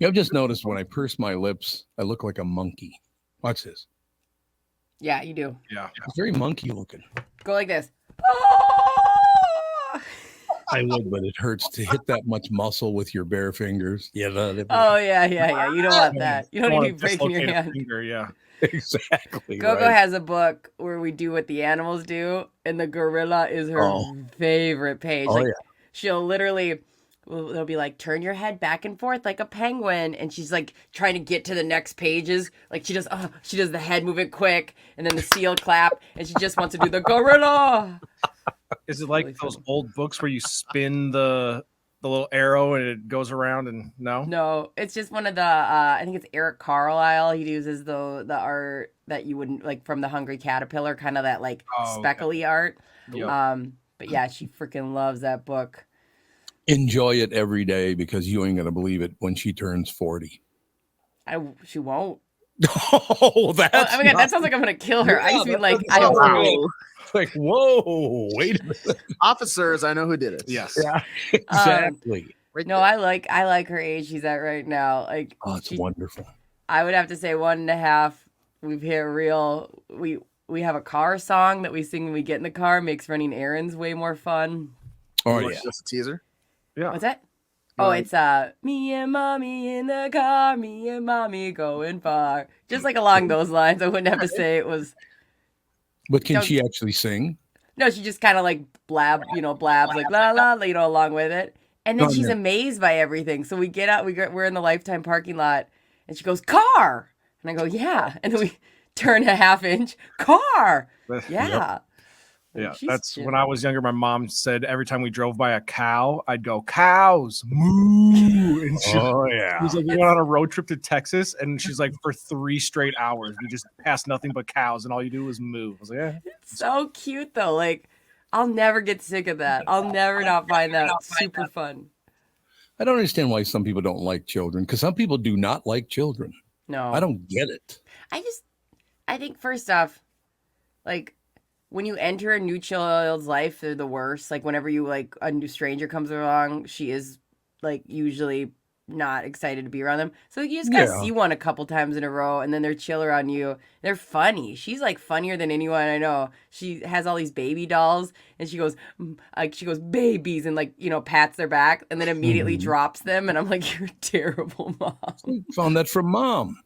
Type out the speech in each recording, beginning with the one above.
I've just noticed when I purse my lips, I look like a monkey. Watch this. Yeah, you do. Yeah. It's very monkey looking. Go like this. I would, but it hurts to hit that much muscle with your bare fingers. Yeah. Oh, yeah. You don't want that. You don't need to be breaking your hand. Finger, yeah. Exactly. Gogo right. has a book where we do what the animals do, and the gorilla is her favorite page. Oh, like, yeah. She'll literally, they'll be like, turn your head back and forth like a penguin, and she's like trying to get to the next pages. Like she does the head moving quick, and then the seal clap, and she just wants to do the gorilla. Is it like those old books where you spin the little arrow and it goes around and no? It's just one of the I think it's Eric Carlisle. He uses the art that you wouldn't like from the Hungry Caterpillar, kind of that like speckly art. Yep. But yeah, she freaking loves that book. Enjoy it every day because you ain't gonna believe it when she turns 40. She won't. Oh, that's that sounds like I'm gonna kill her. Yeah, I just mean like I sounds don't. like whoa, wait a minute. Officers, I know who did it. Yes. Yeah, exactly. Right I like her age she's at right now. Like, it's wonderful. I would have to say 1.5. We've hit real. We have a car song that we sing when we get in the car. Makes running errands way more fun. Oh yeah, Just a teaser. Yeah. What's that? Oh, it's me and mommy in the car, me and mommy going far. Just like along those lines. I wouldn't have to say it was. But can she actually sing? No, she just kind of like blabs like la la, along with it. And then she's amazed by everything. So we get out, we're in the Lifetime parking lot, and she goes, car. And I go, yeah. And then we turn a half-inch, car. Yeah. Yeah, that's when I was younger. My mom said every time we drove by a cow, I'd go, cows, moo. And she was like, we went on a road trip to Texas, and she's like, for 3 straight hours, we just passed nothing but cows, and all you do is moo. I was like, yeah. It's so cute, though. Like, I'll never get sick of that. I'll never not find that super fun. I don't understand why some people don't like children, because some people do not like children. No. I don't get it. I think first off, like, when you enter a new child's life, they're the worst. Like, whenever you, like, a new stranger comes along, she is, like, usually not excited to be around them. So you just gotta see one a couple times in a row, and then they're chill around you. They're funny. She's, like, funnier than anyone I know. She has all these baby dolls, and she goes, babies, and, like, pats their back, and then immediately drops them, and I'm like, you're a terrible mom. Found that from mom.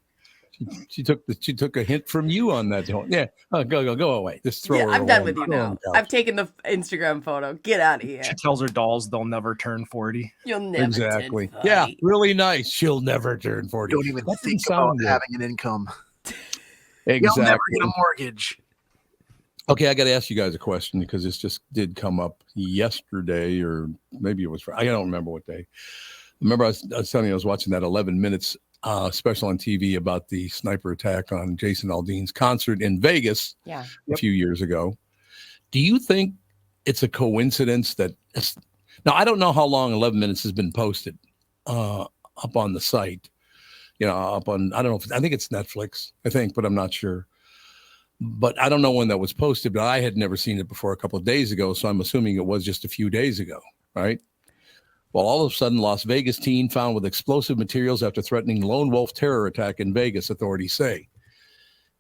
She took a hint from you on that. Yeah, go away. Just throw her. I'm done with you now. I've taken the Instagram photo. Get out of here. She tells her dolls they'll never turn 40. You'll never turn 40. Yeah, really nice. She'll never turn 40. Don't even think about having an income. Exactly. You'll never get a mortgage. Okay, I got to ask you guys a question because this just did come up yesterday, or maybe it was Friday. I don't remember what day. Remember, I was telling you I was watching that 11 minutes special on TV about the sniper attack on Jason Aldean's concert in Vegas a few years ago. Do you think it's a coincidence that now I don't know how long 11 minutes has been posted up on the site, up on, I don't know, I think it's Netflix, but I'm not sure. But I don't know when that was posted, but I had never seen it before a couple of days ago. So I'm assuming it was just a few days ago, right? Well, all of a sudden, Las Vegas teen found with explosive materials after threatening lone wolf terror attack in Vegas, authorities say.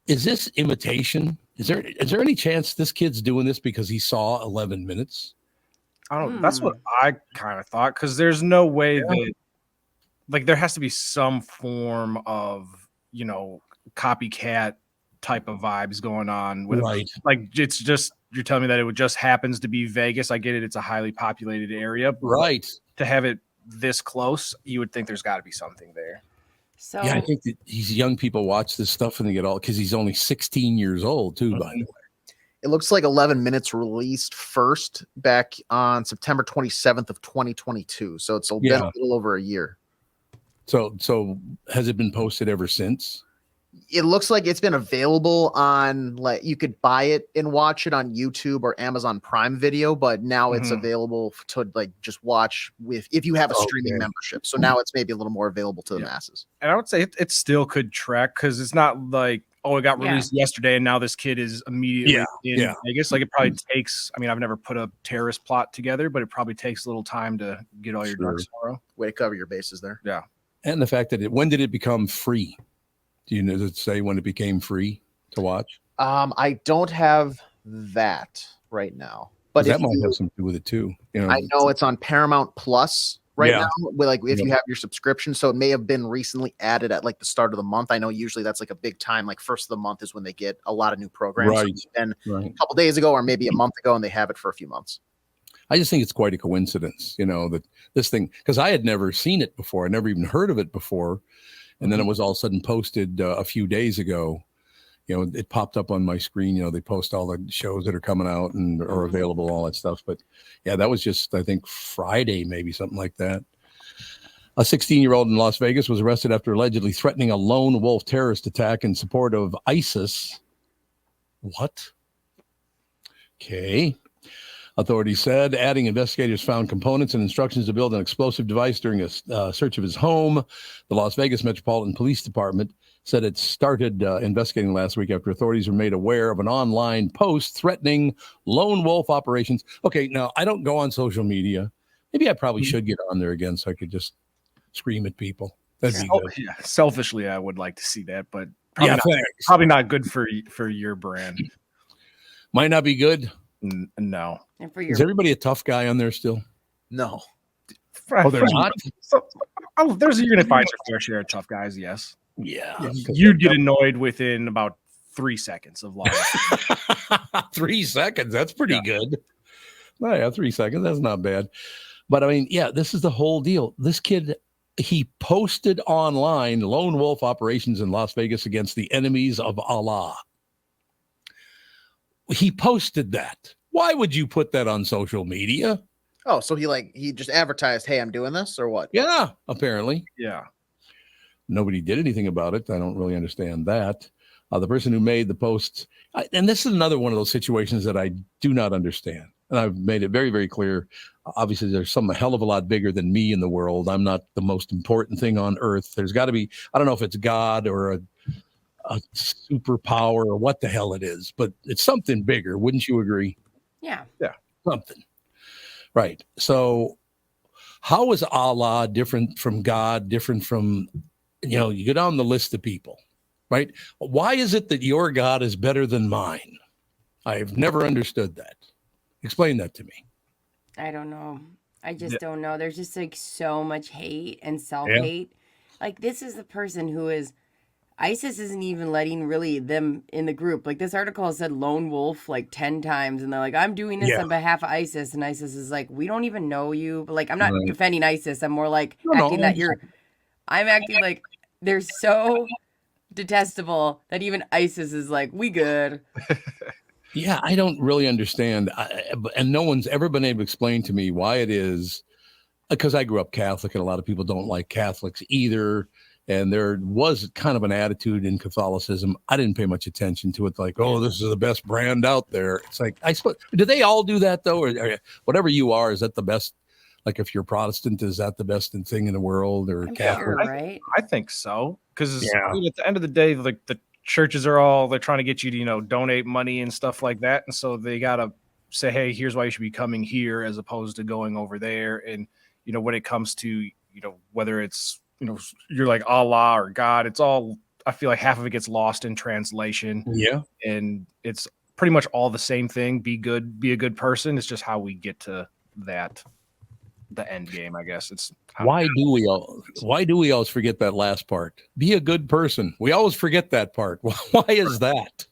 Is this imitation? Is there any chance this kid's doing this because he saw 11 minutes? I don't. That's what I kind of thought, because there's no way that, like, there has to be some form of, copycat type of vibes going on with right. Like, it's just, you're telling me that it just happens to be Vegas. I get it. It's a highly populated area. Right. To have it this close, you would think there's got to be something there. So yeah, I think that these young people watch this stuff and they get all, because he's only 16 years old too, by the way. It looks like 11 minutes released first back on September 27th of 2022. So it's been a little over a year. So has it been posted ever since? It looks like it's been available on, like, you could buy it and watch it on YouTube or Amazon Prime Video, but now it's available to, like, just watch if you have a streaming membership. So now it's maybe a little more available to the masses. And I would say it still could track, because it's not like, it got released yesterday and now this kid is immediately in Vegas. Like, it probably takes, I've never put a terrorist plot together, but it probably takes a little time to get all your ducks in a row. Way to cover your bases there. Yeah. And the fact that when did it become free? Do you know, does it say when it became free to watch? I don't have that right now, but that might have something to do with it too. You know, I know it's on Paramount Plus right now. Like if you have your subscription, so it may have been recently added at like the start of the month. I know usually that's like a big time. Like first of the month is when they get a lot of new programs. Right. So then a couple days ago, or maybe a month ago, and they have it for a few months. I just think it's quite a coincidence, you know, that this thing, because I had never seen it before. I never even heard of it before. And then it was all of a sudden posted a few days ago. You know, it popped up on my screen. You know, they post all the shows that are coming out and are available, all that stuff. But yeah, that was just, I think, Friday, maybe something like that. A 16-year-old in Las Vegas was arrested after allegedly threatening a lone wolf terrorist attack in support of ISIS. What? Okay. Authorities said, adding investigators found components and instructions to build an explosive device during a search of his home. The Las Vegas Metropolitan Police Department said it started investigating last week after authorities were made aware of an online post threatening lone wolf operations. Okay, now I don't go on social media. Maybe I probably should get on there again so I could just scream at people. That'd be good. Yeah, selfishly, I would like to see that, but probably not good for your brand. Might not be good. No. And for Is everybody a tough guy on there still? No. Oh, they're not? You're going to find your fair share of tough guys, yes. Yeah. You'd get annoyed within about 3 seconds of live. 3 seconds. That's pretty good. Oh, yeah, 3 seconds. That's not bad. But I mean, yeah, this is the whole deal. This kid, he posted online lone wolf operations in Las Vegas against the enemies of Allah. He posted that. Why would you put that on social media? Oh, so he just advertised, hey, I'm doing this, or what? Yeah, apparently. Yeah. Nobody did anything about it. I don't really understand that. The person who made the post, and this is another one of those situations that I do not understand. And I've made it very, very clear. Obviously, there's some a hell of a lot bigger than me in the world. I'm not the most important thing on earth. There's got to be, I don't know if it's God or a superpower or what the hell it is, but it's something bigger. Wouldn't you agree? Yeah. Yeah. Something. Right. So how is Allah different from God, different from, you know, you go down the list of people, right? Why is it that your God is better than mine? I've never understood that. Explain that to me. I don't know. I just don't know. There's just like so much hate and self-hate. Like this is the person who is, ISIS isn't even letting really them in the group. Like this article said lone wolf like 10 times. And they're like, I'm doing this on behalf of ISIS. And ISIS is like, we don't even know you. But like, I'm not defending ISIS. I'm more like I'm acting like they're so detestable that even ISIS is like, we good. Yeah, I don't really understand. And no one's ever been able to explain to me why it is, because I grew up Catholic and a lot of people don't like Catholics either. And there was kind of an attitude in Catholicism. I didn't pay much attention to it. Like, oh, this is the best brand out there. It's like, I suppose, do they all do that though? Or whatever you are, is that the best? Like if you're Protestant, is that the best thing in the world? Or Catholic? Sure, right? I think so. Because I mean, at the end of the day, like the churches they're trying to get you to, you know, donate money and stuff like that. And so they got to say, hey, here's why you should be coming here as opposed to going over there. And, you know, when it comes to, you know, whether it's, you know, you're like Allah or God, it's all, I feel like half of it gets lost in translation. Yeah. And it's pretty much all the same thing. Be good, be a good person. It's just how we get to that, the end game, I guess. It's why do we always forget that last part? Be a good person. We always forget that part. Why is that?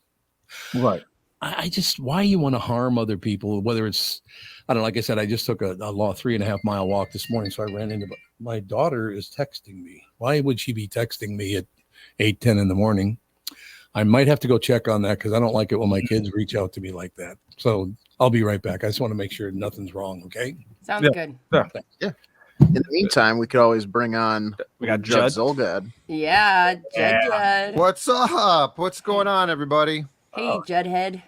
Right. I just, why you want to harm other people, whether it's, I don't know, like I said, I just took a 3.5 mile walk this morning. So I ran into, my daughter is texting me. Why would she be texting me at 8:10 in the morning? I might have to go check on that because I don't like it when my kids reach out to me like that. So I'll be right back. I just want to make sure nothing's wrong. Okay. Sounds good. Yeah. In the meantime, we could always bring on, we got Judd Judd Zolgad. Yeah. Judd. What's up? What's going on, everybody? Hey, Judhead.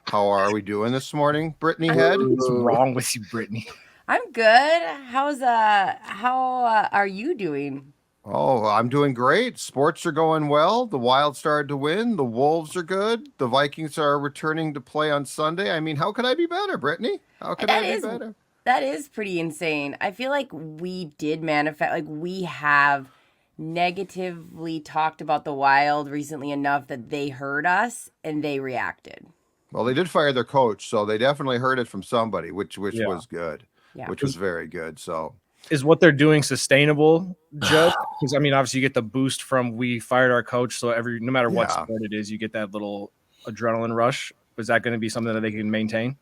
How are we doing this morning, Brittany Head? What's wrong with you, Brittany? I'm good. How are you doing? Oh, I'm doing great. Sports are going well. The Wild started to win. The Wolves are good. The Vikings are returning to play on Sunday. I mean, how could I be better, Brittany? How could I be better? That is pretty insane. I feel like we did manifest, like we have negatively talked about the Wild recently enough that they heard us and they reacted. Well, they did fire their coach, so they definitely heard it from somebody, which was good. Yeah. Which was very good. So is what they're doing sustainable, Judd? Because I mean, obviously you get the boost from we fired our coach, so no matter what sport it is, you get that little adrenaline rush. Is that going to be something that they can maintain?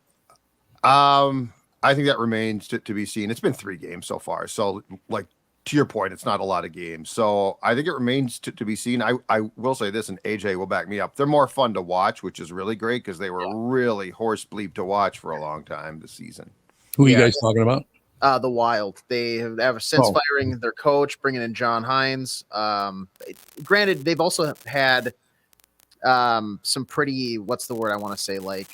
I think that remains to be seen. It's been 3 games so far, so like to your point, it's not a lot of games. So I think it remains to be seen. I will say this, and AJ will back me up. They're more fun to watch, which is really great because they were really horse bleep to watch for a long time this season. Who are you guys talking about? The Wild. They have ever since firing their coach, bringing in John Hines. Granted, they've also had some pretty, what's the word I want to say, like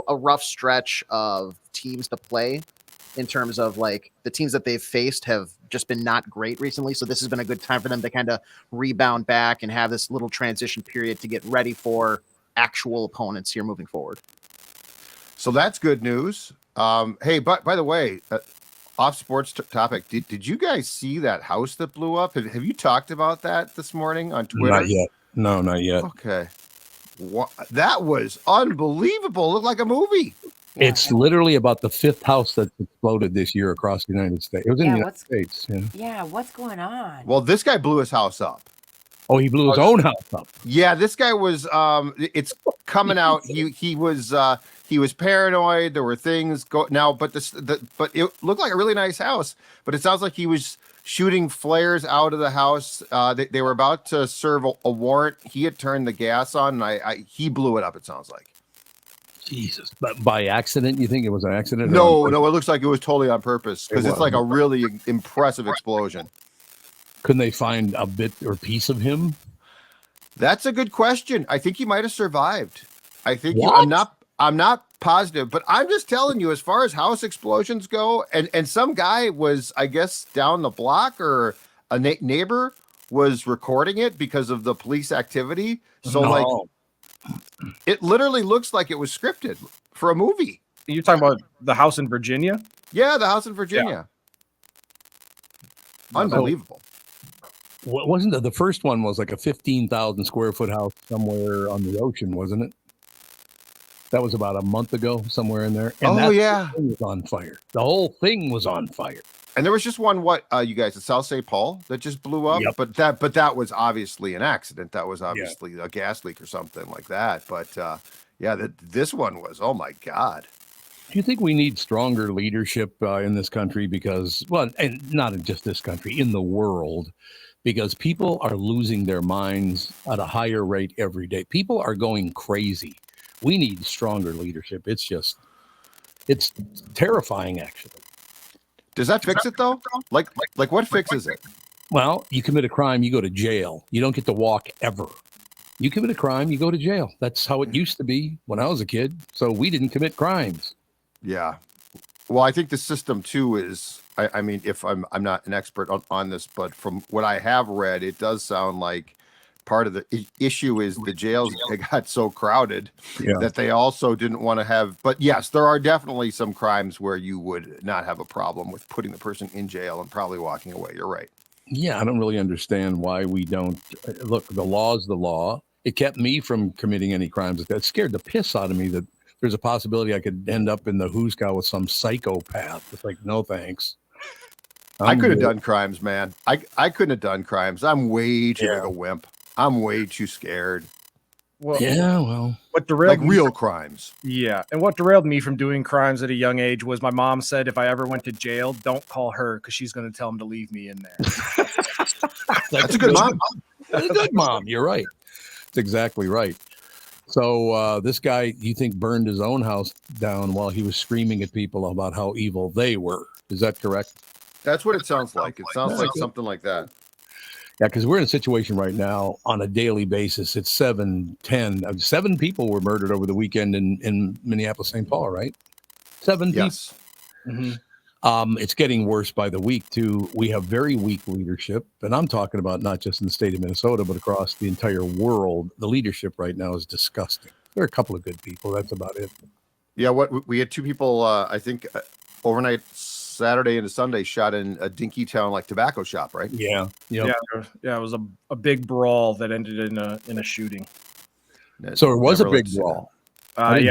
a rough stretch of teams to play in terms of like the teams that they've faced have just been not great recently. So this has been a good time for them to kind of rebound back and have this little transition period to get ready for actual opponents here moving forward. So that's good news. Hey, but by the way, off sports topic, did you guys see that house that blew up? Have you talked about that this morning on Twitter? Not yet. No, not yet. Okay. That was unbelievable. It looked like a movie. Yeah. It's literally about the 5th house that's exploded this year across the United States. It was in the United States. Yeah. Yeah, what's going on? Well, this guy blew his house up. Oh, he blew his own house up. Yeah, this guy was it's coming out. He was paranoid. There were things but it looked like a really nice house, but it sounds like he was shooting flares out of the house. They were about to serve a warrant. He had turned the gas on and he blew it up, it sounds like. Jesus. But by accident, you think it was an accident? No, it looks like it was totally on purpose because it's like a really impressive explosion. Couldn't they find a bit or piece of him? That's a good question. I think he might have survived. I think I'm not positive, but I'm just telling you, as far as house explosions go, and some guy was, I guess, down the block or a neighbor was recording it because of the police activity. So like, it literally looks like it was scripted for a movie. You're talking about the house in Virginia? Yeah, the house in Virginia. Yeah. Unbelievable. Wasn't the first one was like a 15,000 square foot house somewhere on the ocean, wasn't it? That was about a month ago, somewhere in there. And yeah, it was on fire. The whole thing was on fire. And there was just one, you guys, at South St. Paul that just blew up. Yep. But that was obviously an accident. That was obviously a gas leak or something like that. But this one was, oh my God. Do you think we need stronger leadership in this country? Because, well, and not in just this country, in the world, because people are losing their minds at a higher rate every day. People are going crazy. We need stronger leadership. It's terrifying, actually. Does that fix it though? Like what fixes it? Well, you commit a crime, you go to jail. You don't get to walk ever. You commit a crime, you go to jail. That's how it used to be when I was a kid. So we didn't commit crimes. Yeah. Well, I think the system too is, I mean, if I'm not an expert on this, but from what I have read, it does sound like part of the issue is the jails got so crowded that they also didn't want to have. But yes, there are definitely some crimes where you would not have a problem with putting the person in jail and probably walking away. You're right. Yeah, I don't really understand why we don't. Look, the law is the law. It kept me from committing any crimes. That scared the piss out of me that there's a possibility I could end up in the Hooskow with some psychopath. It's like, no thanks. I could have done crimes, man. I couldn't have done crimes. I'm way too big a wimp. I'm way too scared. Well, what derailed real crimes. Yeah, and what derailed me from doing crimes at a young age was my mom said if I ever went to jail, don't call her because she's going to tell him to leave me in there. That's a good mom. That's a good mom. You're right. That's exactly right. So this guy, you think, burned his own house down while he was screaming at people about how evil they were. Is that correct? That's what it sounds like. It sounds like something like that. Yeah, because we're in a situation right now on a daily basis. It's 7 people were murdered over the weekend in Minneapolis, St. Paul, right? 7 people. Yes. Mm-hmm. It's getting worse by the week, too. We have very weak leadership. And I'm talking about not just in the state of Minnesota, but across the entire world. The leadership right now is disgusting. There are a couple of good people. That's about it. Yeah, we had 2 people, I think, overnight Saturday into Sunday shot in a dinky town like tobacco shop, right? Yeah. Yeah. It was a big brawl that ended in a shooting. So it was a big brawl. I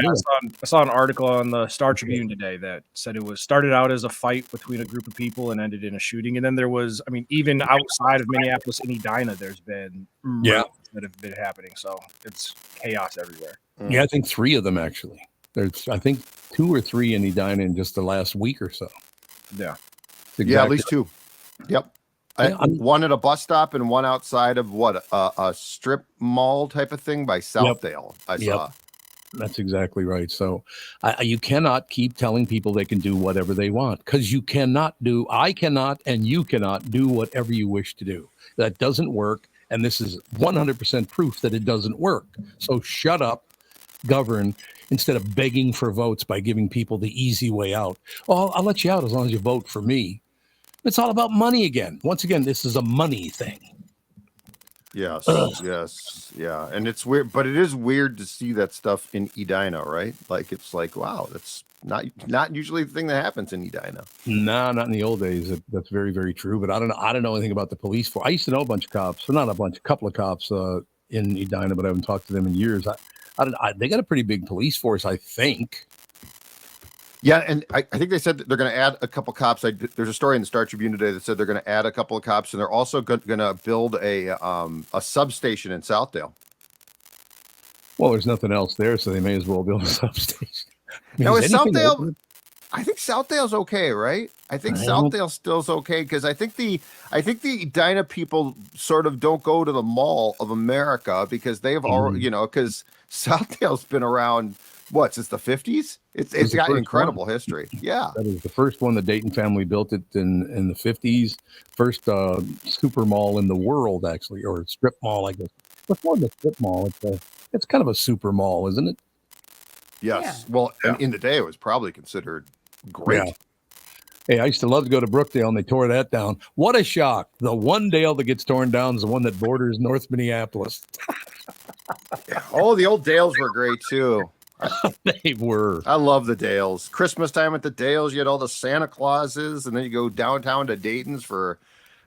saw an article on the Star Tribune today that said it started out as a fight between a group of people and ended in a shooting. And then there was, I mean, even outside of Minneapolis and Edina, there's been murders that have been happening. So it's chaos everywhere. Yeah, I think 3 of them actually. There's, I think, 2 or 3 in Edina in just the last week or so. Yeah. Exactly. Yeah, at least 2. Yep. One at a bus stop and one outside of a strip mall type of thing by Southdale. I saw. That's exactly right. So you cannot keep telling people they can do whatever they want, because I cannot, and you cannot do whatever you wish to do. That doesn't work. And this is 100% proof that it doesn't work. So shut up, govern, instead of begging for votes by giving people the easy way out. Well, I'll let you out as long as you vote for me. It's all about money again. Once again, this is a money thing. Yes, yes, yeah. And it's weird, but it is weird to see that stuff in Edina, right? Like, it's like, wow, that's not usually the thing that happens in Edina. No, not in the old days. That's very, very true. But I don't know anything about the police force. I used to know a bunch of cops, well, not a bunch, a couple of cops in Edina, but I haven't talked to them in years. They got a pretty big police force, I think. Yeah, and I think they said that they're going to add a couple cops. There's a story in the Star Tribune today that said they're going to add a couple of cops, and they're also going to build a substation in Southdale. Well, there's nothing else there, so they may as well build a substation. Now, is Southdale? I think Southdale's okay, right? I think Southdale still's okay, because I think the Edina people sort of don't go to the Mall of America because they've already, because Southdale's been around. What, since the 50s? It's got incredible history. Yeah. That is the first one. The Dayton family built it in the 50s. First super mall in the world, actually, or strip mall, I guess. Before the strip mall, it's kind of a super mall, isn't it? Yes. Yeah. Well, in the day, it was probably considered great. Yeah. Hey, I used to love to go to Brookdale, and they tore that down. What a shock. The one Dale that gets torn down is the one that borders North Minneapolis. Yeah. Oh, the old Dales were great, too. They were. I love the Dales. Christmas time at the Dales, you had all the Santa Clauses, and then you go downtown to Dayton's for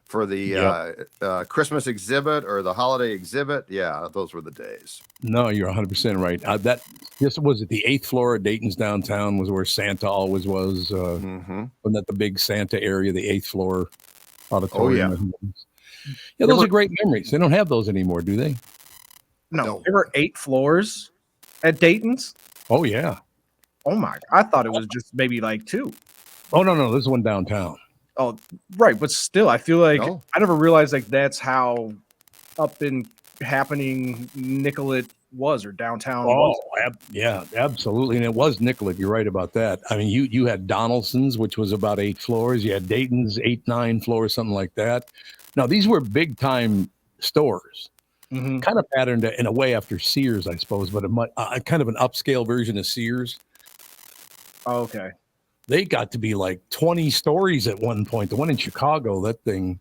the Christmas exhibit or the holiday exhibit. Yeah, those were the days. No, you're 100% right. Was it the 8th floor of Dayton's downtown was where Santa always was. Wasn't that the big Santa area, the 8th floor auditorium? Oh, yeah. Those are great memories. They don't have those anymore, do they? No. There were 8 floors at Dayton's. Oh, yeah. Oh, my. I thought it was just maybe like 2. Oh, no. This is one downtown. Oh, right. But still, I feel like I never realized like that's how up and happening Nicollet was, or downtown was. Yeah, absolutely. And it was Nicollet. You're right about that. I mean, you had Donaldson's, which was about 8 floors. You had Dayton's 8, 9 floors, something like that. Now, these were big time stores. Kind of patterned in a way after Sears, I suppose, but kind of an upscale version of Sears. Oh, okay. They got to be like 20 stories at one point. The one in Chicago, that thing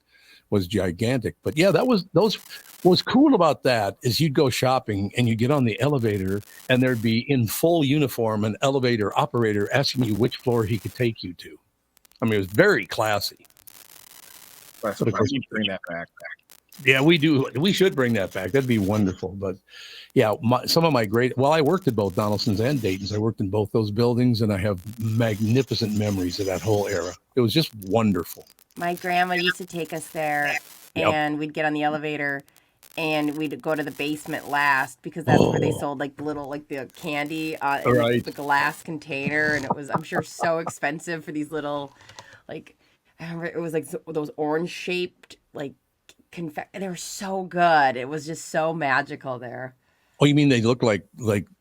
was gigantic. But yeah, what was cool about that is you'd go shopping and you'd get on the elevator and there'd be in full uniform an elevator operator asking you which floor he could take you to. I mean, it was very classy. But of course, you bring that back. Yeah, we do. We should bring that back. That'd be wonderful. But yeah, some of my I worked at both Donaldson's and Dayton's. I worked in both those buildings, and I have magnificent memories of that whole era. It was just wonderful. My grandma used to take us there, and we'd get on the elevator, and we'd go to the basement last because that's where they sold like the candy in the glass container, and it was, I'm sure, so expensive for these little, like, I remember it was like those orange shaped like. They were so good. It was just so magical there. Oh, you mean they look like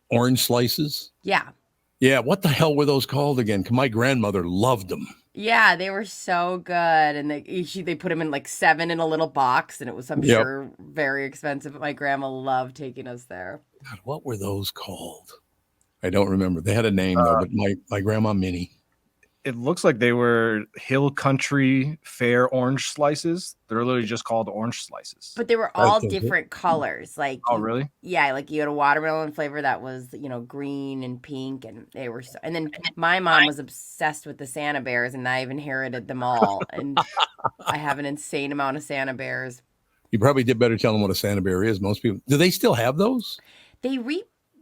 orange slices? Yeah. Yeah. What the hell were those called again? My grandmother loved them. Yeah, they were so good, and they put them in like 7 in a little box, and it was, I'm sure, very expensive. But my grandma loved taking us there. God, what were those called? I don't remember. They had a name though, but my grandma Minnie. it looks like they were Hill Country Fair orange slices. They're literally just called orange slices. But they were all different colors. Like, oh, really? Yeah, like you had a watermelon flavor that was, green and pink, and they were. And then my mom was obsessed with the Santa Bears, and I've inherited them all. And I have an insane amount of Santa Bears. You probably did better tell them what a Santa Bear is. Most people, do they still have those?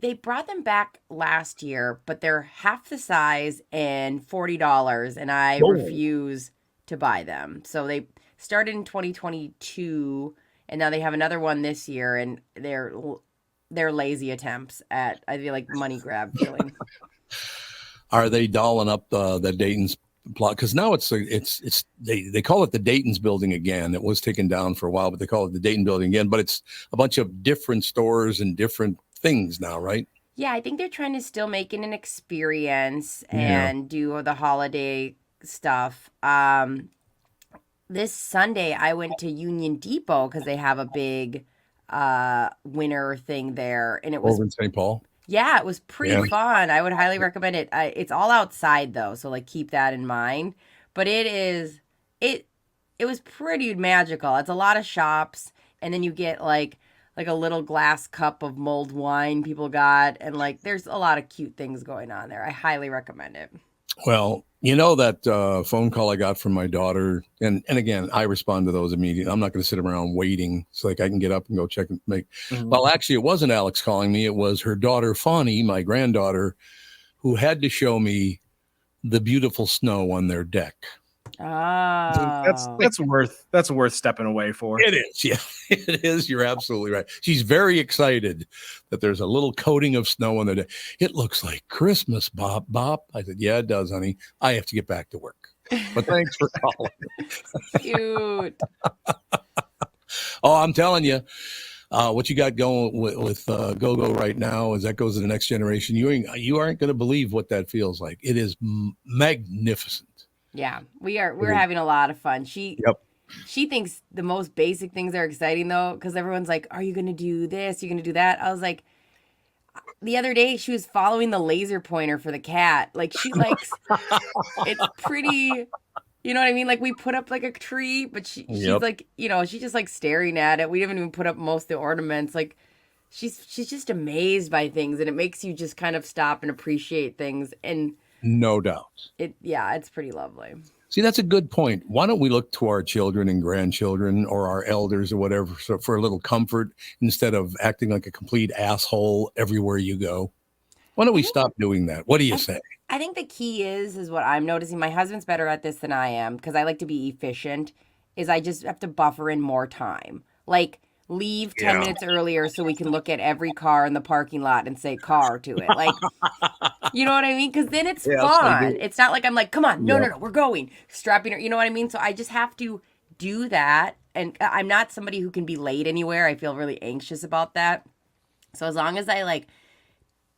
They brought them back last year, but they're half the size and $40, and I refuse to buy them. So they started in 2022, and now they have another one this year, and they're lazy attempts at, I feel like, money grab feeling. Are they dolling up the Dayton's plot? Because now they call it the Dayton's building again. It was taken down for a while, but they call it the Dayton building again. But it's a bunch of different stores and different things now, right? Yeah, I think they're trying to still make it an experience and do the holiday stuff. This Sunday, I went to Union Depot because they have a big winter thing there, and it was over in St. Paul. Yeah, it was pretty fun. I would highly recommend it. It's all outside though, so like keep that in mind. But it was pretty magical. It's a lot of shops, and then you get like a little glass cup of mulled wine people got, and like there's a lot of cute things going on there. I highly recommend it. Well, that phone call I got from my daughter, and again, I respond to those immediately. I'm not going to sit around waiting. So like I can get up and go check and make. Mm-hmm. Well, actually, it wasn't Alex calling me. It was her daughter, Fawny, my granddaughter, who had to show me the beautiful snow on their deck. Oh, that's worth stepping away for. It is, yeah, it is. You're absolutely right. She's very excited that there's a little coating of snow on the day. It looks like Christmas, Bob. I said, yeah, it does, honey. I have to get back to work. But thanks for calling. Cute. Oh, I'm telling you, what you got going with Go-Go right now as that goes to the next generation. You aren't going to believe what that feels like. It is magnificent. Yeah, we're having a lot of fun. She thinks the most basic things are exciting though, because everyone's like, "Are you going to do this? You're going to do that?" I was like, the other day she was following the laser pointer for the cat. Like she likes, it's pretty. You know what I mean? Like we put up like a tree, but she's like, she's just like staring at it. We haven't even put up most of the ornaments. Like she's just amazed by things, and it makes you just kind of stop and appreciate things. And no doubt. It's pretty lovely. See, that's a good point. Why don't we look to our children and grandchildren or our elders or whatever for a little comfort instead of acting like a complete asshole everywhere you go? Why don't we stop doing that? What do you say? I think the key is what I'm noticing. My husband's better at this than I am because I like to be efficient, is I just have to buffer in more time. Like, leave 10 minutes earlier so we can look at every car in the parking lot and say car to it. Like, you know what I mean? Because then it's fun. It's not like I'm like, come on, no, we're going. Strapping her, you know what I mean? So I just have to do that. And I'm not somebody who can be late anywhere. I feel really anxious about that. So as long as I like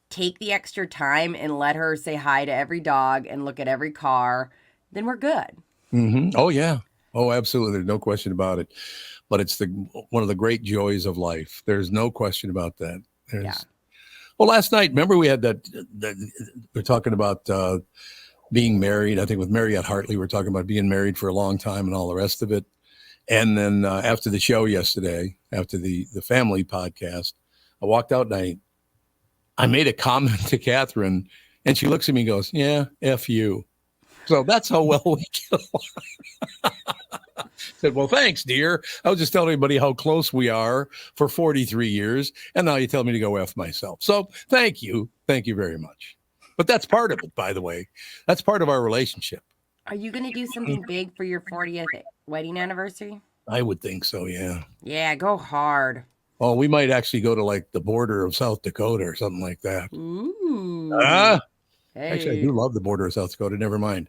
take the extra time and let her say hi to every dog and look at every car, then we're good. Mm-hmm. Oh, yeah. Oh, absolutely. There's no question about it. But it's one of the great joys of life. There's no question about that. Well, last night, remember we had that we're talking about being married. I think with Marriott Hartley, we're talking about being married for a long time and all the rest of it. And then after the show yesterday, after the family podcast, I walked out and I made a comment to Catherine, and she looks at me and goes, yeah, F you. So that's how well we get along. Said, well, thanks, dear. I was just telling everybody how close we are for 43 years, and now you tell me to go F myself. So thank you. Thank you very much. But that's part of it, by the way. That's part of our relationship. Are you going to do something big for your 40th wedding anniversary? I would think so, yeah. Yeah, go hard. Oh, we might actually go to like the border of South Dakota or something like that. Ooh. Hey. Actually, I do love the border of South Dakota. Never mind.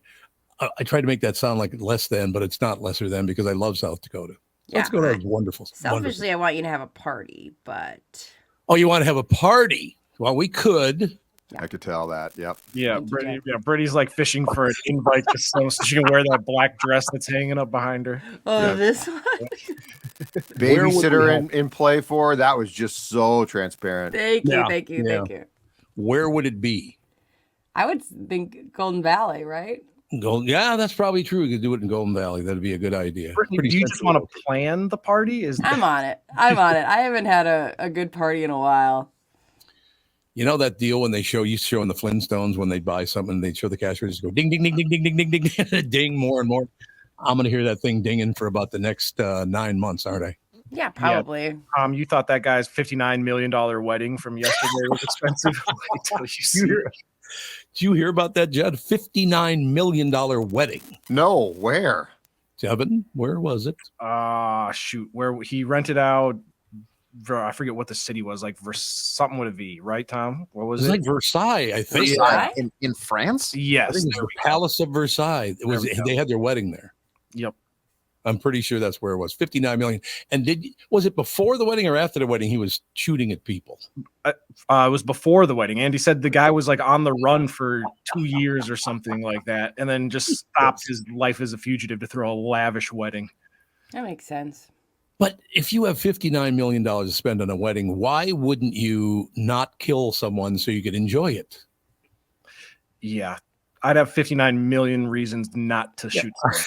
I tried to make that sound like less than, but it's not lesser than because I love South Dakota. South Dakota is wonderful. Selfishly, I want you to have a party, but... Oh, you want to have a party? Well, we could. I could tell that. Yep. Yeah, Brittany's like fishing for an invite to so she can wear that black dress that's hanging up behind her. Oh, this one? Babysitter in play for, that was just so transparent. Thank you. Where would it be? I would think Golden Valley, right? Yeah, that's probably true. You could do it in Golden Valley. That'd be a good idea. Brittany, do you just want to plan the party? I'm on it. I haven't had a good party in a while. You know that deal when they show in the Flintstones when they buy something, they show the cash register go ding, ding, ding, ding, ding, ding, ding, ding, ding, more and more. I'm going to hear that thing dinging for about the next 9 months, aren't I? Yeah, probably. Yeah. You thought that guy's $59 million wedding from yesterday was expensive. Wait till you see it. Did you hear about that, Judd? $59 million wedding. No, where? Devin, where was it? Shoot, where he rented out. I forget what the city was, like something with a V, right, Tom? What was it? Like Versailles, I think. Versailles? In France? Yes, I think it was the Palace of Versailles. They had their wedding there. Yep. I'm pretty sure that's where it was. 59 million. And was it before the wedding or after the wedding he was shooting at people? It was before the wedding. Andy said the guy was like on the run for 2 years or something like that, and then just stopped his life as a fugitive to throw a lavish wedding. That makes sense. But if you have $59 million to spend on a wedding, why wouldn't you not kill someone so you could enjoy it? Yeah. I'd have 59 million reasons not to shoot someone.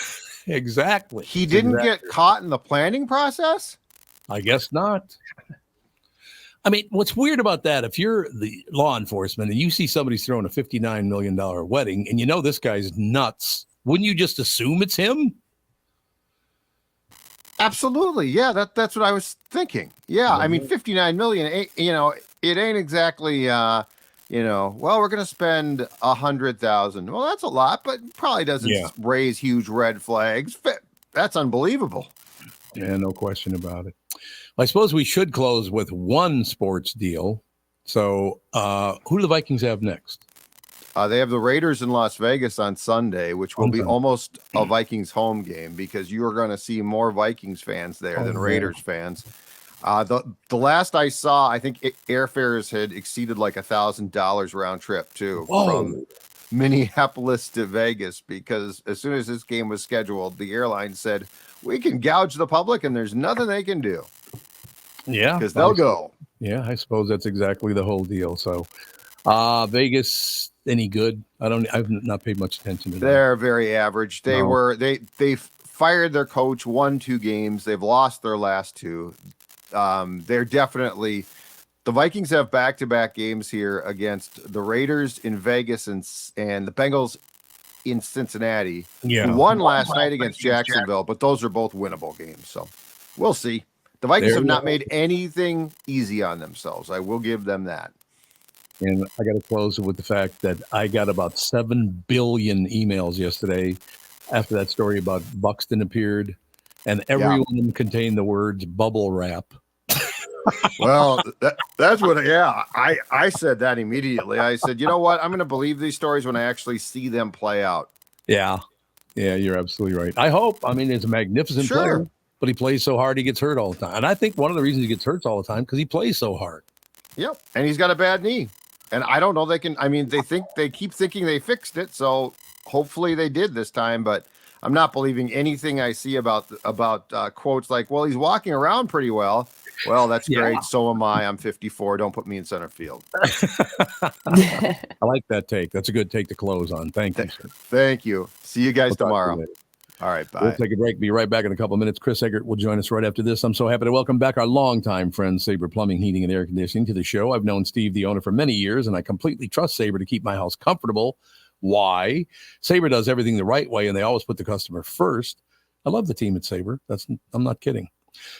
Exactly. He didn't get caught in the planning process? I guess not. I mean, what's weird about that, if you're the law enforcement and you see somebody's throwing a $59 million wedding and you know this guy's nuts, wouldn't you just assume it's him? Absolutely. Yeah, that's what I was thinking. Yeah, I mean, 59 million, it ain't exactly, well, we're going to spend 100,000. Well, that's a lot, but probably doesn't raise huge red flags. That's unbelievable. Yeah, no question about it. Well, I suppose we should close with one sports deal. So who do the Vikings have next? They have the Raiders in Las Vegas on Sunday, which will be almost a Vikings home game because you are going to see more Vikings fans there than Raiders fans. The last I saw, I think airfares had exceeded like $1,000 round trip too from Minneapolis to Vegas, because as soon as this game was scheduled, the airline said we can gouge the public and there's nothing they can do. Yeah, because they'll go. Yeah, I suppose that's exactly the whole deal. So Vegas, any good? I've not paid much attention to them. They're very average. They fired their coach 1-2 games. They've lost their last 2. They're definitely, the Vikings have back-to-back games here against the Raiders in Vegas and the Bengals in Cincinnati. Yeah, who won last night against Jacksonville, but those are both winnable games. So we'll see. The Vikings have not made anything easy on themselves. I will give them that. And I got to close it with the fact that I got about 7 billion emails yesterday after that story about Buxton appeared, and every one of them contained the words bubble wrap. Well, that's what, I said that immediately. I said, you know what? I'm going to believe these stories when I actually see them play out. Yeah, you're absolutely right. I hope. I mean, it's a magnificent player, but he plays so hard he gets hurt all the time. And I think one of the reasons he gets hurt all the time because he plays so hard. Yep, and he's got a bad knee. And I don't know, they keep thinking they fixed it, so hopefully they did this time, but I'm not believing anything I see about quotes like, well, he's walking around pretty well. Well, that's great. So am I. I'm 54. Don't put me in center field. I like that take. That's a good take to close on. Thank you, sir. Thank you. See you guys tomorrow. All right, bye. We'll take a break. Be right back in a couple of minutes. Chris Egert will join us right after this. I'm so happy to welcome back our longtime friend, Sabre Plumbing, Heating, and Air Conditioning, to the show. I've known Steve, the owner, for many years, and I completely trust Sabre to keep my house comfortable. Why? Sabre does everything the right way, and they always put the customer first. I love the team at Sabre. I'm not kidding.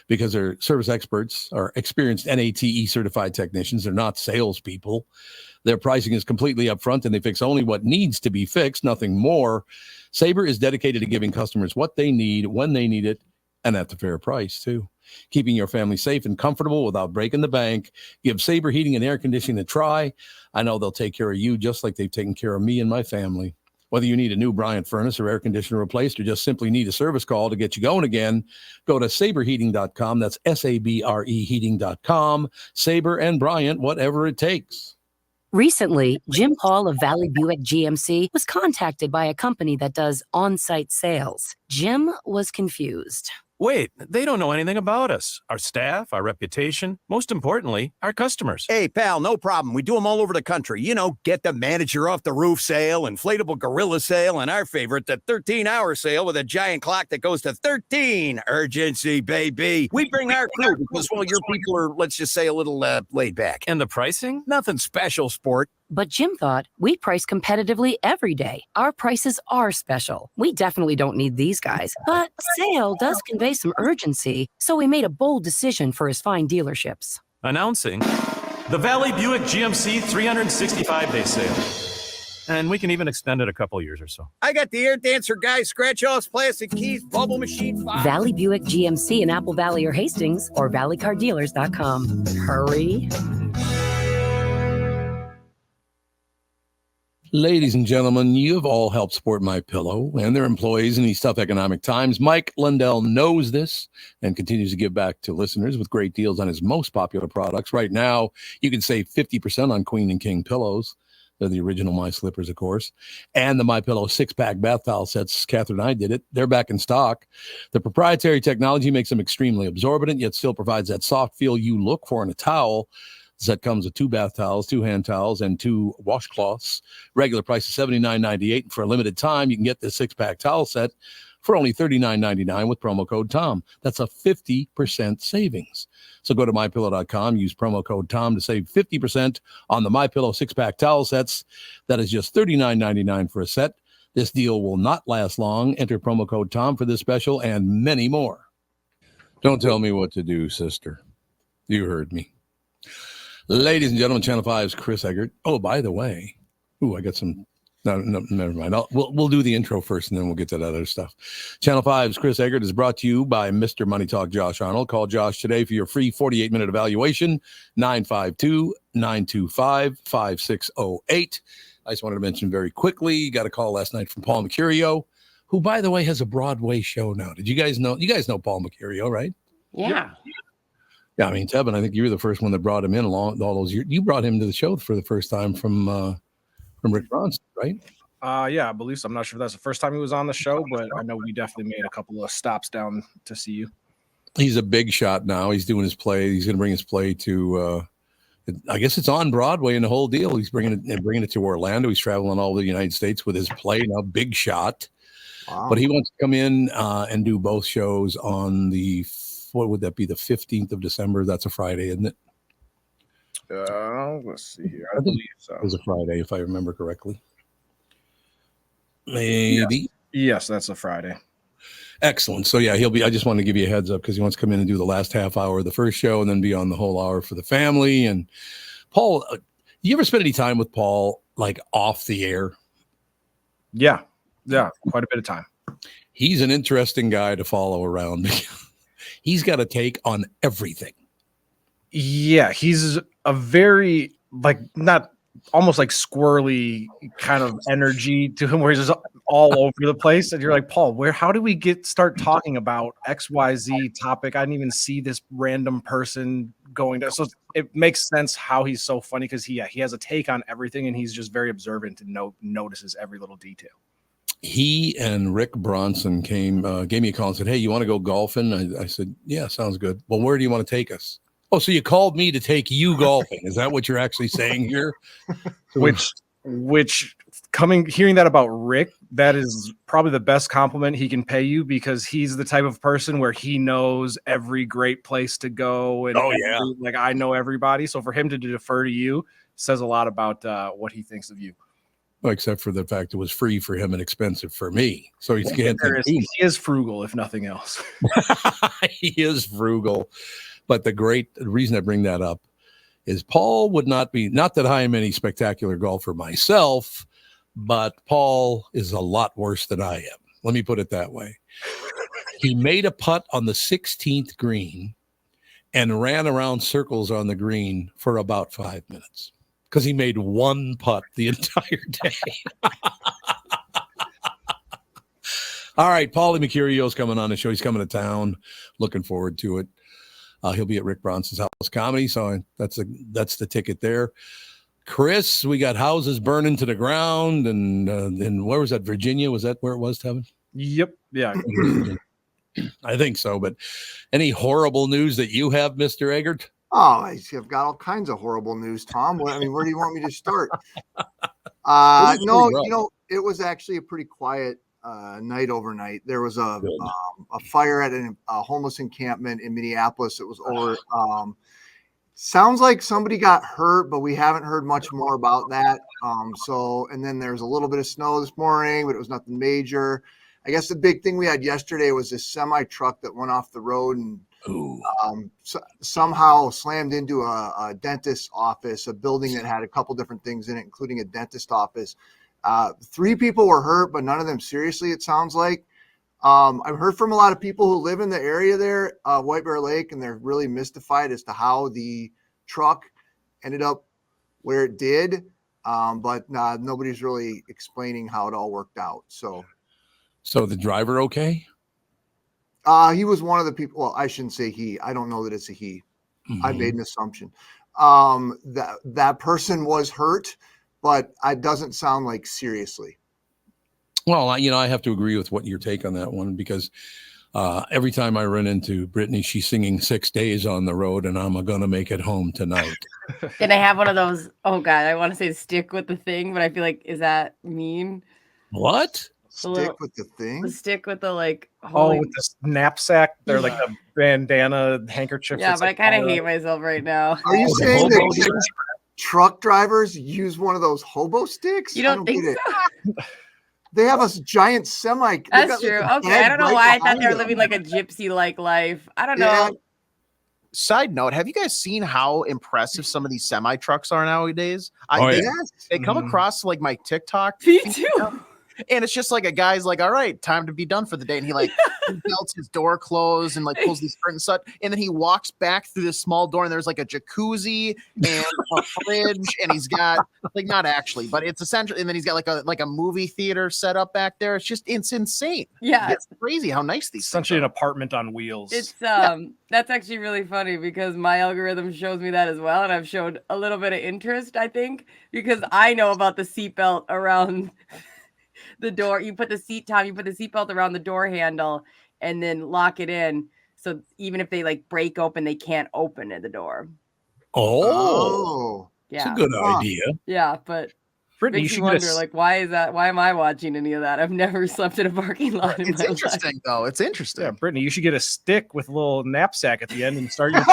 Because their service experts are experienced NATE certified technicians. They're not salespeople. Their pricing is completely upfront, and they fix only what needs to be fixed, nothing more. Sabre is dedicated to giving customers what they need, when they need it, and at the fair price, too. Keeping your family safe and comfortable without breaking the bank. Give Sabre Heating and Air Conditioning a try. I know they'll take care of you just like they've taken care of me and my family. Whether you need a new Bryant furnace or air conditioner replaced or just simply need a service call to get you going again, go to saberheating.com. That's SABRE heating.com. Sabre and Bryant, whatever it takes. Recently, Jim Hall of Valley Buick GMC was contacted by a company that does on-site sales. Jim was confused. Wait, they don't know anything about us, our staff, our reputation, most importantly, our customers. Hey, pal, no problem. We do them all over the country. You know, get the manager off the roof sale, inflatable gorilla sale, and our favorite, the 13-hour sale with a giant clock that goes to 13. Urgency, baby. We bring our crew because, well, your people are, let's just say, a little laid back. And the pricing? Nothing special, sport. But Jim thought we price competitively every day. Our prices are special. We definitely don't need these guys. But sale does convey some urgency, so we made a bold decision for his fine dealerships. Announcing the Valley Buick GMC 365-day sale. And we can even extend it a couple years or so. I got the air dancer guy, scratch-offs, plastic keys, bubble machine 5. Valley Buick GMC in Apple Valley or Hastings or valleycardealers.com. Hurry. Ladies and gentlemen, you have all helped support MyPillow and their employees in these tough economic times. Mike Lindell knows this and continues to give back to listeners with great deals on his most popular products. Right now, you can save 50% on Queen and King pillows. They're the original My Slippers, of course. And the MyPillow 6-pack bath towel sets. Catherine and I did it. They're back in stock. The proprietary technology makes them extremely absorbent, yet still provides that soft feel you look for in a towel. Set comes with 2 bath towels, 2 hand towels, and 2 washcloths. Regular price is $79.98. For a limited time, you can get this 6-pack towel set for only $39.99 with promo code TOM. That's a 50% savings. So go to MyPillow.com, use promo code TOM to save 50% on the MyPillow 6-pack towel sets. That is just $39.99 for a set. This deal will not last long. Enter promo code TOM for this special and many more. Don't tell me what to do, sister. You heard me. Ladies and gentlemen, Channel 5's Chris Egert. Oh, by the way, I got some. No, never mind. We'll do the intro first, and then we'll get to that other stuff. Channel 5's Chris Egert is brought to you by Mr. Money Talk Josh Arnold. Call Josh today for your free 48-minute evaluation, 952-925-5608. I just wanted to mention very quickly, got a call last night from Paul Mercurio, who, by the way, has a Broadway show now. Did you guys know? You guys know Paul Mercurio, right? Yeah. Yeah, I mean, Tevin, I think you were the first one that brought him in along all those years. You brought him to the show for the first time from Rick Bronson, right? Yeah, I believe so. I'm not sure if that's the first time he was on the show, but I know we definitely made a couple of stops down to see you. He's a big shot now. He's doing his play. He's going to bring his play to, I guess it's on Broadway and the whole deal. He's bringing it to Orlando. He's traveling all over the United States with his play now, Big Shot. Wow. But he wants to come in and do both shows on what would that be? The 15th of December. That's a Friday, isn't it? Let's see here. I believe so. It was a Friday, if I remember correctly. Maybe. Yes, that's a Friday. Excellent. So yeah, he'll be. I just wanted to give you a heads up because he wants to come in and do the last half hour of the first show, and then be on the whole hour for the family. And Paul, you ever spend any time with Paul like off the air? Yeah, quite a bit of time. He's an interesting guy to follow around. He's got a take on everything. Yeah, he's a very not almost like squirrely kind of energy to him, where he's just all over the place. And you're like, Paul, how do we start talking about XYZ topic? I didn't even see this random person going to. So it makes sense how he's so funny because he has a take on everything, and he's just very observant and notices every little detail. He and Rick Bronson gave me a call and said, "Hey, you want to go golfing?" I said, "Yeah, sounds good." Well, where do you want to take us? Oh, so you called me to take you golfing? Is that what you're actually saying here? Hearing that about Rick, that is probably the best compliment he can pay you, because he's the type of person where he knows every great place to go. And I know everybody. So for him to defer to you says a lot about what he thinks of you. Well, except for the fact it was free for him and expensive for me. So he is frugal, if nothing else. He is frugal. But the reason I bring that up is Paul would not that I am any spectacular golfer myself, but Paul is a lot worse than I am. Let me put it that way. He made a putt on the 16th green and ran around circles on the green for about 5 minutes because he made one putt the entire day. All right, Paulie Mercurio's coming on the show. He's coming to town. Looking forward to it. He'll be at Rick Bronson's House Comedy, so that's the ticket there. Chris, we got houses burning to the ground, and where was that? Virginia? Was that where it was, Tevin? Yep. Yeah. I think so. But any horrible news that you have, Mr. Egert? Oh, I've got all kinds of horrible news, Tom. I mean, where do you want me to start? No, it was actually a pretty quiet night overnight. There was a fire at a homeless encampment in Minneapolis. It was over. Sounds like somebody got hurt, but we haven't heard much more about that. And then there's a little bit of snow this morning, but it was nothing major. I guess the big thing we had yesterday was this semi truck that went off the road and somehow slammed into a dentist's office, a building that had a couple different things in it, including a dentist office. 3 people were hurt, but none of them seriously, it sounds like. I've heard from a lot of people who live in the area there, White Bear Lake, and they're really mystified as to how the truck ended up where it did. But nobody's really explaining how it all worked out. So the driver okay? He was one of the people. Well, I shouldn't say he. I don't know that it's a he. Mm-hmm. I made an assumption. That person was hurt, but it doesn't sound like seriously. Well, I have to agree with what your take on that one, because every time I run into Brittany, she's singing 6 Days on the Road and I'm going to make it home tonight. Did I have one of those? Oh, God, I want to say stick with the thing, but I feel like, is that mean? What? Stick with the thing? The stick with the like. With the knapsack. They're like a bandana handkerchief. Yeah, but I kind of hate myself right now. Are you saying that truck drivers use one of those hobo sticks? You don't think so? They have a giant semi. That's true. Okay, I don't know why I thought they were living like a gypsy-like life. I don't know. Side note, have you guys seen how impressive some of these semi trucks are nowadays? They come across like my TikTok. Me too. And it's just like a guy's like, all right, time to be done for the day. And he like belts his door closed and like pulls the skirt and such. And then he walks back through this small door and there's like a jacuzzi and a fridge. And he's got like, not actually, but it's essential. And then he's got like a movie theater set up back there. It's insane. Yeah. It's crazy how nice these essentially things are. An apartment on wheels. It's that's actually really funny because my algorithm shows me that as well. And I've showed a little bit of interest, I think, because I know about the seatbelt around the door. You put the seatbelt around the door handle and then lock it in. So even if they like break open, they can't open the door. Oh, yeah. That's a good idea. Yeah, but Brittany, makes you wonder, like, why is that? Why am I watching any of that? I've never slept in a parking lot. It's interesting, though. It's interesting. Yeah, Brittany, you should get a stick with a little knapsack at the end and start your.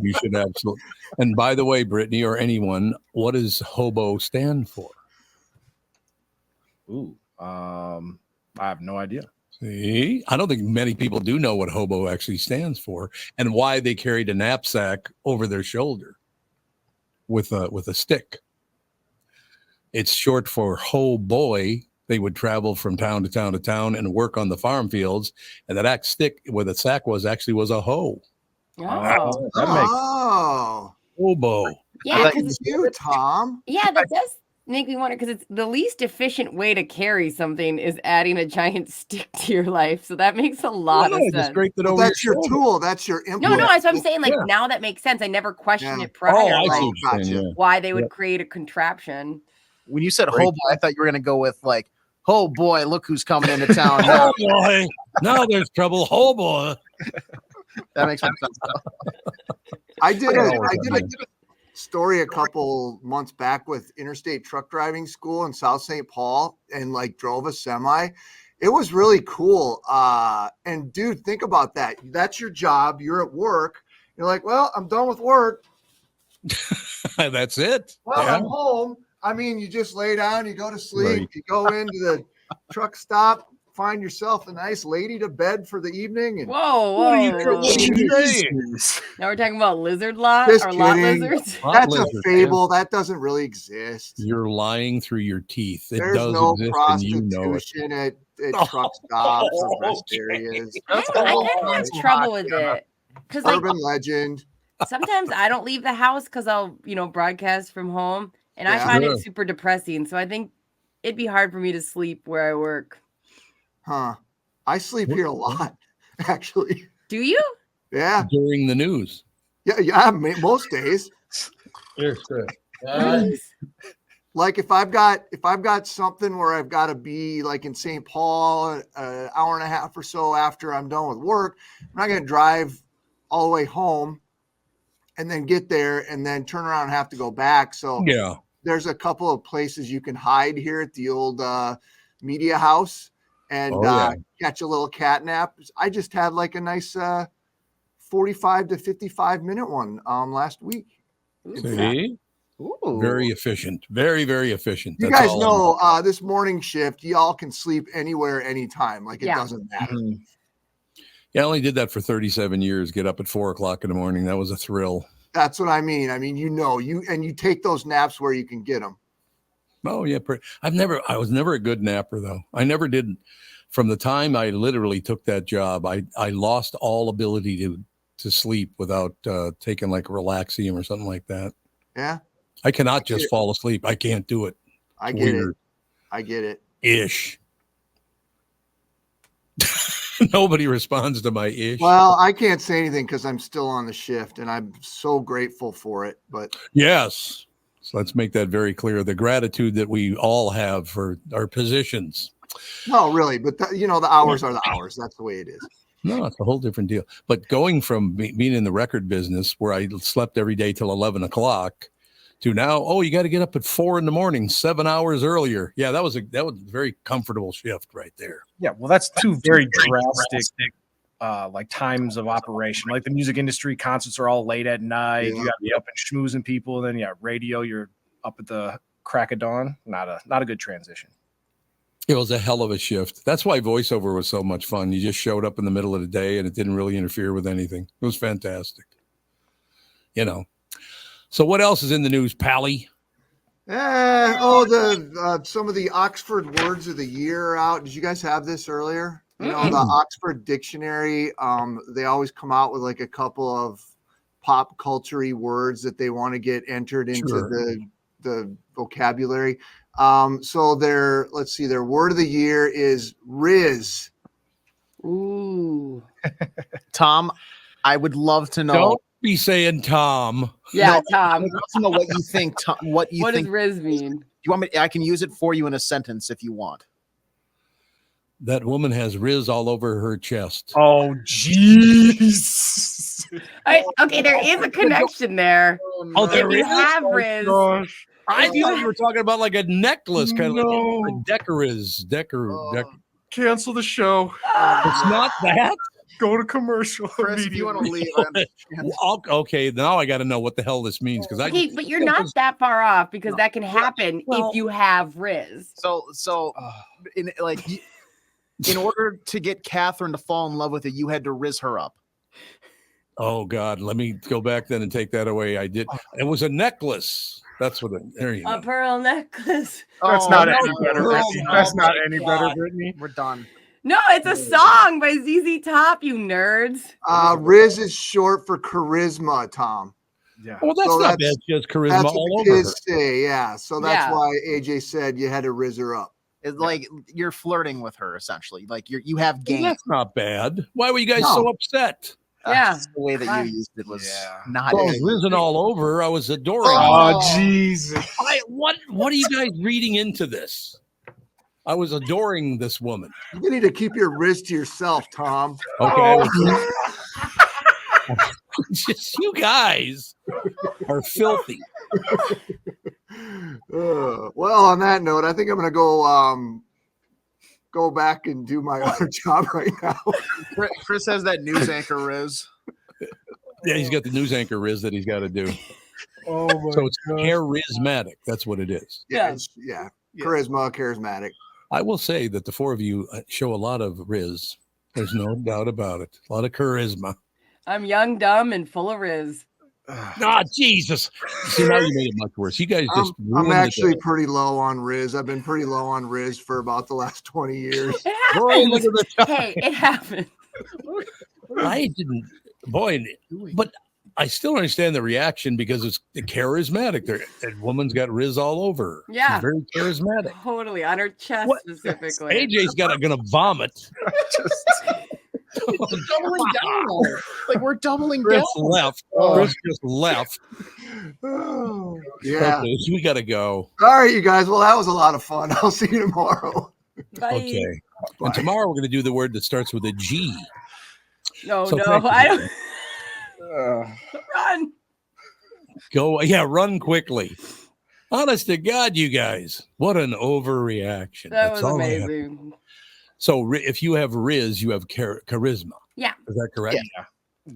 You should absolutely. And by the way, Brittany or anyone, what does hobo stand for? Ooh, I have no idea. See, I don't think many people do know what hobo actually stands for and why they carried a knapsack over their shoulder with a stick. It's short for ho boy. They would travel from town to town to town and work on the farm fields, and that stick where the sack was a hoe. Oh, that makes hobo. Yeah, because you, Tom. Yeah, that does make me wonder, because it's the least efficient way to carry something is adding a giant stick to your life. So that makes a lot of sense. That's your tool. That's your input. No, that's what I'm saying. Like now that makes sense. I never questioned it prior. Why they would create a contraption. When you said "oh boy," I thought you were going to go with like, "Oh boy, look who's coming into town." Oh boy, now there's trouble. Oh boy, that makes sense. I did a story a couple months back with Interstate Truck Driving School in South St. Paul, and like drove a semi. It was really cool. And dude, think about that. That's your job. You're at work. You're like, well, I'm done with work. That's it. Well, I'm home. I mean, you just lay down, you go to sleep, you go into the truck stop, find yourself a nice lady to bed for the evening. And whoa. Now we're talking about lizard lot or lot lizards. That's a fable. That doesn't really exist. You're lying through your teeth. There's no prostitution at truck stops or rest areas. I kind of have trouble with it. Urban legend. Sometimes I don't leave the house because I'll, broadcast from home. And I find it super depressing. So I think it'd be hard for me to sleep where I work. Huh. I sleep here a lot, actually. Do you? Yeah. During the news. Yeah, most days. Here's Chris. Like if I've got something where I've got to be like in St. Paul an hour and a half or so after I'm done with work, I'm not going to drive all the way home and then get there and then turn around and have to go back. So Yeah. There's a couple of places you can hide here at the old media house and catch a little cat nap. I just had like a nice 45 to 55 minute one last week. See? Ooh. Very efficient. Very, very efficient. You guys know this morning shift, y'all can sleep anywhere, anytime. Like it doesn't matter. Mm-hmm. Yeah, I only did that for 37 years. Get up at 4 o'clock in the morning. That was a thrill. That's what I mean. I mean, you take those naps where you can get them. Oh yeah. I was never a good napper though. I never did. From the time I literally took that job, I lost all ability to sleep without taking like Relaxium or something like that. Yeah. I cannot just fall asleep. I can't do it. I get it. I get it. Ish. Nobody responds to my ish. Well, I can't say anything because I'm still on the shift and I'm so grateful for it. But yes. So let's make that very clear. The gratitude that we all have for our positions. No, really. But the hours are the hours. That's the way it is. No, it's a whole different deal. But going from being in the record business where I slept every day till 11 o'clock to now, you got to get up at 4 a.m, 7 hours earlier. Yeah, that was a very comfortable shift right there. Yeah, well, that's two very drastic like times of operation. Like the music industry, concerts are all late at night. Yeah. You got to be up and schmoozing people. And then radio, you're up at the crack of dawn. Not a good transition. It was a hell of a shift. That's why voiceover was so much fun. You just showed up in the middle of the day and it didn't really interfere with anything. It was fantastic. So what else is in the news, Pally? Some of the Oxford words of the year are out. Did you guys have this earlier? The Oxford Dictionary, they always come out with like a couple of pop culture-y words that they want to get entered into the vocabulary. So their word of the year is Riz. Ooh. Tom, I would love to know. Don't be saying Tom. Yeah, Tom. I'd love to know what you think. Tom, what does Riz mean? You want me? I can use it for you in a sentence if you want. That woman has Riz all over her chest. Oh, jeez. Okay, there is a connection there. Oh, there you is? have Riz. Gosh. I thought you were talking about like a necklace, kind of like a Decoriz. Cancel the show. It's not that. Go to commercial. Chris, if you want to leave. Okay, now I got to know what the hell this means because but you're not that far off because that can happen if you have Riz. So, in order to get Catherine to fall in love with you, you had to Riz her up. Oh God, let me go back then and take that away. I did. It was a necklace. That's what there you go. A pearl necklace. That's not any better. That's not any better, Brittany. We're done. No, it's a song by ZZ Top, you nerds. Riz is short for charisma, Tom. Yeah. Well, that's not bad. Just charisma that's all what over the kids say, yeah. So that's why AJ said you had to Riz her up. It's like you're flirting with her, essentially. Like you have game. Well, that's not bad. Why were you guys so upset? Yeah, the way that you used it was not. I was rizzing all over. I was adoring. Oh, Jesus! What are you guys reading into this? I was adoring this woman. You need to keep your Riz to yourself, Tom. Okay. Just you guys are filthy. Well, on that note, I think I'm going to go back and do my other job right now. Chris has that news anchor Riz. Yeah, he's got the news anchor Riz that he's got to do. Oh my So it's charismatic. That's what it is. Yeah. Charismatic. I will say that the four of you show a lot of Riz. There's no doubt about it. A lot of charisma. I'm young, dumb, and full of Riz. Jesus. See, now you made it much worse. You guys just I'm actually pretty low on Riz. I've been pretty low on Riz for about the last 20 years. It happens. Hey, it happens. I didn't, but I still understand the reaction because it's charismatic. That woman's got Riz all over her. Yeah. She's very charismatic. Totally. On her chest specifically. AJ's gonna vomit. doubling down. Like we're doubling Chris down. left. Chris just left. Yeah. Okay, so we got to go. All right, you guys. Well, that was a lot of fun. I'll see you tomorrow. Bye. Okay. And tomorrow we're going to do the word that starts with a G. No, So no, thank you. I don't. Run. Go. Yeah, run quickly. Honest to God, you guys, what an overreaction. That That's was all I have. amazing. So if you have Riz, you have charisma. Yeah. Is that correct?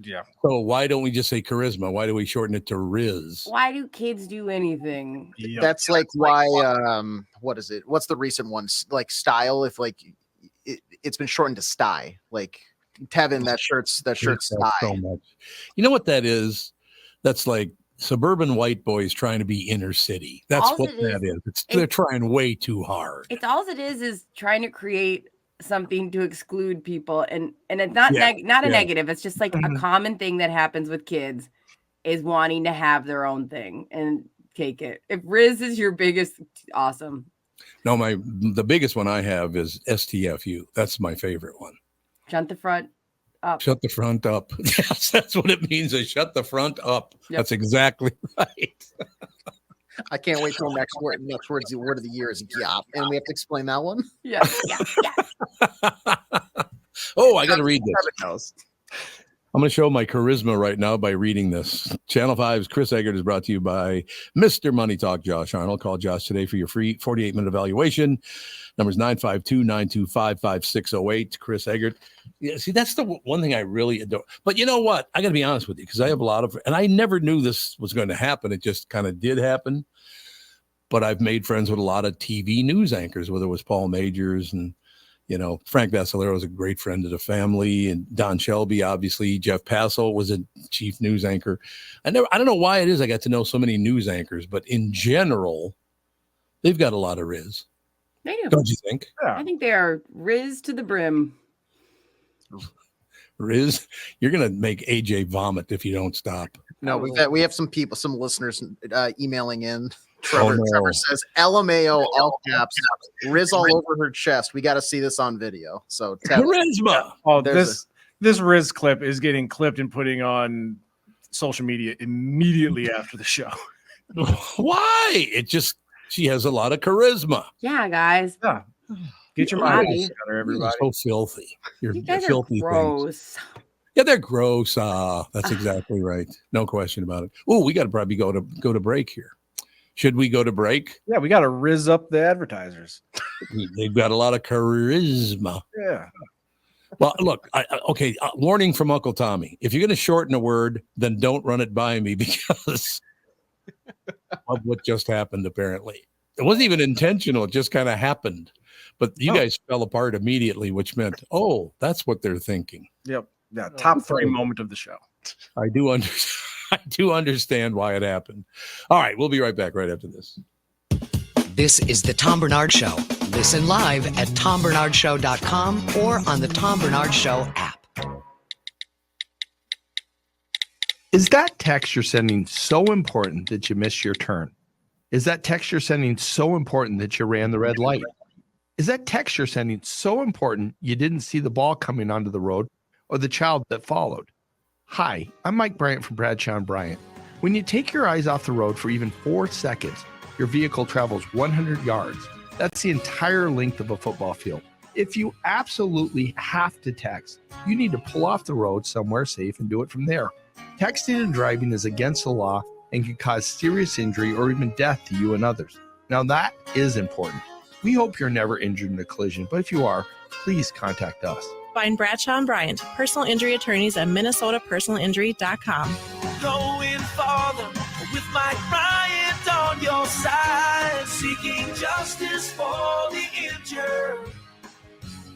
Yeah. So why don't we just say charisma? Why do we shorten it to Riz? Why do kids do anything? Yep. That's like why. What is it? What's the recent one? Like style. If like it's been shortened to sty. Like Tevin, that shirt's sty. So much. You know what that is? That's like suburban white boys trying to be inner city. That's All what it that is. They're trying way too hard. It's all it is trying to create something to exclude people, and it's not not a negative. It's just like a common thing that happens with kids is wanting to have their own thing and take it. If Riz is your biggest, awesome. No, the biggest one I have is STFU. That's my favorite one. Shut the front up. Shut the front up. Yes, that's what it means. Is shut the front up. Yep. That's exactly right. I can't wait till next word. Next word, the word of the year is yop, and we have to explain that one. Yeah. Oh, I got to read this. Knows. I'm going to show my charisma right now by reading this. Channel 5's Chris Egert is brought to you by Mr. Money Talk, Josh Arnold. Call Josh today for your free 48-minute evaluation. Numbers 952-925-5608. Chris Egert. Yeah, see, that's the one thing I really adore. But you know what? I got to be honest with you, because I have a lot of, and I never knew this was going to happen. It just kind of did happen. But I've made friends with a lot of TV news anchors, whether it was Paul Majors and, Frank Vassalero was a great friend of the family, and Don Shelby, obviously. Jeff Passel was a chief news anchor. I don't know why it is I got to know so many news anchors, but in general, they've got a lot of Riz. They do. Don't you think? Yeah. I think they are Riz to the brim. Riz, you're going to make AJ vomit if you don't stop. No, we have some people, some listeners emailing in. Trevor no. says LMAO all caps, Riz all over her chest. We got to see this on video. So charisma. Oh, this Riz clip is getting clipped and putting on social media immediately after the show. Why? She has a lot of charisma. Yeah, guys. Yeah. Get your mind together, everybody. You're so filthy. You guys are filthy gross. Things. Yeah, they're gross. That's exactly right. No question about it. Oh, we got to probably go to break here. Should we go to break? Yeah, we got to Riz up the advertisers. They've got a lot of charisma. Yeah. Well, look, warning from Uncle Tommy. If you're going to shorten a word, then don't run it by me because of what just happened, apparently. It wasn't even intentional. It just kind of happened. But you guys fell apart immediately, which meant, that's what they're thinking. Yep. Yeah, top 3 moment of the show. I do understand. I do understand why it happened. All right, we'll be right back right after this. This is the Tom Barnard Show. Listen live at TomBarnardShow.com or on the Tom Barnard Show app. Is that text you're sending so important that you missed your turn? Is that text you're sending so important that you ran the red light? Is that text you're sending so important you didn't see the ball coming onto the road or the child that followed? Hi, I'm Mike Bryant from Bradshaw & Bryant. When you take your eyes off the road for even 4 seconds, your vehicle travels 100 yards. That's the entire length of a football field. If you absolutely have to text, you need to pull off the road somewhere safe and do it from there. Texting and driving is against the law and can cause serious injury or even death to you and others. Now that is important. We hope you're never injured in a collision, but if you are, please contact us. Find Bradshaw & Bryant, personal injury attorneys at MinnesotaPersonalInjury.com. Going farther with Mike Bryant on your side, seeking justice for the injured.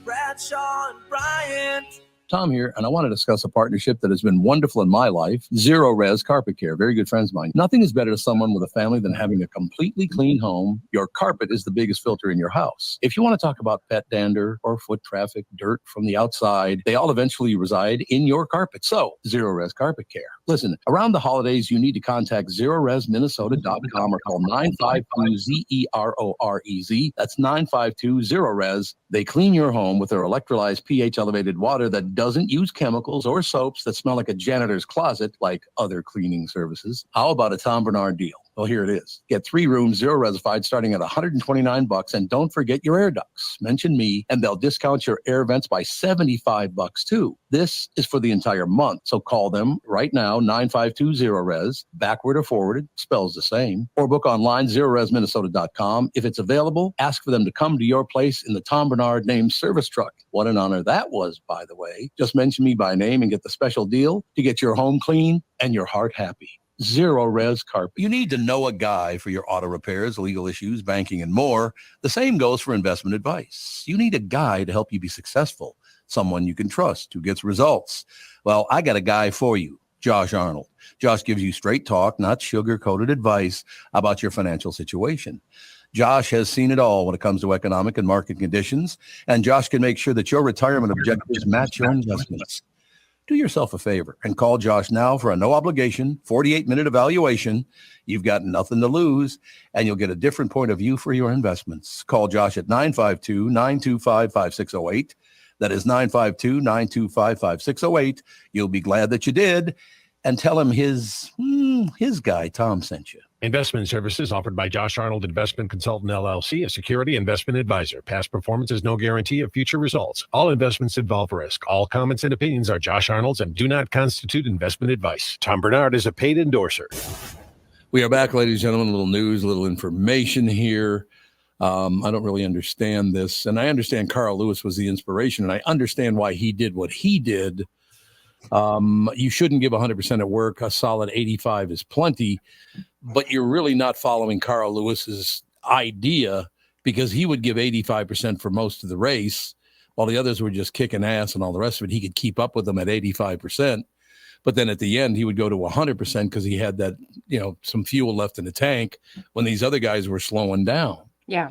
Bradshaw & Bryant. Tom here, and I want to discuss a partnership that has been wonderful in my life, Zero Res Carpet Care. Very good friends of mine. Nothing is better to someone with a family than having a completely clean home. Your carpet is the biggest filter in your house. If you want to talk about pet dander or foot traffic, dirt from the outside, they all eventually reside in your carpet. So, Zero Res Carpet Care. Listen, around the holidays, you need to contact ZeroResMinnesota.com or call 952-ZEROREZ. That's 952-ZERO-RES. They clean your home with their electrolyzed pH-elevated water that doesn't use chemicals or soaps that smell like a janitor's closet like other cleaning services. How about a Tom Barnard deal? Well, here it is. Get 3 rooms, 0 resified, starting at $129, and don't forget your air ducts. Mention me, and they'll discount your air vents by $75 too. This is for the entire month, so call them right now, 9520-RES, backward or forwarded, spells the same, or book online, 0resminnesota.com. If it's available, ask for them to come to your place in the Tom Barnard named service truck. What an honor that was, by the way. Just mention me by name and get the special deal to get your home clean and your heart happy. 0-res carpet. You need to know a guy for your auto repairs, legal issues, banking, and more. The same goes for investment advice. You need a guy to help you be successful, someone you can trust who gets results. Well, I got a guy for you, Josh Arnold. Josh gives you straight talk, not sugar-coated advice about your financial situation. Josh has seen it all when it comes to economic and market conditions, and Josh can make sure that your retirement objectives match your investments. Do yourself a favor and call Josh now for a no-obligation 48-minute evaluation. You've got nothing to lose, and you'll get a different point of view for your investments. Call Josh at 952-925-5608. That is 952-925-5608. You'll be glad that you did, and tell him his guy, Tom, sent you. Investment services offered by Josh Arnold Investment Consultant, LLC, a security investment advisor. Past performance is no guarantee of future results. All investments involve risk. All comments and opinions are Josh Arnold's and do not constitute investment advice. Tom Barnard is a paid endorser. We are back, ladies and gentlemen. A little news, a little information here. I don't really understand this. And I understand Carl Lewis was the inspiration, and I understand why he did what he did. You shouldn't give 100% at work. A solid 85 is plenty, but you're really not following Carl Lewis's idea, because he would give 85% for most of the race while the others were just kicking ass and all the rest of it. He could keep up with them at 85%, but then at the end he would go to 100% because he had that, some fuel left in the tank when these other guys were slowing down. Yeah.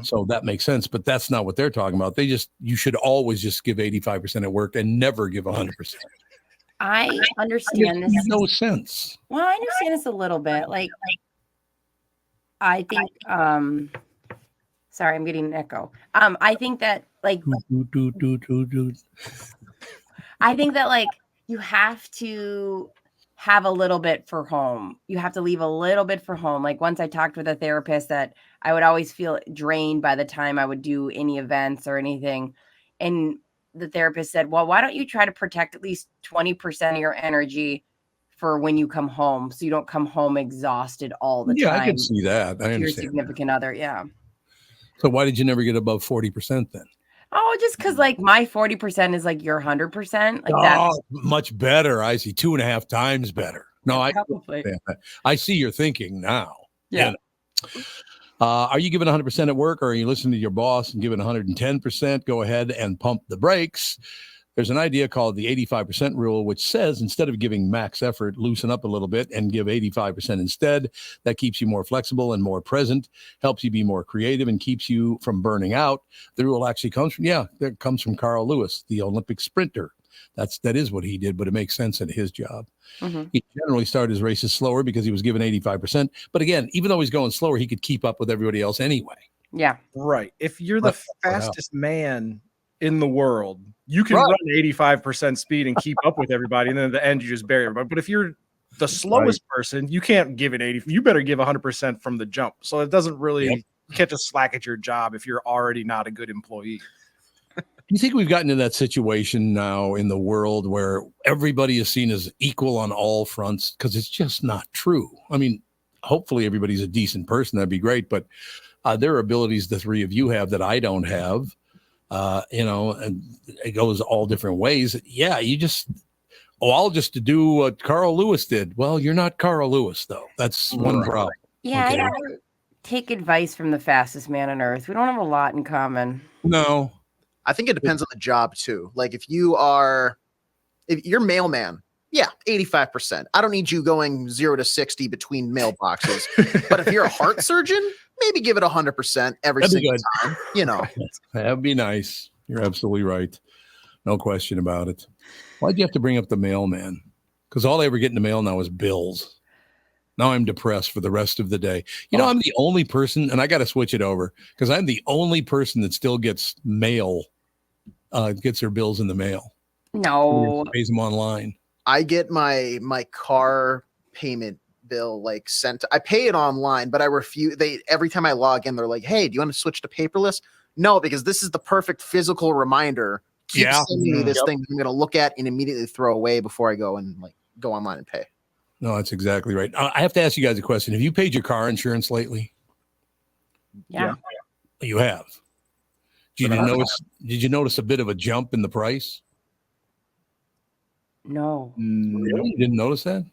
So that makes sense, but that's not what they're talking about. You should always just give 85% at work and never give 100%. I understand this. No sense. Well, I understand this a little bit. Like I think, sorry, I'm getting an echo. I think that you have to have a little bit for home. You have to leave a little bit for home. Like once I talked with a therapist that I would always feel drained by the time I would do any events or anything. And the therapist said, well, why don't you try to protect at least 20% of your energy for when you come home, so you don't come home exhausted all the time. Yeah, I can see that. I understand. Your significant other, yeah. So why did you never get above 40% then? Oh, just because my 40% is like your 100%. That's much better. I see 2.5 times better. No, I see your thinking now. Yeah. Are you giving 100% at work, or are you listening to your boss and giving 110%? Go ahead and pump the brakes. There's an idea called the 85% rule, which says instead of giving max effort, loosen up a little bit and give 85% instead. That keeps you more flexible and more present, helps you be more creative, and keeps you from burning out. The rule actually comes from Carl Lewis, the Olympic sprinter. That is what he did, but it makes sense at his job. Mm-hmm. He generally started his races slower because he was given 85%. But again, even though he's going slower, he could keep up with everybody else anyway. Yeah. Right. If you're the fastest man in the world, you can run 85% speed and keep up with everybody. And then at the end, you just bury everybody. But if you're the slowest person, you can't give it 80. You better give 100% from the jump. So it doesn't really, you can't just slack at your job if you're already not a good employee. Do you think we've gotten to that situation now in the world where everybody is seen as equal on all fronts? Because it's just not true. I mean, hopefully everybody's a decent person. That'd be great. But there are abilities the three of you have that I don't have. And it goes all different ways. Yeah, I'll just do what Carl Lewis did. Well, you're not Carl Lewis, though. That's one problem. Yeah, okay. I don't take advice from the fastest man on earth. We don't have a lot in common. No. I think it depends on the job, too. Like, if you're mailman, 85%. I don't need you going 0 to 60 between mailboxes. But if you're a heart surgeon, maybe give it 100% every single time. That'd be nice. You're absolutely right. No question about it. Why'd you have to bring up the mailman? Because all I ever get in the mail now is bills. Now I'm depressed for the rest of the day. I'm the only person, and I got to switch it over because I'm the only person that still gets mail, gets their bills in the mail. No. Pays them online. I get my car payment bill like sent. I pay it online, but I refuse. Every time I log in, they're like, "Hey, do you want to switch to paperless?" No, because this is the perfect physical reminder. Keep sending me this thing I'm going to look at and immediately throw away before I go and go online and pay. No, that's exactly right. I have to ask you guys a question. Have you paid your car insurance lately? Yeah. You have. Did you notice a bit of a jump in the price? No. Really? You didn't notice that?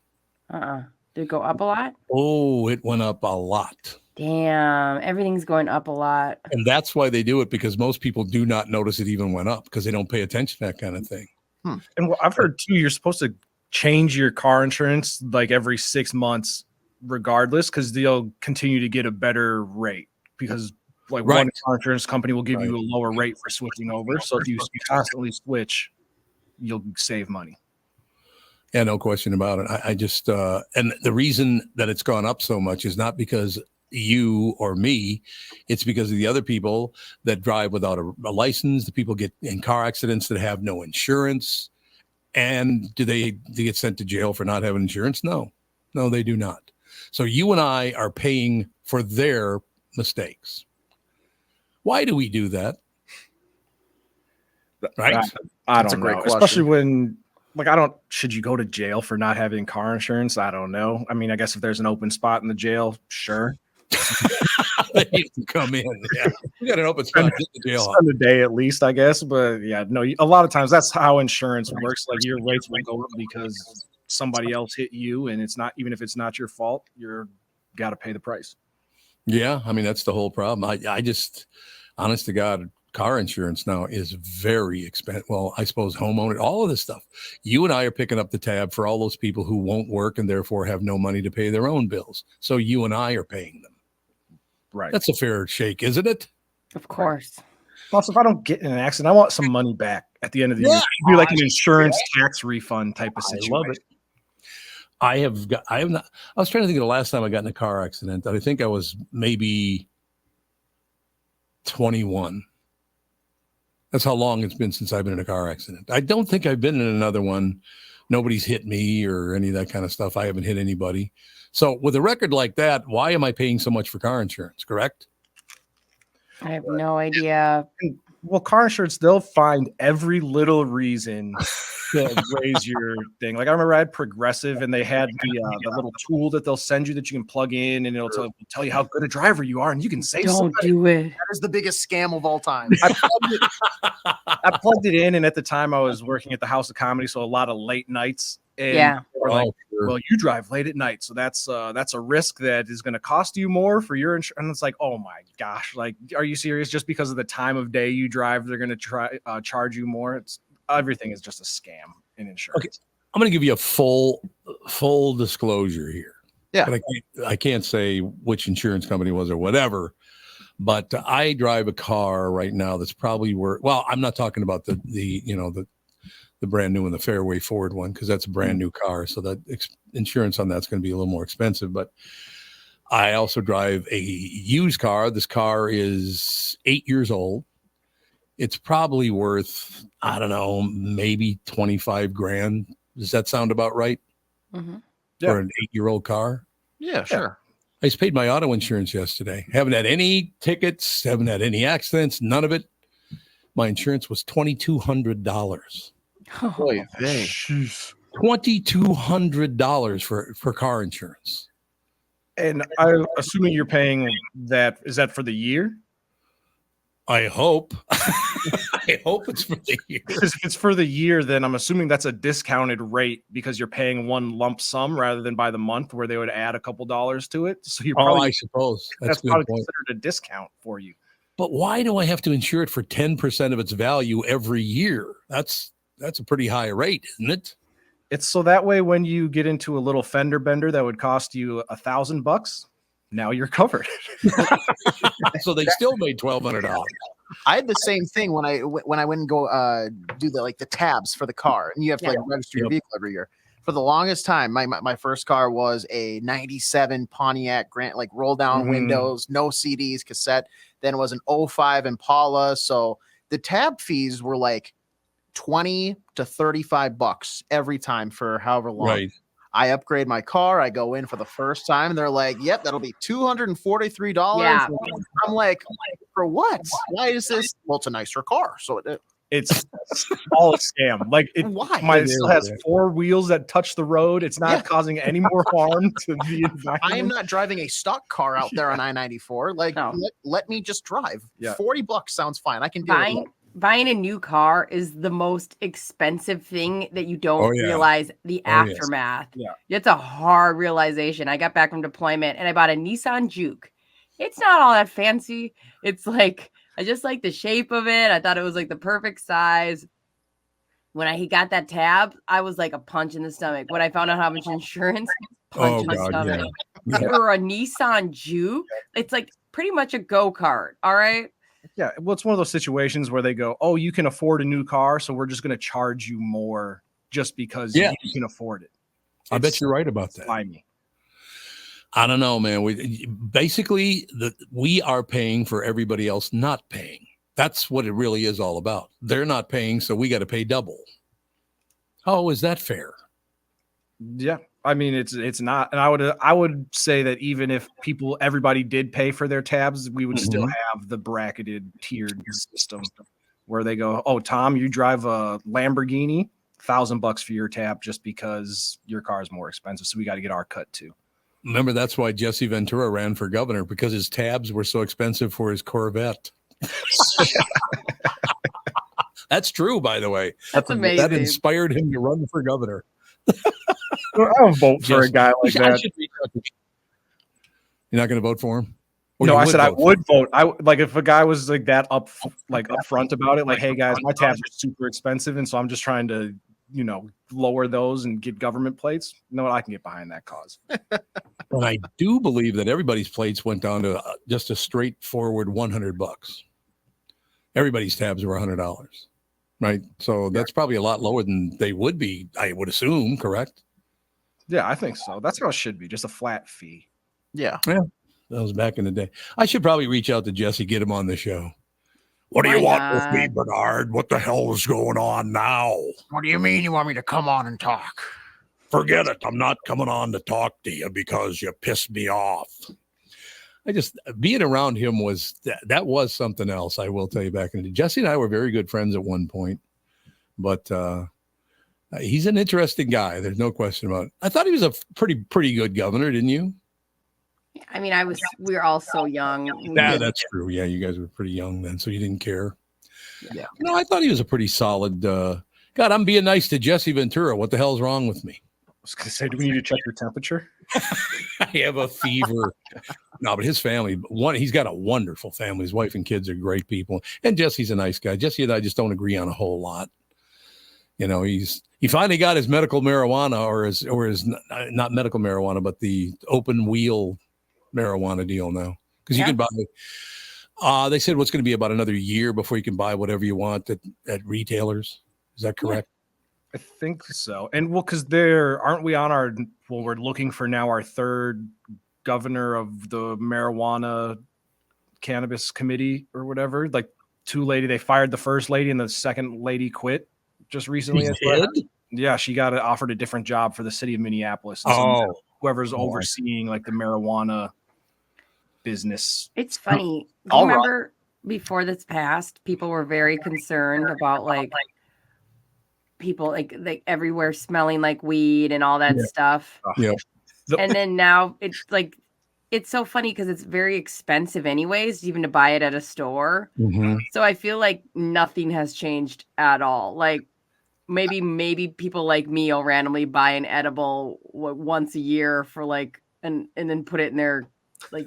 Did it go up a lot? Oh, it went up a lot. Damn, everything's going up a lot. And that's why they do it, because most people do not notice it even went up because they don't pay attention to that kind of thing. And I've heard too, you're supposed to change your car insurance like every 6 months, regardless, because they'll continue to get a better rate. Because one car insurance company will give you a lower rate for switching over. So if you constantly switch, you'll save money. Yeah, no question about it. I just and the reason that it's gone up so much is not because you or me, it's because of the other people that drive without a license. The people get in car accidents that have no insurance. And do they get sent to jail for not having insurance? No, they do not. So you and I are paying for their mistakes. Why do we do that? Right? I don't know. Especially when, should you go to jail for not having car insurance? I don't know. I mean, I guess if there's an open spot in the jail, sure. You can come in. Yeah. We got an open spot. Get the jail spend a day at least, I guess. But yeah, no, a lot of times that's how insurance works. Like your rates will go up because somebody else hit you, and it's not, even if it's not your fault, you're got to pay the price. Yeah, I mean, that's the whole problem. I just, honest to God, car insurance now is very expensive. Well, I suppose homeowner, all of this stuff. You and I are picking up the tab for all those people who won't work and therefore have no money to pay their own bills. So you and I are paying them. Right. That's a fair shake, isn't it? Of course. Also, if I don't get in an accident, I want some money back at the end of the year. It'd be like an insurance tax refund type of situation. I love it. I was trying to think of the last time I got in a car accident. I think I was maybe 21. That's how long it's been since I've been in a car accident. I don't think I've been in another one. Nobody's hit me or any of that kind of stuff. I haven't hit anybody. So with a record like that, why am I paying so much for car insurance? Correct? I have no idea. Well, car insurance, they'll find every little reason to raise your thing. Like I remember I had Progressive, and they had the little tool that they'll send you that you can plug in, and it'll tell you how good a driver you are, and you can save. Don't do it. That is the biggest scam of all time. I plugged it in, and at the time I was working at the House of Comedy, so a lot of late nights. And yeah. We're like, well, you drive late at night, so that's a risk that is going to cost you more for your insurance. And it's like, oh my gosh, like, are you serious? Just because of the time of day you drive, they're going to charge you more. Everything is just a scam in insurance. Okay, I'm going to give you a full disclosure here. Yeah, but I can't say which insurance company it was or whatever. But I drive a car right now that's probably worth. Well, I'm not talking about the brand new and the Fairway Ford one, because that's a brand new car. So that insurance on that's going to be a little more expensive. But I also drive a used car. This car is 8 years old. It's probably worth, I don't know, maybe 25 grand. Does that sound about right? Mm-hmm. For an 8-year-old car? Yeah, sure. I just paid my auto insurance yesterday. Haven't had any tickets, haven't had any accidents, none of it. My insurance was $2,200. Holy thing. $2,200 for car insurance. And I'm assuming you're paying that. Is that for the year? I hope. I hope it's for the year. Because if it's for the year, then I'm assuming that's a discounted rate because you're paying one lump sum rather than by the month, where they would add a couple dollars to it. So you're probably, I suppose that's probably considered a discount for you. But why do I have to insure it for 10% of its value every year? That's a pretty high rate, isn't it? It's so that way when you get into a little fender bender that would cost you $1,000, now you're covered. So they still made $1,200. I had the same thing when I went and go do the tabs for the car, and you have to register your vehicle every year. For the longest time, my first car was a 97 Pontiac Grant, like roll down windows, no CDs, cassette. Then it was an 05 Impala. So the tab fees were like $20 to $35 every time for however long. Right. I upgrade my car. I go in for the first time, and they're like, "Yep, that'll be $243." Yeah. I'm like, for what? Why is this? Well, it's a nicer car, so it's all a scam. Like why? It still has 4 wheels that touch the road. It's not causing any more harm to the environment. I am not driving a stock car out there on I-94. Like, let me just drive. Yeah. $40 sounds fine. I can do it. Buying a new car is the most expensive thing that you don't realize the aftermath. Yeah. It's a hard realization. I got back from deployment and I bought a Nissan Juke. It's not all that fancy. It's like, I just like the shape of it. I thought it was like the perfect size. When he got that tab, I was like a punch in the stomach. When I found out how much insurance, punch in the stomach. Yeah. For a Nissan Juke, it's like pretty much a go-kart. All right. Yeah, well, it's one of those situations where they go, "Oh, you can afford a new car, so we're just going to charge you more just because you can afford it." I bet you're right about that. By me. I don't know, man. We are paying for everybody else not paying. That's what it really is all about. They're not paying, so we got to pay double. How is that fair? Yeah. I mean, it's not, and I would say that even if everybody did pay for their tabs, we would still have the bracketed tiered system where they go, "Oh, Tom, you drive a Lamborghini, $1,000 for your tab just because your car is more expensive, so we got to get our cut too." Remember, that's why Jesse Ventura ran for governor, because his tabs were so expensive for his Corvette. That's true, by the way. That's amazing. That inspired him to run for governor. I'll vote for a guy like that. You're not going to vote for him? No, I said I would vote. Like if a guy was like that upfront about it, like, "Hey guys, my tabs are super expensive, and so I'm just trying to, lower those and get government plates." No, I can get behind that cause. And I do believe that everybody's plates went down to just a straightforward $100. Everybody's tabs were $100, right? So that's probably a lot lower than they would be, I would assume, correct? Yeah, I think so. That's how it should be, just a flat fee. Yeah. That was back in the day. I should probably reach out to Jesse, get him on the show. What do you want with me, Barnard? What the hell is going on now? What do you mean you want me to come on and talk? Forget it. I'm not coming on to talk to you because you pissed me off. Being around him that was something else, I will tell you, back in the day. Jesse and I were very good friends at one point, but he's an interesting guy. There's no question about it. I thought he was a pretty good governor, didn't you? I mean, we were all so young. Yeah, that's true. Yeah, you guys were pretty young then, so you didn't care. Yeah. I thought he was a pretty solid. God, I'm being nice to Jesse Ventura. What the hell's wrong with me? I was going to say, do we need to check your temperature? I have a fever. No, but his family, he's got a wonderful family. His wife and kids are great people. And Jesse's a nice guy. Jesse and I just don't agree on a whole lot. He finally got his medical marijuana or his not medical marijuana, but the open wheel marijuana deal now. Because you can buy, they said what's going to be about another year before you can buy whatever you want at retailers. Is that correct? I think so. And because we're looking for now our third governor of the marijuana cannabis committee or whatever. Like they fired the first lady and the second lady quit just recently. Yeah, she got offered a different job for the city of Minneapolis. So whoever's overseeing like the marijuana business. It's funny. Do you remember before this passed, people were very concerned about like people like everywhere smelling like weed and all that stuff. Yeah. And then now it's like, it's so funny because it's very expensive anyways, even to buy it at a store. Mm-hmm. So I feel like nothing has changed at all. Like maybe people like me will randomly buy an edible once a year for like, and then put it in their like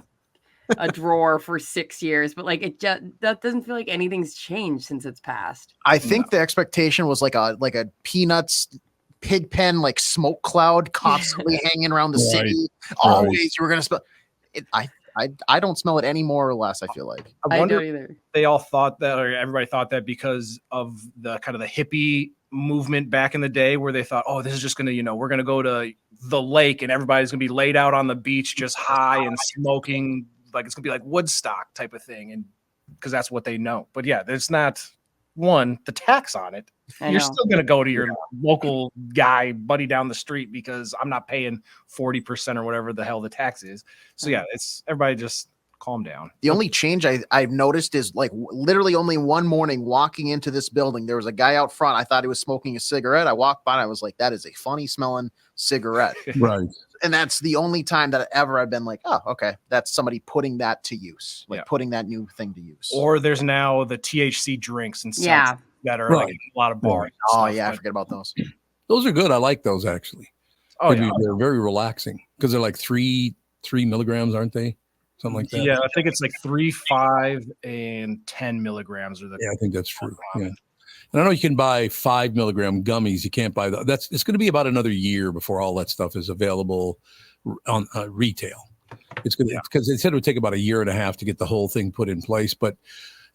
a drawer for 6 years. But like that doesn't feel like anything's changed since it's passed. I think the expectation was like a Peanuts pig pen, like smoke cloud constantly hanging around the city. Always you were going to smell it. I don't smell it any more or less. I feel like I don't either. They all thought that, or everybody thought that because of the kind of the hippie movement back in the day where they thought, oh, this is just going to, we're going to go to the lake and everybody's going to be laid out on the beach, just high and smoking. Like it's going to be like Woodstock type of thing. And because that's what they know. But yeah, it's not one, the tax on it. I You're know. still going to go to your local guy, buddy down the street, because I'm not paying 40% or whatever the hell the tax is. So yeah, it's everybody just calm down. The only change I've noticed is like literally only one morning walking into this building, there was a guy out front. I thought he was smoking a cigarette. I walked by and I was like, that is a funny smelling cigarette. Right. And that's the only time that ever I've been like, oh, okay, that's somebody putting that to use, like putting that new thing to use. Or there's now the THC drinks and stuff that are like a lot of bars. Oh yeah, I forget about those. Those are good. I like those actually. Oh yeah, they're very relaxing because they're like 3 milligrams, aren't they? Something like that. Yeah, I think it's like 3, 5, and 10 milligrams. Or I think that's true. Yeah. And I know you can buy 5 milligram gummies. You can't buy that. It's going to be about another year before all that stuff is available on retail. It's going to, because they said it would take about 1.5 years to get the whole thing put in place. But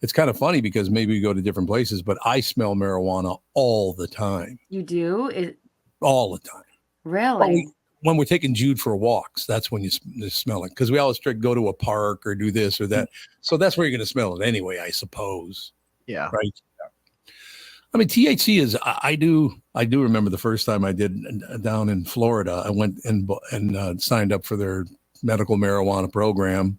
it's kind of funny because maybe we go to different places, but I smell marijuana all the time. You do? All the time. Really? When we're taking Jude for walks, that's when you smell it. Because we always try to go to a park or do this or that. So that's where you're going to smell it anyway, I suppose. Yeah. Right. I mean, THC is. I do remember the first time I did down in Florida. I went and signed up for their medical marijuana program,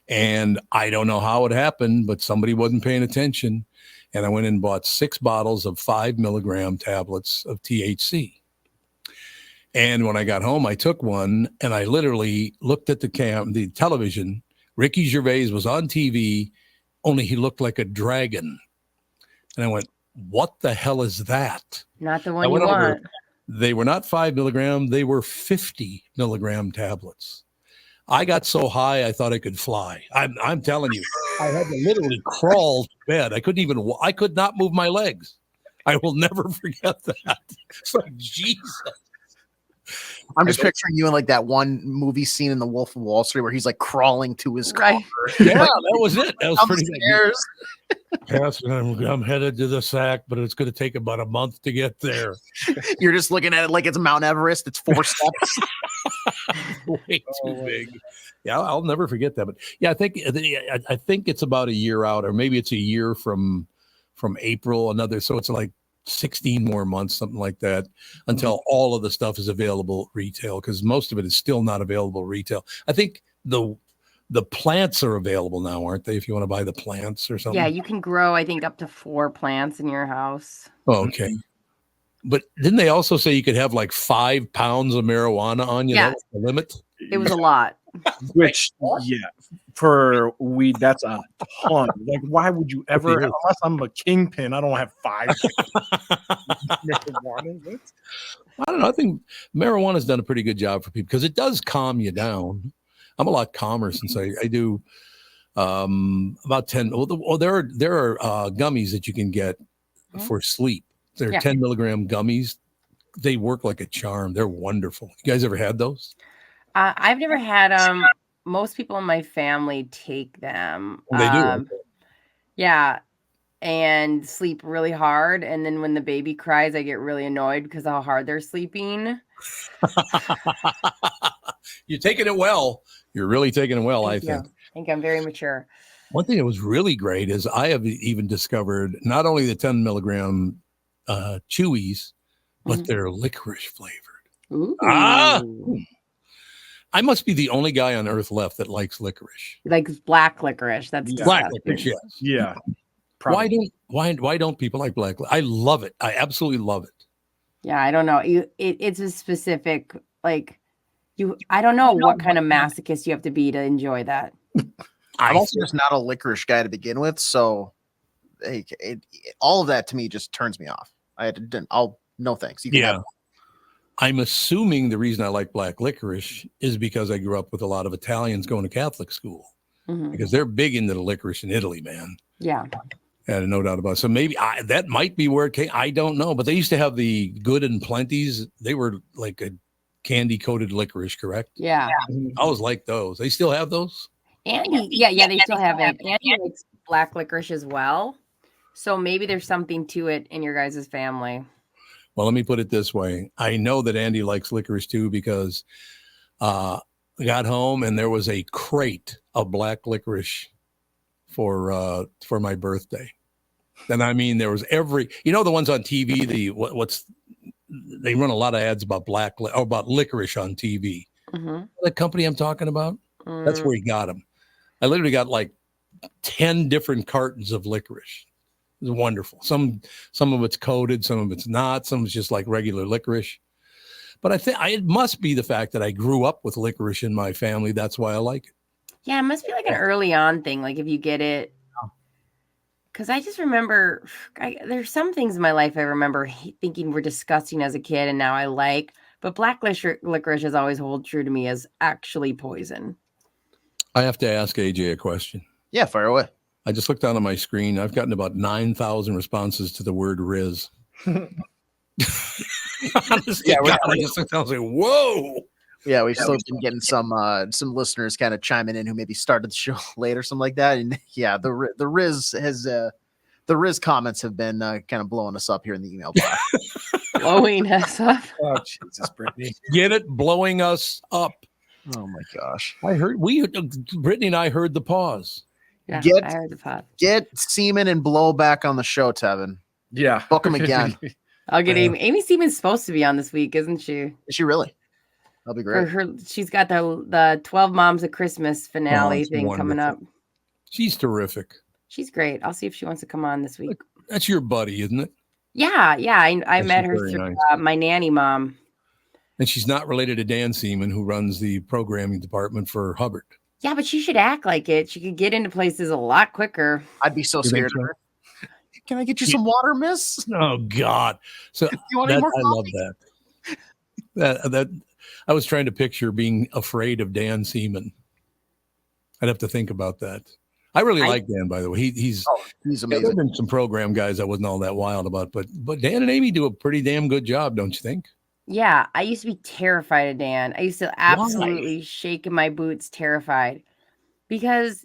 and I don't know how it happened, but somebody wasn't paying attention, and I went and bought 6 bottles of 5 milligram tablets of THC. And when I got home, I took one, and I literally looked at the television. Ricky Gervais was on TV, only he looked like a dragon, and I went, what the hell is that? Not the one you want. They were not 5 milligram. They were 50 milligram tablets. I got so high, I thought I could fly. I'm telling you, I had to literally crawl to bed. I could not move my legs. I will never forget that. It's like, Jesus. I'm just picturing you in like that one movie scene in The Wolf of Wall Street where he's like crawling to his car. Yeah, that was it. That was pretty good. Yes, I'm headed to the sack, but it's going to take about a month to get there. You're just looking at it like it's Mount Everest. It's 4 steps. Way too big. Yeah, I'll never forget that. But yeah, I think it's about a year out, or maybe it's a year from April. So it's like 16 more months, something like that, until all of the stuff is available retail, because most of it is still not available retail. I think the plants are available now, aren't they? If you want to buy the plants or something. Yeah, you can grow, I think, up to 4 plants in your house. Oh, okay. But didn't they also say you could have like 5 pounds of marijuana on you? Yeah. That was the limit? It was a lot. Which, for weed, that's a ton. Like, why would you ever, unless I'm a kingpin, I don't have 5 marijuana. I don't know. I think marijuana's done a pretty good job for people because it does calm you down. I'm a lot calmer since I do about 10. Well, there are gummies that you can get for sleep. They're 10 milligram gummies. They work like a charm. They're wonderful. You guys ever had those? I've never had them. Most people in my family take them. They do. Yeah. And sleep really hard. And then when the baby cries, I get really annoyed because of how hard they're sleeping. You're taking it well. You're really taking it well, I think. I think I'm very mature. One thing that was really great is I have even discovered not only the 10 milligram chewies, but they're licorice flavored. Ooh. I must be the only guy on earth left that likes licorice. Like black licorice. That's black disgusting. licorice. Yes. Yeah. Why don't people like black? I love it. I absolutely love it. Yeah, I don't know. It's a specific I don't know what kind of masochist you have to be to enjoy that. I'm also just not a licorice guy to begin with, so all of that to me just turns me off. No thanks. You can have it. I'm assuming the reason I like black licorice is because I grew up with a lot of Italians going to Catholic school because they're big into the licorice in Italy, man. Yeah. And no doubt about it. So maybe that might be where it came. I don't know, but they used to have the Good and Plenties. They were like a candy coated licorice, correct? Yeah. I always like those. They still have those? Andy, they still have it. Andy likes black licorice as well. So maybe there's something to it in your guys' family. Well, let me put it this way. I know that Andy likes licorice too because I got home and there was a crate of black licorice for my birthday. And I mean, there was the ones on TV, they run a lot of ads about about licorice on TV. Mm-hmm. The company I'm talking about, that's where he got them. I literally got like 10 different cartons of licorice. It was wonderful. Some of it's coated, some of it's not, some is just like regular licorice. But I think it must be the fact that I grew up with licorice in my family. That's why I like it. Yeah, it must be like an early on thing. Like if you get it, because I just remember there's some things in my life I remember thinking were disgusting as a kid, and now I like. But black licorice has always held true to me as actually poison. I have to ask AJ a question. Yeah, fire away. I just looked down on my screen. I've gotten about 9,000 responses to the word Riz. Honestly, I just looked down and was like, whoa. Yeah, we've still been getting some listeners kind of chiming in who maybe started the show late or something like that. And yeah, the Riz has the Riz comments have been kind of blowing us up here in the email box. Blowing us up. Oh Jesus, Brittany, get it? Blowing us up. Oh my gosh! I heard Brittany and I heard the pause. Yeah, I heard the pause. Get Seaman and Blow back on the show, Tevin. Yeah, book him again. I'll get Amy. Amy Seaman's supposed to be on this week, isn't she? Is she really? That'll be great. She's got the 12 Moms of Christmas finale thing coming up. She's terrific. She's great. I'll see if she wants to come on this week. That's your buddy, isn't it? Yeah. I met her through my nanny mom. And she's not related to Dan Seaman, who runs the programming department for Hubbard. Yeah, but she should act like it. She could get into places a lot quicker. I'd be so scared of her. Can I get you some water, miss? Oh God! So you want any more I love that. That I was trying to picture being afraid of Dan Seaman. I'd have to think about that. I really like Dan, by the way. He's amazing. There have been some program guys I wasn't all that wild about, but Dan and Amy do a pretty damn good job, don't you think? Yeah, I used to be terrified of Dan. I used to absolutely shake in my boots, terrified, because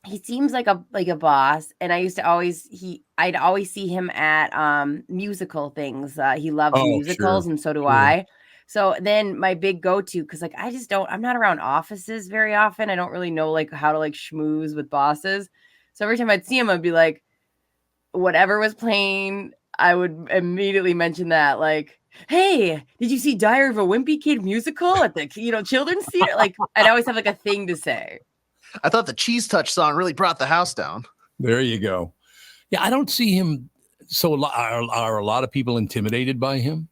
he seems like a boss, and I'd always see him at musical things. He loves musicals, and so do I. So then my big go-to, because like I'm not around offices very often. I don't really know like how to like schmooze with bosses. So every time I'd see him, I'd be like, whatever was playing, I would immediately mention that, like, hey, did you see Diary of a Wimpy Kid musical at the children's theater? Like, I'd always have like a thing to say. I thought the Cheese Touch song really brought the house down. There you go. Yeah, I don't see him. So are a lot of people intimidated by him?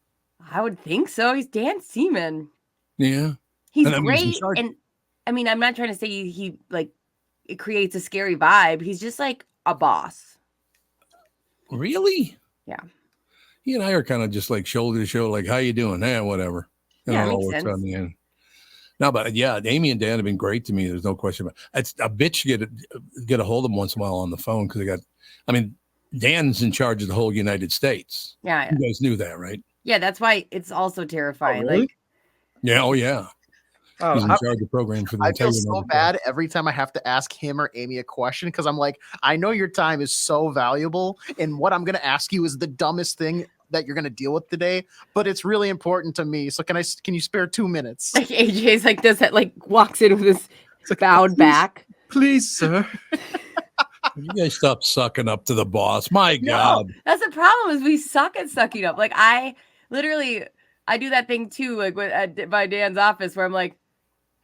I would think so. He's Dan Seaman. Yeah. He's great. And I mean, I'm not trying to say he like it creates a scary vibe. He's just like a boss. Really? Yeah. He and I are kind of just like shoulder to shoulder, like, how you doing? Whatever. Yeah, makes sense. On the end. No, but yeah, Amy and Dan have been great to me. There's no question about it. It's a bitch to get a hold of them once in a while on the phone because Dan's in charge of the whole United States. Yeah. You guys knew that, right? Yeah, that's why it's also terrifying. Oh, really? Like, yeah, he's in charge of the program for the I feel so bad every time I have to ask him or Amy a question because I'm like, I know your time is so valuable, and what I'm going to ask you is the dumbest thing that you're going to deal with today, but it's really important to me. So can you spare 2 minutes? Like AJ's like does that, like walks in with his bowed back. Please, sir. You guys stop sucking up to the boss. My God. That's the problem is we suck at sucking up. Like I do that thing too, like by Dan's office where I'm like,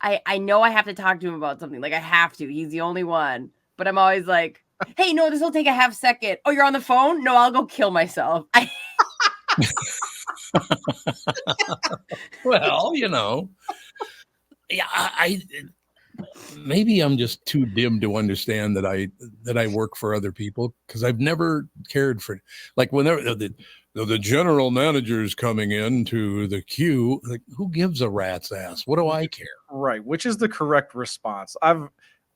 I know I have to talk to him about something. Like I have to. He's the only one. But I'm always like, hey, no, this will take a half second. Oh, you're on the phone? No, I'll go kill myself. Well, yeah, I maybe I'm just too dim to understand that I work for other people because I've never cared for, like, whenever the general manager is coming into the queue, like, who gives a rat's ass? What do I care? Right, which is the correct response. I've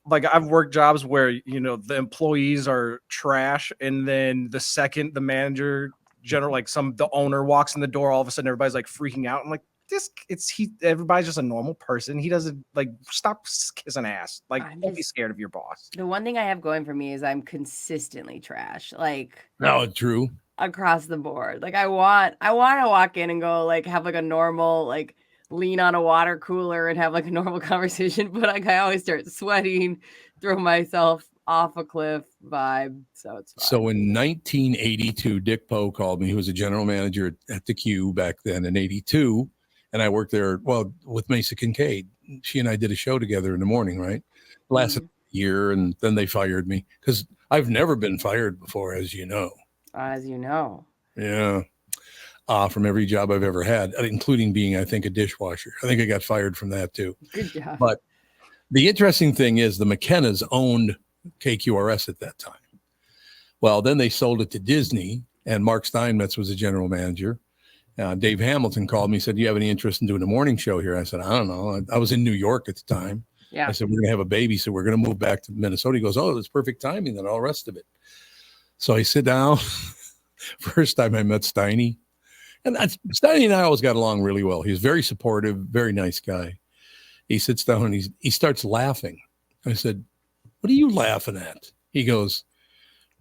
worked jobs where the employees are trash, and then the second the manager, the owner walks in the door, all of a sudden everybody's like freaking out. I'm like, everybody's just a normal person. He doesn't stop kissing ass. Don't be scared of your boss. The one thing I have going for me is I'm consistently trash. No, true. Across the board. Like I want to walk in and go have a normal lean on a water cooler and have a normal conversation, but I always start sweating, throw myself off a cliff vibe, so it's fine. So in 1982, Dick Poe called me. He was a general manager at the Q back then in 82. And I worked there, with Mesa Kincaid. She and I did a show together in the morning, right? Lasted a year, and then they fired me because I've never been fired before, as you know. As you know. Yeah. From every job I've ever had, including being, I think, a dishwasher. I think I got fired from that too. Good job. But the interesting thing is the McKennas owned KQRS at that time. Well, then they sold it to Disney, and Mark Steinmetz was the general manager. Dave Hamilton called me, said, do you have any interest in doing a morning show here? I said, I don't know. I was in New York at the time. Yeah. I said, we're going to have a baby, so we're going to move back to Minnesota. He goes, oh, that's perfect timing, and all the rest of it. So I sit down. First time I met Steiny. And Steiny and I always got along really well. He was very supportive, very nice guy. He sits down and he starts laughing. I said, what are you laughing at? He goes,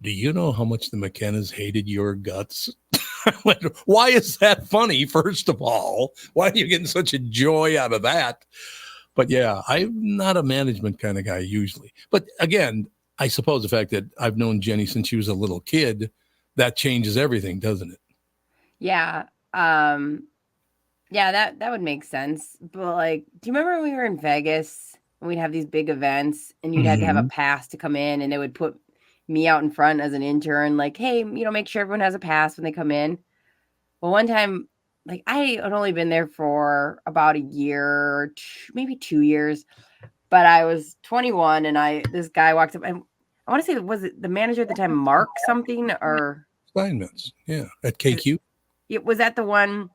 do you know how much the McKennas hated your guts? I went, why is that funny, first of all? Why are you getting such a joy out of that? But yeah, I'm not a management kind of guy usually. But again, I suppose the fact that I've known Jenny since she was a little kid, that changes everything, doesn't it? Yeah. Yeah, that would make sense. But like, do you remember when we were in Vegas and we'd have these big events and you'd have to have a pass to come in, and they would put me out in front as an intern, like, hey, make sure everyone has a pass when they come in. Well, one time, like, I had only been there for about a year, maybe 2 years, but I was 21 and this guy walked up, and I want to say, was it the manager at the time, Mark something, or Steinmetz? Yeah, at KQ. It was at the one.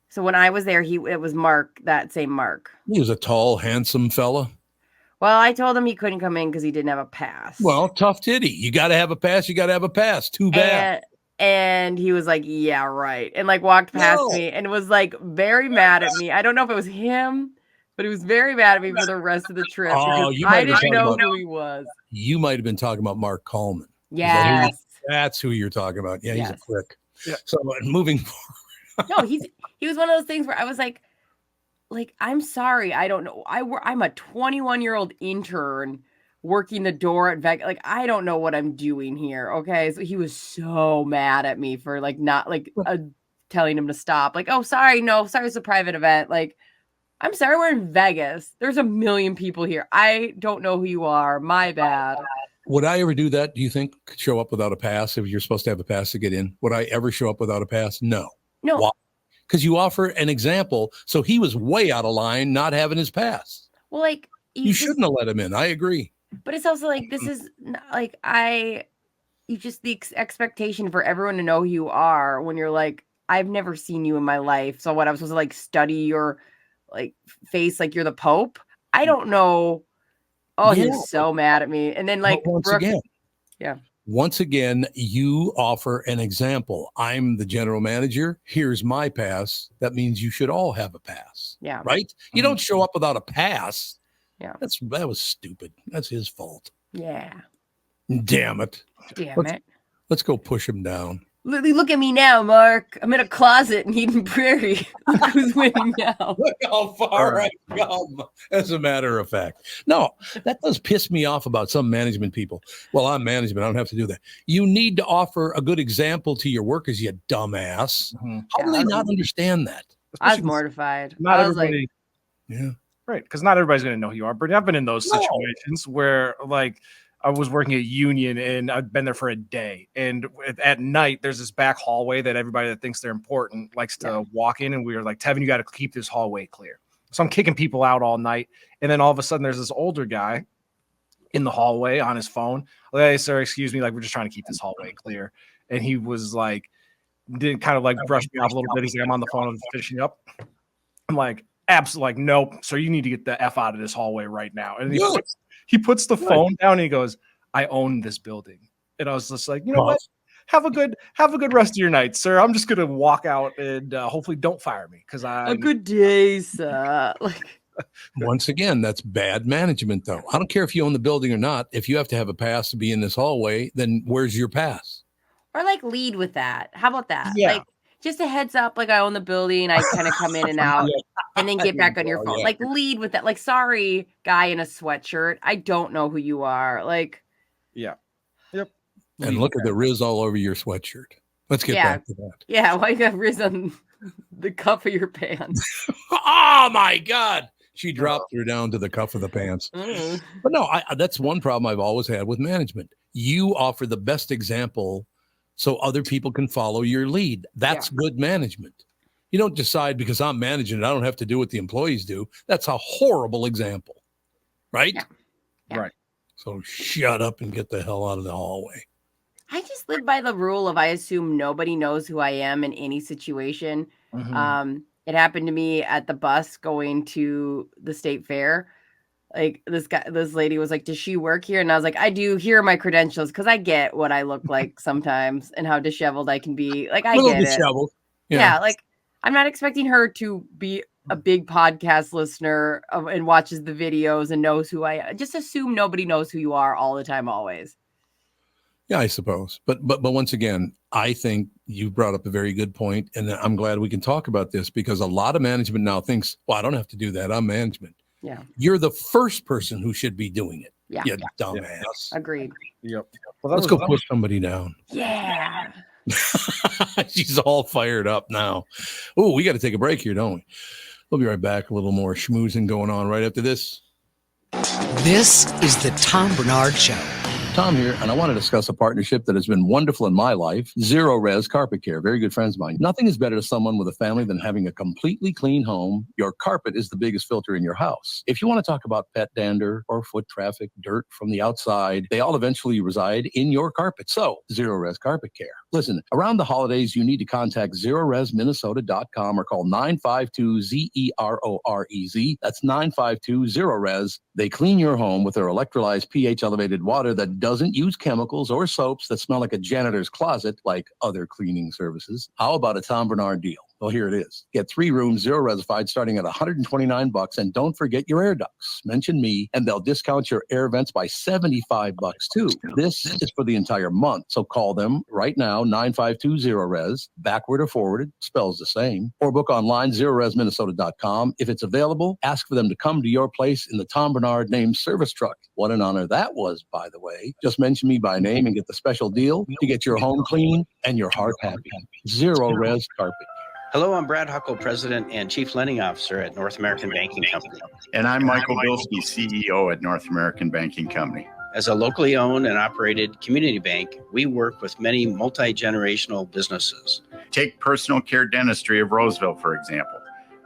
So when I was there, it was Mark, that same Mark. He was a tall, handsome fella. Well, I told him he couldn't come in because he didn't have a pass. Well, tough titty. You got to have a pass. You got to have a pass. Too bad. And he was like, yeah, right. And like walked past me and was like very mad at me. I don't know if it was him, but he was very mad at me for the rest of the trip. Oh, because I didn't know who he was. You might have been talking about Mark Coleman. Yes. That's who you're talking about. Yeah, he's a prick. Yeah. So moving forward. No, he was one of those things where I was like, I'm sorry, I don't know. I'm a 21-year-old intern working the door at Vegas. Like, I don't know what I'm doing here. Okay. So he was so mad at me for like not like telling him to stop. Like, oh, sorry. No, sorry. It's a private event. Like, I'm sorry. We're in Vegas. There's a million people here. I don't know who you are. My bad. Would I ever do that? Do you think? Show up without a pass if you're supposed to have a pass to get in? Would I ever show up without a pass? No. No. Why? Because you offer an example. So he was way out of line not having his pass. Well, like, you shouldn't have let him in. I agree. But it's also like, this is like, the expectation for everyone to know who you are when you're like, I've never seen you in my life. So what, I'm supposed to like study your like face like you're the Pope? I don't know. Oh, Yeah. he's so mad at me. And then like, But once again, you offer an example. I'm the general manager. Here's my pass. That means you should all have a pass. Yeah. Right? You don't show up without a pass. Yeah. That was stupid. That's his fault. Yeah. Damn it. Damn it. Let's go push him down. Look at me now, Mark. I'm in a closet in Eden Prairie. Look who's winning now. Look how far I've come, as a matter of fact. No, that does piss me off about some management people. Well, I'm management. I don't have to do that. You need to offer a good example to your workers, you dumbass. How do they not understand that? I was mortified. Not I was everybody. Yeah. Right. Because not everybody's going to know who you are. But I've been in those situations where, like, I was working at Union and I've been there for a day. And at night, there's this back hallway that everybody that thinks they're important likes to walk in. And we were like, Tevin, you got to keep this hallway clear. So I'm kicking people out all night. And then all of a sudden, there's this older guy in the hallway on his phone. Like, hey, sir, excuse me. Like, we're just trying to keep this hallway clear. And he was like, didn't kind of like brush me off a little bit. He's like, I'm on the phone. I'm finishing up. I'm like, absolutely, like, nope. So you need to get the F out of this hallway right now. And he puts the phone down and he goes, I own this building. And I was just like, you know what? Have a good rest of your night, sir. I'm just gonna walk out and hopefully don't fire me because a good day, sir. Like, once again, that's bad management, though. I don't care if you own the building or not. If you have to have a pass to be in this hallway, then where's your pass? or like lead with that. How about that? Yeah. Like just a heads up, like I own the building, I kind of come in and out. and then get back on your phone. Like, lead with that. Like, sorry, guy in a sweatshirt. I don't know who you are. Like, yeah. Yep. And look at the Riz all over your sweatshirt. Let's get back to that. Yeah, why you got Riz on the cuff of your pants? Oh, my God. She dropped her down to the cuff of the pants. But no, that's one problem I've always had with management. You offer the best example so other people can follow your lead. That's good management. You don't decide because I'm managing it, I don't have to do what the employees do. That's a horrible example, right? Yeah. Right. So shut up and get the hell out of the hallway. I just live by the rule of I assume nobody knows who I am in any situation. It happened to me at the bus going to the state fair. Like this lady was like, does she work here? And I was like, I do. Here are my credentials, because I get what I look like sometimes and how disheveled I can be. Like, I get disheveled. it. Yeah, like I'm not expecting her to be a big podcast listener and watches the videos and knows who I am. Just assume nobody knows who you are all the time, always. Yeah, I suppose. But once again, I think you brought up a very good point, and I'm glad we can talk about this, because a lot of management now thinks, well, I don't have to do that. I'm management. Yeah. You're the first person who should be doing it. Yeah. You dumbass. Agreed. Yep. Well, let's go push somebody down. Yeah. She's all fired up now. Oh, we got to take a break here, don't we? We'll be right back. A little more schmoozing going on right after this. This is the Tom Barnard Show. Tom here, and I want to discuss a partnership that has been wonderful in my life, Zero Res Carpet Care. Very good friends of mine. Nothing is better to someone with a family than having a completely clean home. Your carpet is the biggest filter in your house. If you want to talk about pet dander or foot traffic, dirt from the outside, they all eventually reside in your carpet. So, Zero Res Carpet Care. Listen, around the holidays, you need to contact ZeroResMinnesota.com or call 952-ZEROREZ. That's 952-ZERO-RES. They clean your home with their electrolyzed pH-elevated water that doesn't use chemicals or soaps that smell like a janitor's closet like other cleaning services. How about a Tom Barnard deal? Well, here it is. Get 3 rooms, zero resified, starting at $129, and don't forget your air ducts. Mention me, and they'll discount your air vents by $75 too. This is for the entire month, so call them right now, 952-0-RES, backward or forwarded, spells the same, or book online, ZeroResMinnesota.com. If it's available, ask for them to come to your place in the Tom Barnard named service truck. What an honor that was, by the way. Just mention me by name and get the special deal to get your home clean and your heart happy. Zero Res Carpet. Hello, I'm Brad Huckle, President and Chief Lending Officer at North American Banking Company. And I'm Michael Bilski, CEO at North American Banking Company. As a locally owned and operated community bank, we work with many multi-generational businesses. Take Personal Care Dentistry of Roseville, for example.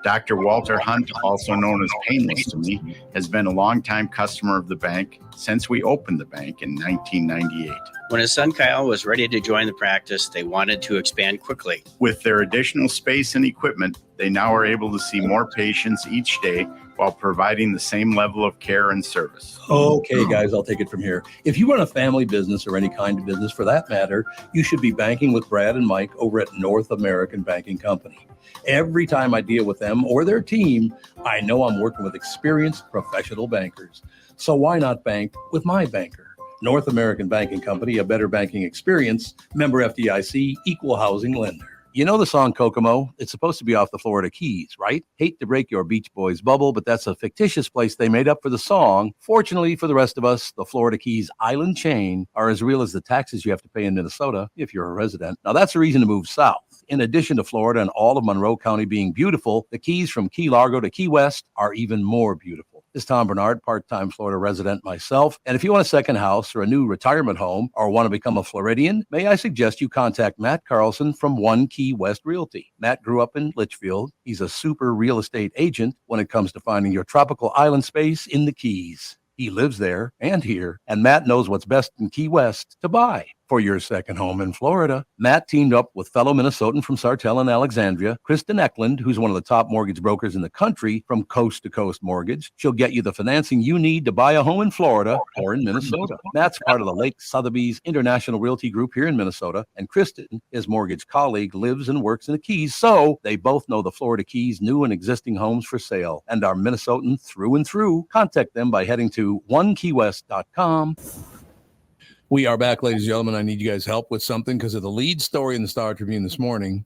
Dr. Walter Hunt, also known as Painless to me, has been a longtime customer of the bank since we opened the bank in 1998. When his son Kyle was ready to join the practice, they wanted to expand quickly. With their additional space and equipment, they now are able to see more patients each day while providing the same level of care and service. Okay, guys, I'll take it from here. If you run a family business or any kind of business for that matter, you should be banking with Brad and Mike over at North American Banking Company. Every time I deal with them or their team, I know I'm working with experienced professional bankers. So why not bank with my banker? North American Banking Company, a better banking experience, member FDIC, equal housing lender. You know the song Kokomo? It's supposed to be off the Florida Keys, right? Hate to break your Beach Boys bubble, but that's a fictitious place they made up for the song. Fortunately for the rest of us, the Florida Keys island chain are as real as the taxes you have to pay in Minnesota if you're a resident. Now that's a reason to move south. In addition to Florida and all of Monroe County being beautiful, the Keys from Key Largo to Key West are even more beautiful. This is Tom Barnard, part-time Florida resident myself. And if you want a second house or a new retirement home or want to become a Floridian, may I suggest you contact Matt Carlson from One Key West Realty. Matt grew up in Litchfield. He's a super real estate agent when it comes to finding your tropical island space in the Keys. He lives there and here, and Matt knows what's best in Key West to buy for your second home in Florida. Matt teamed up with fellow Minnesotan from Sartell and Alexandria, Kristen Eklund, who's one of the top mortgage brokers in the country from Coast to Coast Mortgage. She'll get you the financing you need to buy a home in Florida or in Minnesota. Matt's part of the Lake Sotheby's International Realty Group here in Minnesota, and Kristen, his mortgage colleague, lives and works in the Keys, so they both know the Florida Keys' new and existing homes for sale and are Minnesotan through and through. Contact them by heading to onekeywest.com. We are back, ladies and gentlemen. I need you guys' help with something because of the lead story in the Star Tribune this morning.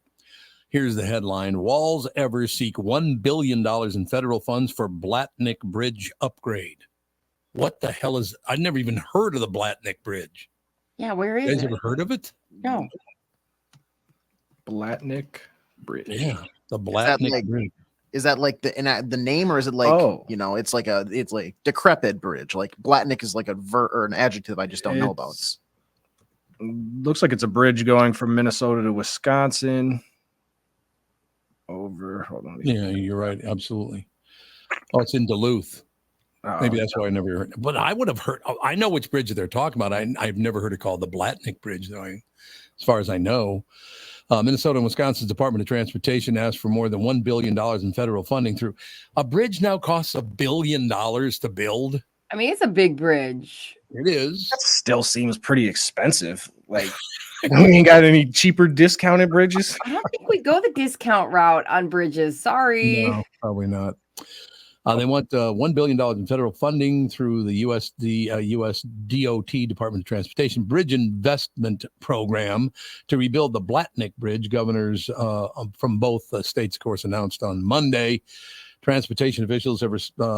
Here's the headline. Walls ever seek $1 billion in federal funds for Blatnick Bridge upgrade. What the hell is... I've never even heard of the Blatnick Bridge. Yeah, where is You guys it? ever heard of it? No. Blatnick Bridge. Yeah, the Blatnick Bridge. Is that like the name, or is it like it's like decrepit bridge? Like Blatnick is like a or an adjective I just don't know about. Looks like it's a bridge going from Minnesota to Wisconsin. Hold on. Yeah, you're right. Absolutely. Oh, it's in Duluth. Maybe that's why I never heard. But I would have heard. I know which bridge they're talking about. I've never heard it called the Blatnick Bridge, though. As far as I know, Minnesota and Wisconsin's Department of Transportation asked for more than $1 billion in federal funding through a bridge now costs $1 billion to build. I mean, it's a big bridge. It is. That still seems pretty expensive. Like, we ain't got any cheaper discounted bridges. I don't think we go the discount route on bridges. Sorry. No, probably not. They want $1 billion in federal funding through the U.S. DOT, Department of Transportation, Bridge Investment Program to rebuild the Blatnick Bridge. Governors from both states, of course, announced on Monday. Transportation officials have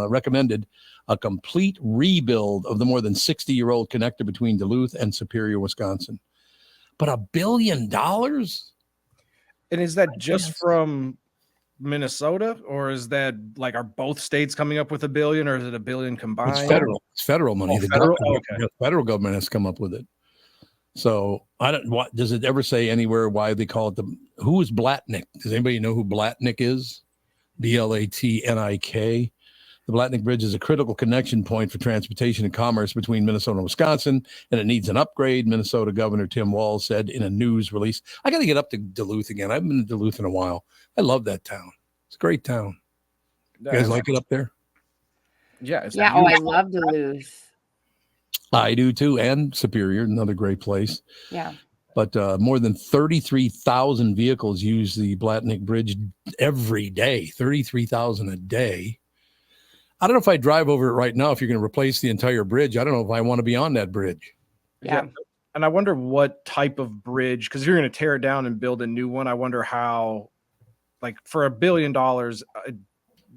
recommended a complete rebuild of the more than 60-year-old connector between Duluth and Superior, Wisconsin. But $1 billion? And is that just from Minnesota, or is that like, are both states coming up with $1 billion, or is it $1 billion combined? It's federal. It's federal money. The federal government has come up with it. So I don't. What does it ever say anywhere why they call it who is Blatnick? Does anybody know who Blatnick is? Blatnik. The Blatnick Bridge is a critical connection point for transportation and commerce between Minnesota and Wisconsin, and it needs an upgrade. Minnesota Governor Tim Walz said in a news release. I got to get up to Duluth again. I haven't been to Duluth in a while. I love that town. It's a great town. You guys like it up there? Yeah. Yeah. Oh, I love Duluth. I do too. And Superior, another great place. Yeah. But more than 33,000 vehicles use the Blatnick Bridge every day. 33,000 a day. I don't know if I drive over it right now. If you're going to replace the entire bridge, I don't know if I want to be on that bridge. Yeah. And I wonder what type of bridge, because if you're going to tear it down and build a new one, I wonder how, like, for $1 billion, it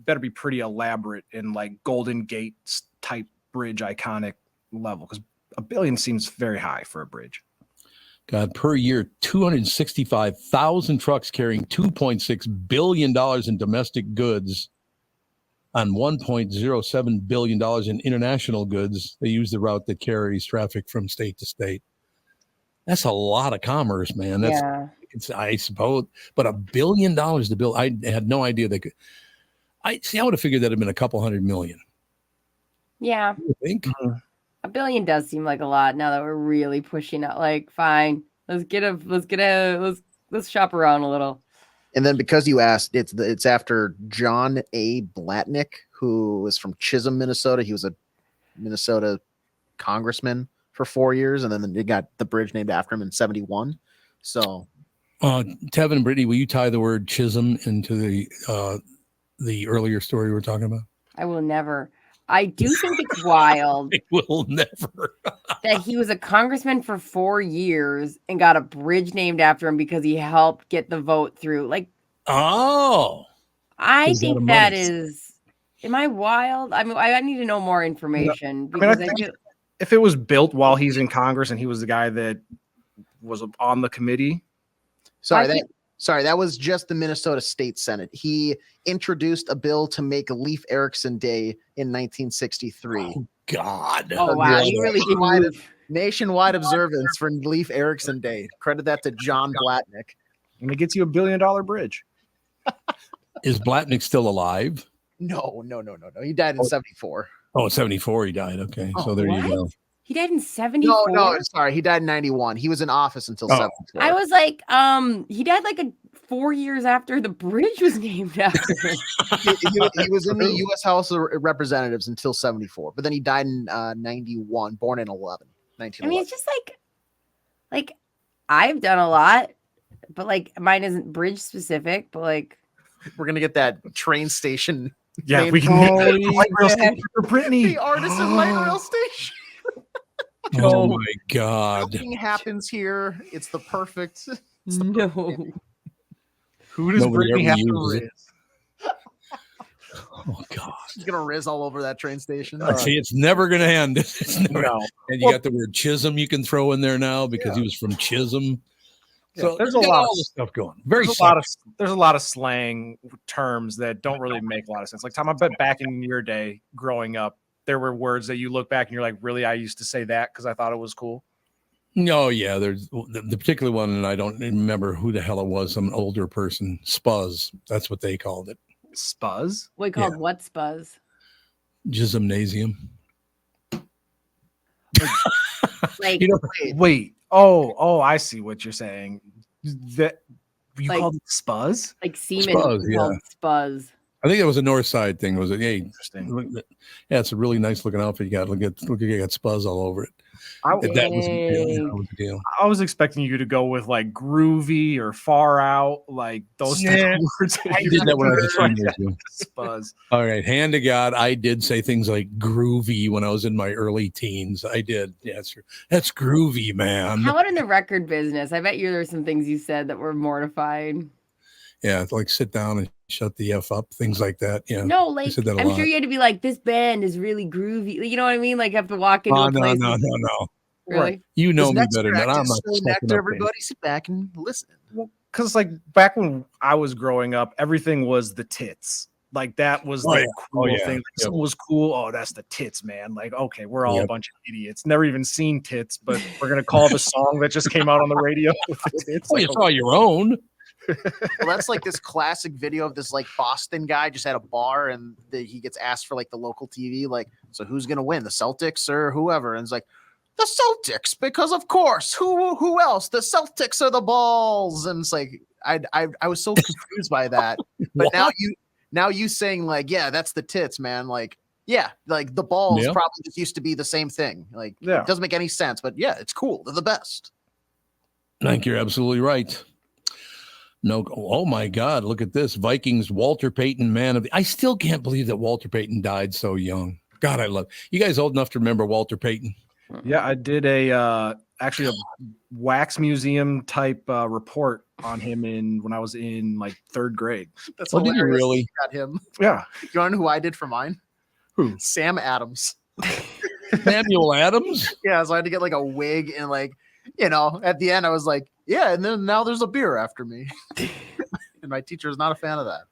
better be pretty elaborate in like Golden Gate type bridge, iconic level, because $1 billion seems very high for a bridge. God, per year, 265,000 trucks carrying $2.6 billion in domestic goods on $1.07 billion in international goods. They use the route that carries traffic from state to state. That's a lot of commerce, man. It's, I suppose, but $1 billion to build. I had no idea they could. I would have figured that had been a couple $100 million. Yeah. You think? $1 billion does seem like a lot now that we're really pushing it. Like, fine, let's shop around a little. And then because you asked, it's after John A. Blatnick, who was from Chisholm, Minnesota. He was a Minnesota congressman for 4 years, and then they got the bridge named after him in 1971. So, Tevin and Brittany, will you tie the word Chisholm into the earlier story we were talking about? I will never. I do think it's wild. I will never. That he was a congressman for 4 years and got a bridge named after him because he helped get the vote through. Like, I think that is. Am I wild? I mean, I need to know more information. I think if it was built while he's in Congress and he was the guy that was on the committee. Sorry, that was just the Minnesota State Senate. He introduced a bill to make Leif Erikson Day in 1963. Oh, God. Oh, wow. He really did. Nationwide observance for Leif Erikson Day. Credit that to John Blatnick. And it gets you $1 billion bridge. Is Blatnick still alive? No. He died in 1974. Oh, 1974 he died. Okay. So there you go. He died in 1974? No, sorry. He died in 1991. He was in office until 1974. I was like, he died like 4 years after the bridge was named after him. he was in the U.S. House of Representatives until 1974, but then he died in 1991, born in 1911. I mean, it's just like I've done a lot, but like mine isn't bridge specific, but like we're going to get that train station. Yeah, we can get the light rail station for Brittany. The Artisan Light Rail Station. Oh my God. Nothing happens here. It's the perfect. No. Who does Nobody Brittany ever have to uses it. riz? Oh God! She's gonna riz all over that train station. See, it's never going to end. It's never. No. And you got the word Chisholm you can throw in there now because he was from Chisholm. So there's got a lot all of this stuff going. Very there's a lot of slang terms that don't really make a lot of sense. Like Tom, I bet back in your day growing up, there were words that you look back and you're like, really, I used to say that because I thought it was cool. No, yeah, there's the particular one, and I don't remember who the hell it was. Some older person, spuzz. That's what they called it. Spuzz? We called what spuzz? Gymnasium. Like, wait. Oh, I see what you're saying. That you Like- called it spuzz? like semen Spuzz, yeah. called spuzz. I think it was a north side thing. Was it? Hey, interesting. Yeah, it's a really nice looking outfit. You got you got spuzz all over it. That was a deal. I was expecting you to go with like groovy or far out, like those type of words. I did that when I was a teenager. Spuzz. All right, hand to God, I did say things like groovy when I was in my early teens. I did. Yeah, that's groovy, man. How about in the record business? I bet you there's some things you said that were mortifying. Yeah, it's like sit down and shut the F up, things like that. Yeah. No, I like said that a I'm lot. sure you had to be like, this band is really groovy. You know what I mean? Like, you have to walk into Oh, a place. no. Really? You know me Next better than track I'm is not. so stepping nectar, up there. everybody sit back and listen. Because like back when I was growing up, everything was the tits. Like that was the cool thing. Like, something was cool. Oh, that's the tits, man. Like, okay, we're all a bunch of idiots. Never even seen tits, but we're gonna call the song that just came out on the radio. It's Well, you saw your own. Well, that's like this classic video of this like Boston guy just at a bar and he gets asked for like the local TV, like, so who's gonna win, the Celtics or whoever? And it's like, the Celtics, because of course, who else? The Celtics are the balls. And it's like I was so confused by that. But now you saying like, yeah, that's the tits, man. Like, yeah, like the balls probably just used to be the same thing. Like, it doesn't make any sense, but yeah, it's cool. They're the best. I think you're absolutely right. No, oh my God, look at this. Vikings, Walter Payton, man of the. I still can't believe that Walter Payton died so young. God, I love you guys old enough to remember Walter Payton. Yeah, I did actually a wax museum type report on him when I was in like 3rd grade. That's Did you hilarious. really? You got him. Yeah. You want to know who I did for mine? Who? Sam Adams. Samuel Adams? Yeah, so I had to get like a wig and like, you know, at the end I was like, yeah, and then now there's a beer after me. And my teacher is not a fan of that.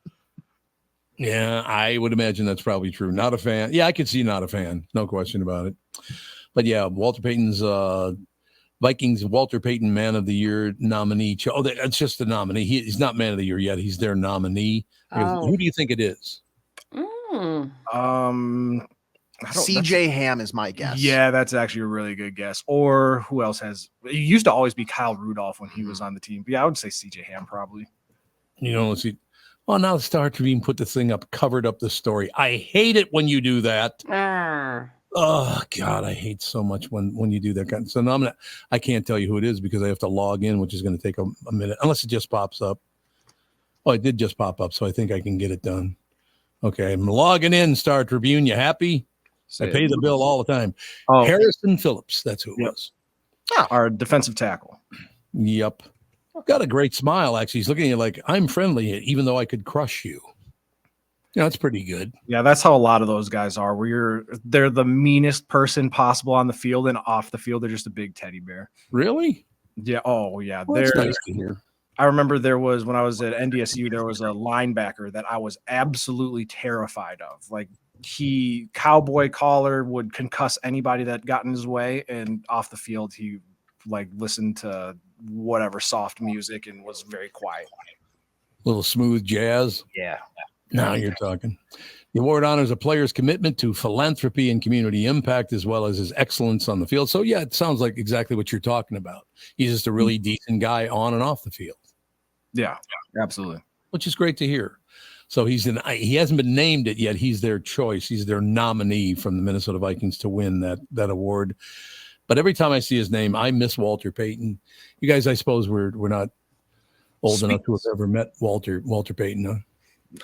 Yeah, I would imagine that's probably true. Not a fan. Yeah, I could see not a fan. No question about it. But yeah, Walter Payton's Vikings Walter Payton Man of the Year nominee. Oh, it's just the nominee. He's not Man of the Year yet. He's their nominee. Who do you think it is? CJ Ham is my guess. Yeah, that's actually a really good guess. Or who else has? It used to always be Kyle Rudolph when he was on the team. But yeah, I would say CJ Ham probably. You know, let's see. Well, now the Star Tribune put the thing up, covered up the story. I hate it when you do that. Oh God, I hate so much when you do that. So now I can't tell you who it is because I have to log in, which is going to take a minute, unless it just pops up. Oh, it did just pop up, so I think I can get it done. Okay, I'm logging in, Star Tribune. You happy? I pay the bill all the time. Oh, Harrison Phillips, that's who it was. Our defensive tackle. Yep. Got a great smile, actually. He's looking at you like, I'm friendly, even though I could crush you. Yeah, that's pretty good. Yeah, that's how a lot of those guys are. They're the meanest person possible on the field, and off the field, they're just a big teddy bear. Really? Yeah. Oh, yeah. Well, that's nice to hear. I remember when I was at NDSU, there was a linebacker that I was absolutely terrified of. Like, cowboy collar would concuss anybody that got in his way, and off the field, he like listened to whatever soft music and was very quiet. Little smooth jazz. Yeah. Now you're talking. The award honors a player's commitment to philanthropy and community impact, as well as his excellence on the field. So, yeah, it sounds like exactly what you're talking about. He's just a really decent guy on and off the field. Yeah, absolutely. Which is great to hear. So he hasn't been named it yet. He's their choice. He's their nominee from the Minnesota Vikings to win that award. But every time I see his name, I miss Walter Payton. You guys, I suppose we're not old enough to have ever met Walter Payton. Huh?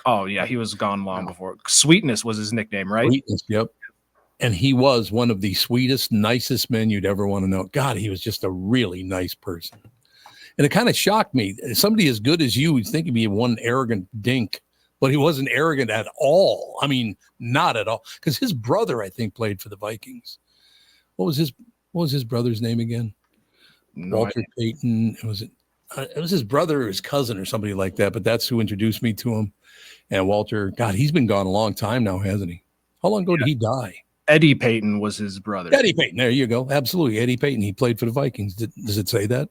Oh, yeah, he was gone long before. Sweetness was his nickname, right? Sweetness, yep. And he was one of the sweetest, nicest men you'd ever want to know. God, he was just a really nice person. And it kind of shocked me. Somebody as good as you would think he'd be one arrogant dink, but he wasn't arrogant at all. I mean, not at all. Because his brother, I think, played for the Vikings. What was his brother's name again? Walter Payton. It was his brother or his cousin or somebody like that, but that's who introduced me to him. And Walter, God, he's been gone a long time now, hasn't he? How long ago did he die? Eddie Payton was his brother. Eddie Payton, there you go. Absolutely, Eddie Payton. He played for the Vikings. Does it say that?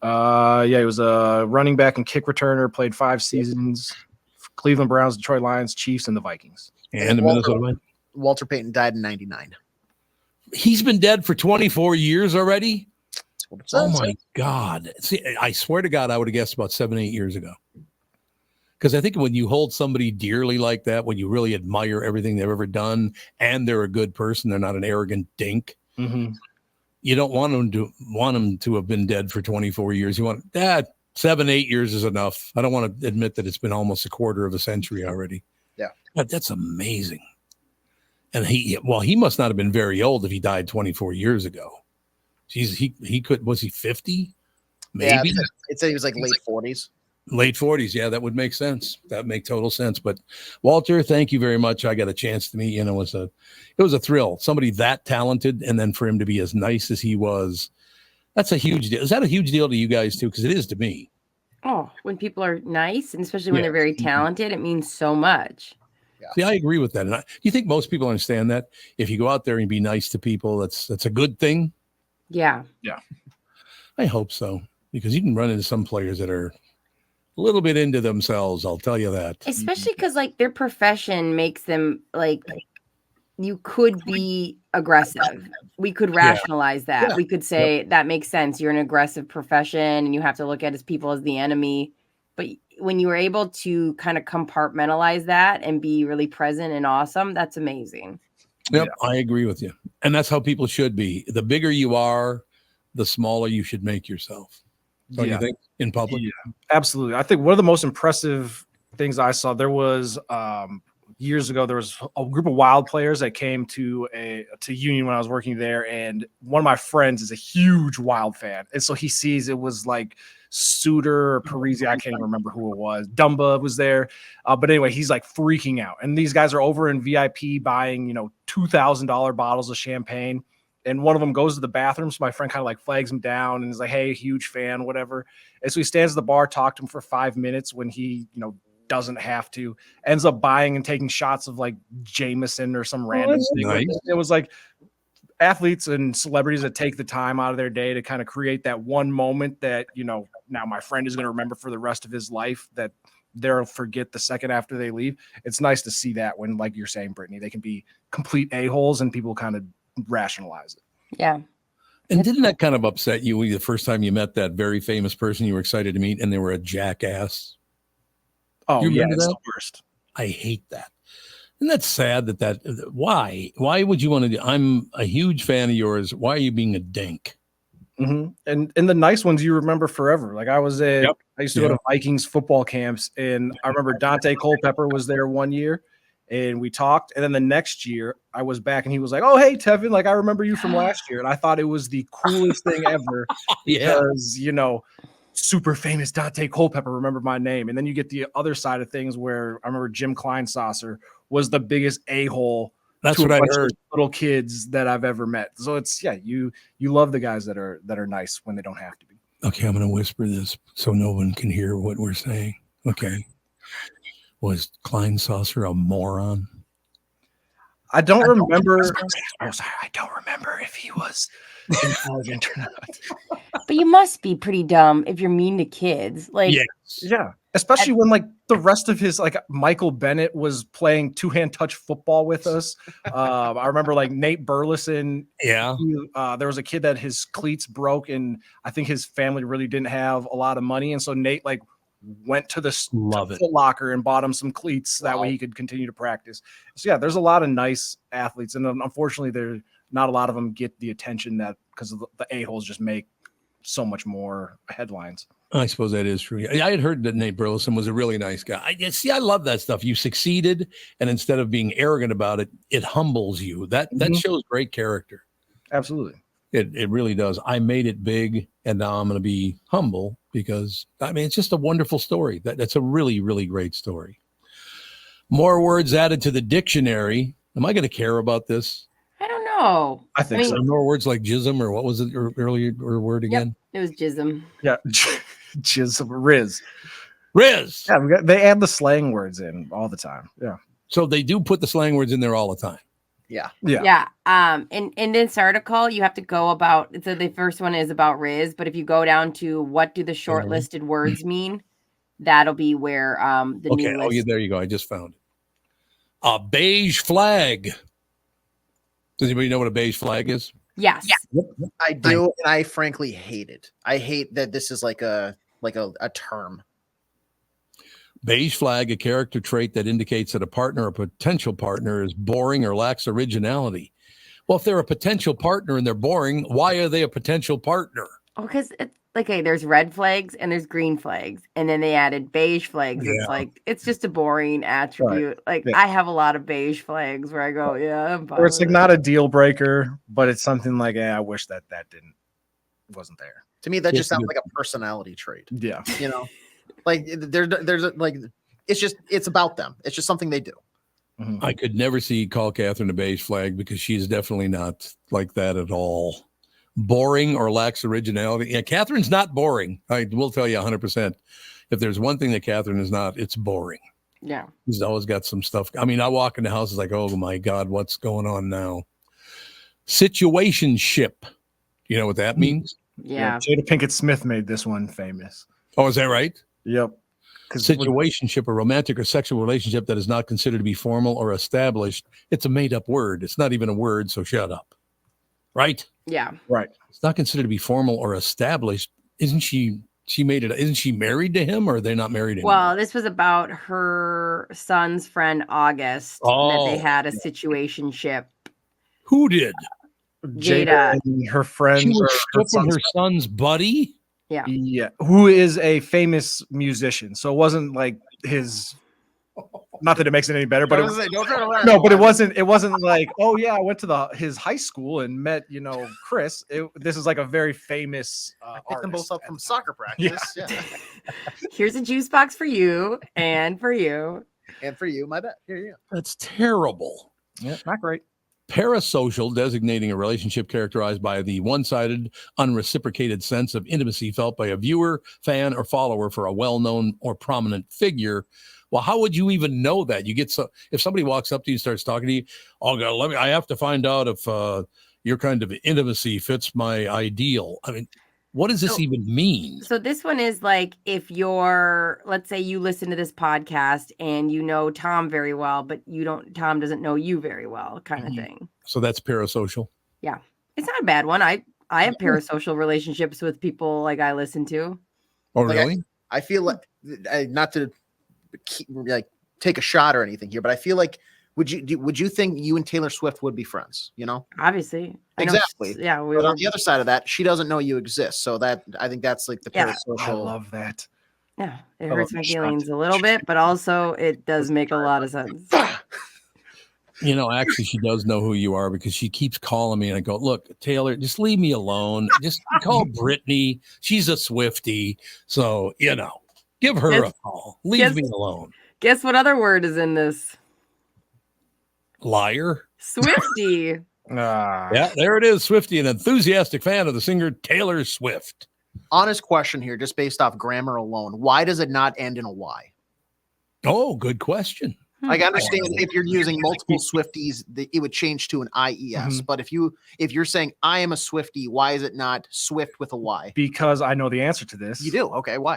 Yeah, he was a running back and kick returner, played 5 seasons. Cleveland Browns, Detroit Lions, Chiefs, and the Vikings. And the Minnesota Vikings. Walter Payton died in 99. He's been dead for 24 years already? Oh my God. See, I swear to God, I would have guessed about 7-8 years ago. Because I think when you hold somebody dearly like that, when you really admire everything they've ever done, and they're a good person, they're not an arrogant dink, you don't want them to have been dead for 24 years. You want 7-8 years is enough. I don't want to admit that it's been almost a quarter of a century already. Yeah. But that's amazing. And he must not have been very old if he died 24 years ago. Jeez, was he 50? Maybe. Yeah, it said he was like late 40s. Late 40s. Yeah, that would make sense. That would make total sense. But Walter, thank you very much. I got a chance to meet you, and it was a thrill. Somebody that talented, and then for him to be as nice as he was, that's a huge deal. Is that a huge deal to you guys too? Because it is to me. Oh, when people are nice, and especially when they're very talented, it means so much. Yeah. See, I agree with that. And do you think most people understand that? If you go out there and be nice to people, that's a good thing? Yeah. Yeah. I hope so. Because you can run into some players that are a little bit into themselves, I'll tell you that. Especially because like their profession makes them like you could be aggressive. We could rationalize that. We could say that makes sense. You're an aggressive profession and you have to look at people as the enemy. But when you were able to kind of compartmentalize that and be really present and awesome, that's amazing. Yep, I agree with you. And that's how people should be. The bigger you are, the smaller you should make yourself. Don't you think, in public? Yeah, absolutely. I think one of the most impressive things I saw, there was years ago, there was a group of Wild players that came to Union when I was working there. And one of my friends is a huge Wild fan. And so he sees it was like Suter or Parisi, I can't even remember who it was. Dumba was there. But anyway, he's like freaking out. And these guys are over in VIP buying, $2,000 bottles of champagne. And one of them goes to the bathroom. So my friend kind of like flags him down and is like, hey, huge fan, whatever. And so he stands at the bar, talked to him for 5 minutes when he, doesn't have to, ends up buying and taking shots of like Jameson or some random thing. Nice. It was like athletes and celebrities that take the time out of their day to kind of create that one moment that, now my friend is going to remember for the rest of his life, that they'll forget the second after they leave. It's nice to see that when, like you're saying, Brittany, they can be complete a-holes and people kind of rationalize it. Yeah. And didn't that kind of upset you the first time you met that very famous person you were excited to meet and they were a jackass? Oh, yeah, it's the worst. I hate that. And that's sad why would you want to do? I'm a huge fan of yours. Why are you being a dink? Mm-hmm. And the nice ones you remember forever. Like I used to go to Vikings football camps, and I remember Dante Culpepper was there one year, and we talked. And then the next year I was back, and he was like, "Oh, hey, Tevin, like I remember you from last year." And I thought it was the coolest thing ever because super famous Dante Culpepper remembered my name. And then you get the other side of things where I remember Jim Kleinsasser was the biggest a-hole. That's what I heard. Little kids that I've ever met. So it's you love the guys that are nice when they don't have to be. Okay, I'm going to whisper this so no one can hear what we're saying. Okay, was Kleinsasser a moron? I don't remember. Oh, sorry, I don't remember if he was intelligent or not. But you must be pretty dumb if you're mean to kids. Like, yeah. Especially when like the rest of his, like Michael Bennett was playing two-hand touch football with us. I remember like Nate Burleson. Yeah. There was a kid that his cleats broke, and I think his family really didn't have a lot of money. And so Nate like went to the Foot Locker and bought him some cleats. That way he could continue to practice. So yeah, there's a lot of nice athletes. And unfortunately, not a lot of them get the attention that because the a-holes just make so much more headlines. I suppose that is true. I had heard that Nate Burleson was a really nice guy. I love that stuff. You succeeded, and instead of being arrogant about it, it humbles you. That shows great character. Absolutely. It really does. I made it big, And now I'm going to be humble because, I mean, it's just a wonderful story. That's a really, really great story. More words added to the dictionary. Am I going to care about this? I don't know. I think so. More words like jism, or what was it earlier word again? Yep, it was jism. Yeah, jism, Riz. Yeah, they add the slang words in all the time. Yeah. So they do put the slang words in there all the time. Yeah. In this article, you have to go about. So the first one is about Riz, but if you go down to what do the shortlisted words mean, that'll be where the new list. Yeah, there you go. I just found it. A beige flag. Does anybody know what a beige flag is? Yes. I do, and I frankly hate it. I hate that this is like a term. Beige flag, a character trait that indicates that a partner or potential partner is boring or lacks originality. Well, if they're a potential partner and they're boring, why are they a potential partner? Oh, because there's red flags and there's green flags, and then they added beige flags. Yeah. It's just a boring attribute. I have a lot of beige flags where I go, I'm fine. Or it's like not a deal breaker, but it's something like, I wish that wasn't there. To me, that just sounds like a personality trait. Yeah. You know, like it's about them. It's just something they do. Mm-hmm. I could never call Catherine a beige flag because she's definitely not like that at all. Boring or lacks originality. Yeah, Catherine's not boring. I will tell you 100%. If there's one thing that Catherine is not, it's boring. Yeah. She's always got some stuff. I mean, I walk in the house, it's like, oh my God, what's going on now? Situationship. You know what that means? Yeah. Jada Pinkett Smith made this one famous. Oh, is that right? Yep. Situationship, a romantic or sexual relationship that is not considered to be formal or established. It's a made-up word. It's not even a word, so shut up. Right? Yeah. Right. It's not considered to be formal or established. Isn't she married to him, or are they not married anymore? Well, this was about her son's friend August that they had a situationship. Who did? Jada and her friend. She was stripping her son's buddy? Yeah. Yeah. Who is a famous musician. So it wasn't like his, not that it makes it any better, but it wasn't like, oh yeah, I went to his high school and met, Chris. This is like a very famous I picked them both up from soccer practice. Yeah. Here's a juice box for you and for you. And for you, my bet. Here you go. That's terrible. Yeah, not great. Parasocial, designating a relationship characterized by the one-sided, unreciprocated sense of intimacy felt by a viewer, fan, or follower for a well-known or prominent figure. Well, how would you even know that? If somebody walks up to you and starts talking to you, oh God, I have to find out if your kind of intimacy fits my ideal. I mean, what does this even mean? So this one is like if let's say you listen to this podcast and you know Tom very well, but Tom doesn't know you very well, kind of thing. So that's parasocial. Yeah. It's not a bad one. I have parasocial relationships with people like I listen to. Oh, really? I feel like, not to take a shot or anything here, but I feel like would you think you and Taylor Swift would be friends? Obviously, exactly. Yeah, but on the other side of that, she doesn't know you exist, so I think that's like the parasocial. I love that. Yeah, it hurts my feelings a little bit, but also it does make a lot of sense. Actually, she does know who you are because she keeps calling me, and I go, "Look, Taylor, just leave me alone. Just call Brittany. She's a Swiftie, so give her a call. Leave me alone." Guess what other word is in this? Liar. Swiftie. Yeah, there it is. Swiftie, an enthusiastic fan of the singer Taylor Swift. Honest question here, just based off grammar alone. Why does it not end in a Y? Oh, good question. I understand if you're using multiple Swifties, it would change to an IES. But if you're saying I am a Swiftie, why is it not Swift with a Y? Because I know the answer to this. You do? Okay, why?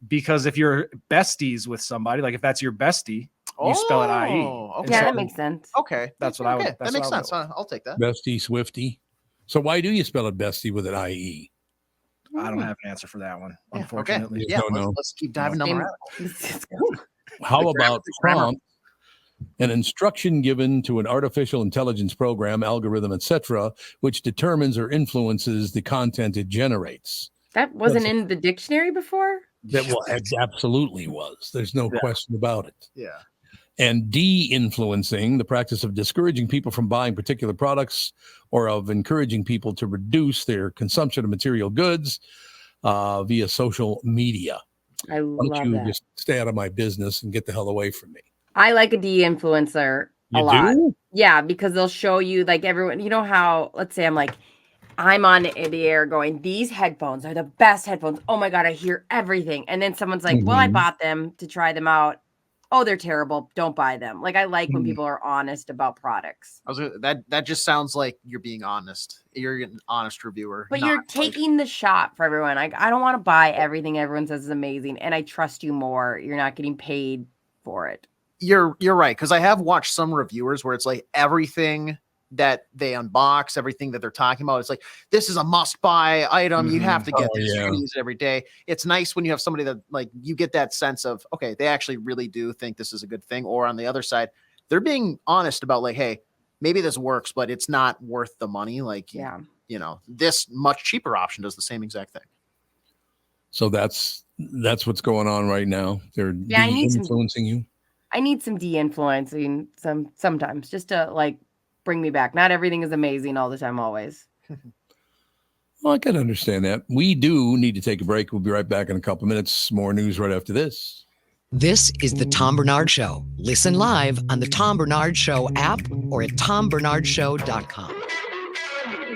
Because if you're besties with somebody, like if that's your bestie, you spell it IE. Okay. Yeah, that makes sense. Okay. That's what I would. That makes sense. I'll take that. Bestie, Swiftie. So why do you spell it bestie with an IE? I don't have an answer for that one, unfortunately. Okay. Yeah, let's keep diving down the rabbit hole. How about prompt? An instruction given to an artificial intelligence program, algorithm, etc., which determines or influences the content it generates. That wasn't in the dictionary before? That absolutely was. There's no question about it. Yeah. And de-influencing, the practice of discouraging people from buying particular products or of encouraging people to reduce their consumption of material goods via social media. I Why love don't you that. just stay out of my business and get the hell away from me? I like a de-influencer a You lot. do? Yeah, because they'll show you like everyone, you know how, let's say I'm on the air going, these headphones are the best headphones. Oh my God, I hear everything. And then someone's like, well, I bought them to try them out. Oh, they're terrible. Don't buy them. Like, I like when people are honest about products. That just sounds like you're being honest. You're an honest reviewer. But you're taking the shot for everyone. I don't want to buy everything everyone says is amazing. And I trust you more. You're not getting paid for it. You're right. Because I have watched some reviewers where it's like everything that they unbox, everything that they're talking about, it's like, this is a must-buy item. You have to get this. You're gonna use it every day. It's nice when you have somebody that, like, you get that sense of, okay, they actually really do think this is a good thing. Or on the other side, they're being honest about, like, hey, maybe this works, but it's not worth the money. Like, you know, this much cheaper option does the same exact thing. So that's what's going on right now. They're de-influencing you. I need some de-influencing sometimes just to, like, bring me back. Not everything is amazing all the time, always. Well, I can understand that. We do need to take a break. We'll be right back in a couple minutes. More news right after this. This is the Tom Barnard Show. Listen live on the Tom Barnard Show app or at tombernardshow.com.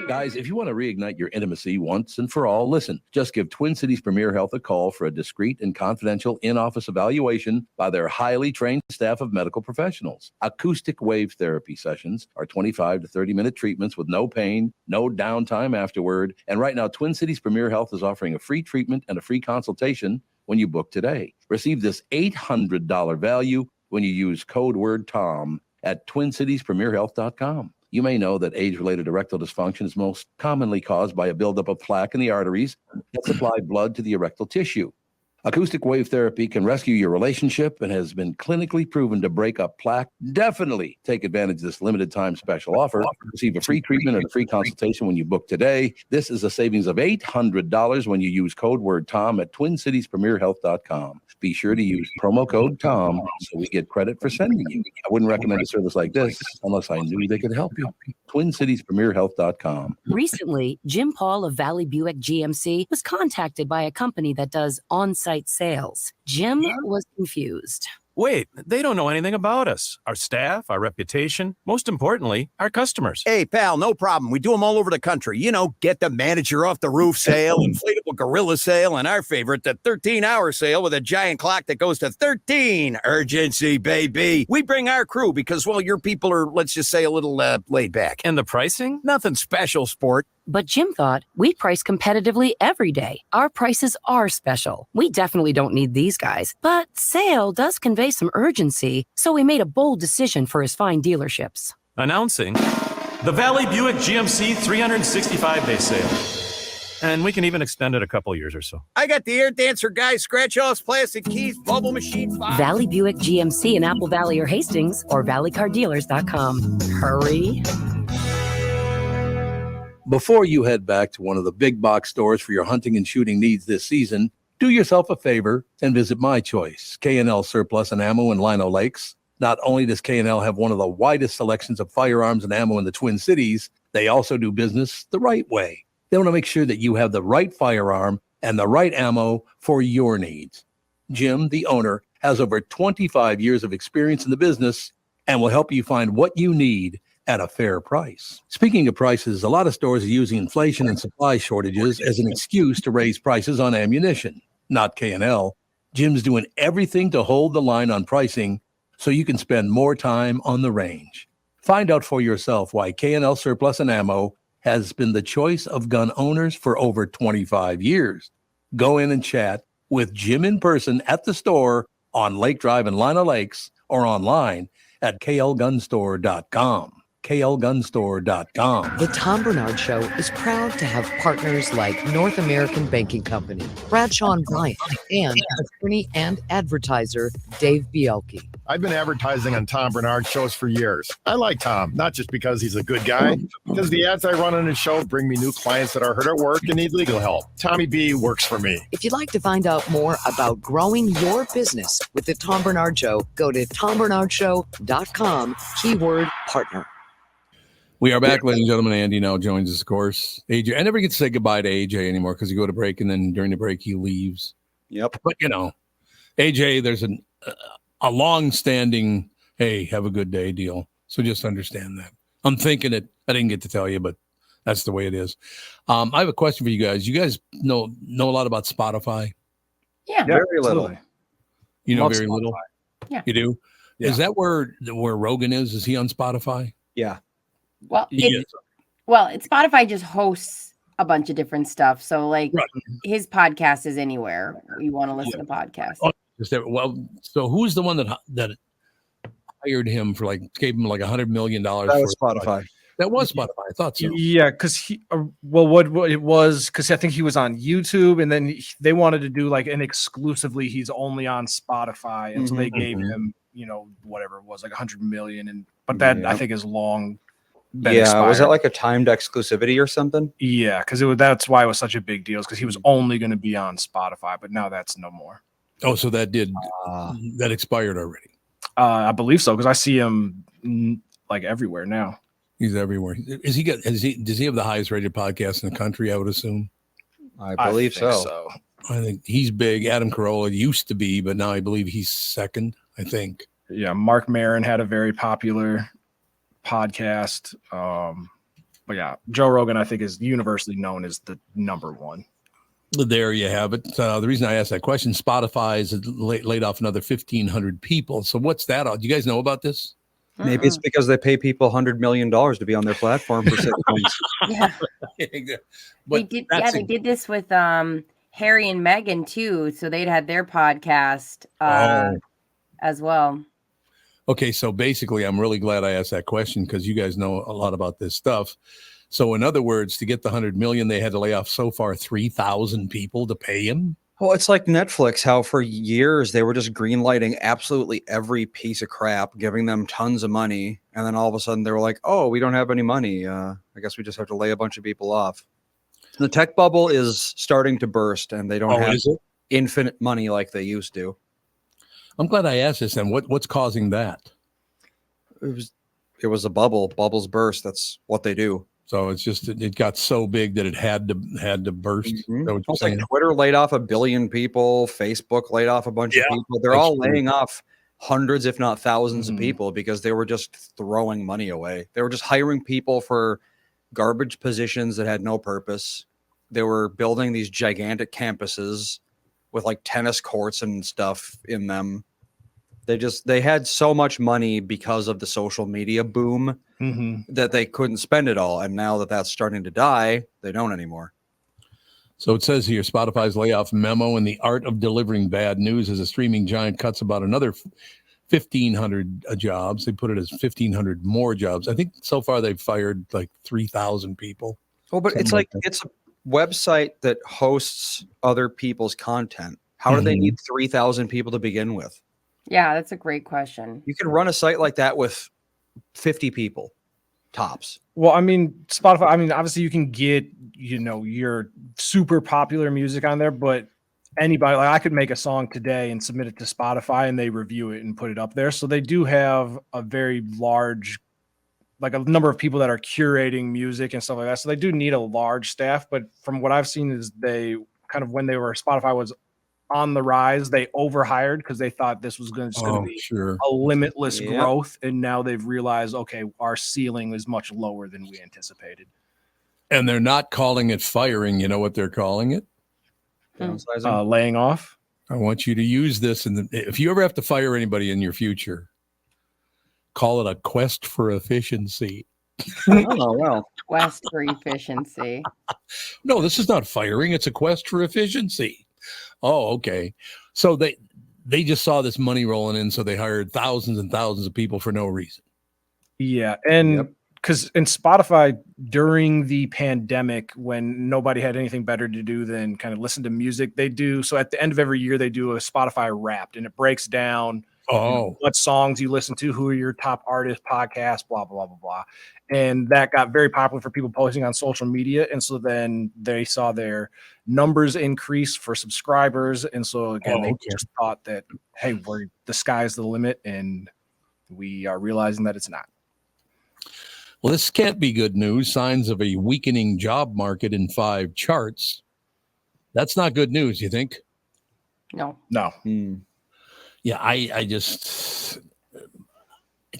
Guys, if you want to reignite your intimacy once and for all, listen. Just give Twin Cities Premier Health a call for a discreet and confidential in-office evaluation by their highly trained staff of medical professionals. Acoustic wave therapy sessions are 25 to 30-minute treatments with no pain, no downtime afterward. And right now, Twin Cities Premier Health is offering a free treatment and a free consultation when you book today. Receive this $800 value when you use code word TOM at TwinCitiesPremierHealth.com. You may know that age-related erectile dysfunction is most commonly caused by a buildup of plaque in the arteries that supply blood to the erectile tissue. Acoustic wave therapy can rescue your relationship and has been clinically proven to break up plaque. Definitely take advantage of this limited time special offer. Receive a free treatment and a free consultation when you book today. This is a savings of $800 when you use code word TOM at TwinCitiesPremierHealth.com. Be sure to use promo code TOM so we get credit for sending you. I wouldn't recommend a service like this unless I knew they could help you. TwinCitiesPremierHealth.com. Recently, Jim Paul of Valley Buick GMC was contacted by a company that does on-site sales. Jim was confused. Wait, they don't know anything about us, our staff, our reputation, most importantly, our customers. Hey, pal, no problem. We do them all over the country. You know, get the manager off the roof sale, inflatable gorilla sale, and our favorite, the 13-hour sale with a giant clock that goes to 13. Urgency, baby. We bring our crew because, well, your people are, let's just say, a little laid back. And the pricing? Nothing special, sport. But Jim thought, we price competitively every day. Our prices are special. We definitely don't need these guys. But sale does convey some urgency, so we made a bold decision for his fine dealerships. Announcing the Valley Buick GMC 365-day sale. And we can even extend it a couple years or so. I got the air dancer guy, scratch-offs, plastic keys, bubble machine. Valley Buick GMC in Apple Valley or Hastings or valleycardealers.com. Hurry. Before you head back to one of the big box stores for your hunting and shooting needs this season, do yourself a favor and visit My Choice, K&L Surplus and Ammo in Lino Lakes. Not only does K&L have one of the widest selections of firearms and ammo in the Twin Cities, they also do business the right way. They want to make sure that you have the right firearm and the right ammo for your needs. Jim, the owner, has over 25 years of experience in the business and will help you find what you need at a fair price. Speaking of prices, a lot of stores are using inflation and supply shortages as an excuse to raise prices on ammunition. Not K&L. Jim's doing everything to hold the line on pricing so you can spend more time on the range. Find out for yourself why K&L Surplus and Ammo has been the choice of gun owners for over 25 years. Go in and chat with Jim in person at the store on Lake Drive in Lino Lakes or online at klgunstore.com. klgunstore.com. The Tom Barnard Show is proud to have partners like North American Banking Company, Bradshaw and Bryant, and attorney and advertiser Dave Bielke. I've been advertising on Tom Barnard shows for years. I like Tom, not just because he's a good guy, because the ads I run on his show bring me new clients that are hurt at work and need legal help. Tommy B works for me. If you'd like to find out more about growing your business with the Tom Barnard Show, go to tombarnardshow.com, keyword partner. We are back, ladies and gentlemen. Andy now joins us, of course. AJ, I never get to say goodbye to AJ anymore because you go to break and then during the break he leaves. Yep. But, AJ, there's a long-standing, hey, have a good day deal. So just understand that. I'm thinking it. I didn't get to tell you, but that's the way it is. I have a question for you guys. You guys know a lot about Spotify? Yeah. Very little. You know Love very Spotify. little? Yeah. You do? Yeah. Is that where Rogan is? Is he on Spotify? Yeah. Well, Spotify just hosts a bunch of different stuff. So, his podcast is anywhere you want to listen to podcasts. Oh, so who's the one that hired him for gave him $100 million? That was Spotify. That was Spotify. I thought so. Yeah, because what it was, because I think he was on YouTube, and then they wanted to do an exclusively he's only on Spotify, and so they gave him whatever it was, $100 million, but that I think is long. Yeah, was that a timed exclusivity or something? Yeah, because that's why it was such a big deal, because he was only going to be on Spotify, but now that's no more. Oh, so that expired already? I believe so, because I see him everywhere now. He's everywhere. Does he have the highest rated podcast in the country? I would assume. I believe so. I think he's big. Adam Carolla used to be, but now I believe he's second. I think. Yeah, Mark Maron had a very popular podcast. But yeah, Joe Rogan, I think, is universally known as the number one. There you have it. The reason I asked that question, Spotify has laid off another 1,500 people. So what's that? Do you guys know about this? Maybe it's because they pay people $100 million to be on their platform for 6 months. Yeah. They did this with Harry and Meghan too. So they'd had their podcast as well. Okay, so basically, I'm really glad I asked that question because you guys know a lot about this stuff. So in other words, to get the $100 million, they had to lay off so far 3,000 people to pay him. Well, it's like Netflix, how for years they were just greenlighting absolutely every piece of crap, giving them tons of money. And then all of a sudden they were like, oh, we don't have any money. I guess we just have to lay a bunch of people off. The tech bubble is starting to burst and they don't have infinite money like they used to. I'm glad I asked this. And what's causing that? It was a bubble. Bubbles burst. That's what they do. So it's just it got so big that it had to burst. Mm-hmm. It's like Twitter laid off 1 billion people. Facebook laid off a bunch of people. They're all laying off hundreds, if not thousands, of people because they were just throwing money away. They were just hiring people for garbage positions that had no purpose. They were building these gigantic campuses with tennis courts and stuff in them. They had so much money because of the social media boom that they couldn't spend it all. And now that that's starting to die, they don't anymore. So it says here, Spotify's layoff memo in the art of delivering bad news as a streaming giant cuts about another 1,500 jobs. They put it as 1,500 more jobs. I think so far they've fired 3,000 people. Well, but it's it's a website that hosts other people's content. How do they need 3,000 people to begin with? Yeah, that's a great question. You can run a site like that with 50 people tops. Well, I mean, Spotify, obviously you can get, your super popular music on there, but anybody, I could make a song today and submit it to Spotify and they review it and put it up there. So they do have a very large, a number of people that are curating music and stuff like that. So they do need a large staff, but from what I've seen is they when Spotify was on the rise, they overhired because they thought this was going to be a limitless growth, and now they've realized, okay, our ceiling is much lower than we anticipated. And they're not calling it firing. You know what they're calling it? Laying off. I want you to use this, and if you ever have to fire anybody in your future, call it a quest for efficiency. Oh, well. Quest for efficiency. No, this is not firing. It's a quest for efficiency. Oh, okay. So they just saw this money rolling in, so they hired thousands and thousands of people for no reason. Yeah, and because in Spotify during the pandemic, when nobody had anything better to do than kind of listen to music, they do. So at the end of every year, they do a Spotify Wrapped, and it breaks down what songs you listen to, who are your top artists, podcasts, blah, blah, blah, blah. And that got very popular for people posting on social media. And so then they saw their numbers increase for subscribers. And so again, they just thought that, hey, the sky's the limit, and we are realizing that it's not. Well, this can't be good news. Signs of a weakening job market in 5 charts. That's not good news, you think? No. Yeah, I just...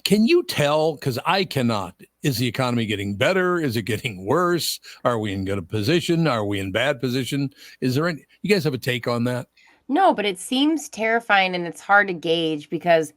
Can you tell? Because I cannot. Is the economy getting better? Is it getting worse? Are we in good position? Are we in bad position? Is there any... You guys have a take on that? No, but it seems terrifying, and it's hard to gauge because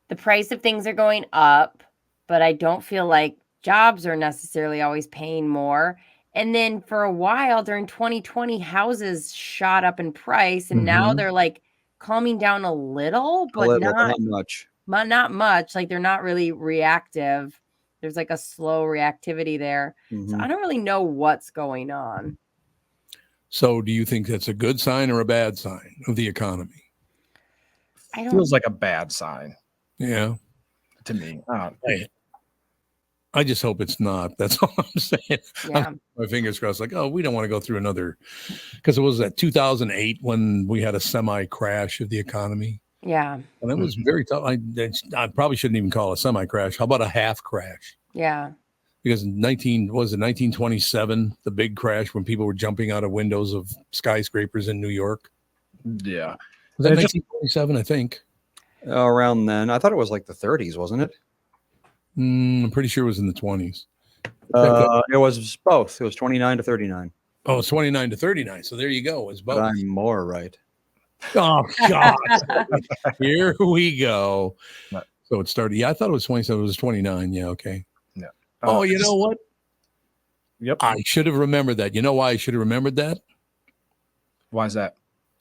the price of things are going up, but I don't feel like jobs are necessarily always paying more. And then for a while during 2020, houses shot up in price, and now they're like calming down a little, but not much. Not much. Like they're not really reactive. There's like a slow reactivity there. So I don't really know what's going on. So do you think that's a good sign or a bad sign of the economy? It feels like a bad sign. Yeah. To me. I just hope it's not. That's all I'm saying. Yeah. My fingers crossed, like, we don't want to go through another, because it was that 2008 when we had a semi crash of the economy. Yeah. And that was very tough. I probably shouldn't even call it a semi crash. How about a half crash? Yeah. Because 1927, the big crash when people were jumping out of windows of skyscrapers in New York? Yeah. Was that 1927, I think? Around then. I thought it was like the 30s, wasn't it? I'm pretty sure it was in the 20s. It was both. It was 29 to 39. Oh, it's 29 to 39. So there you go. It was both. But I'm more right. Oh, God. Here we go. So it started. Yeah, I thought it was 27. It was 29. Yeah, okay. Yeah. Oh, you know what? Yep. I should have remembered that. You know why I should have remembered that? Why is that?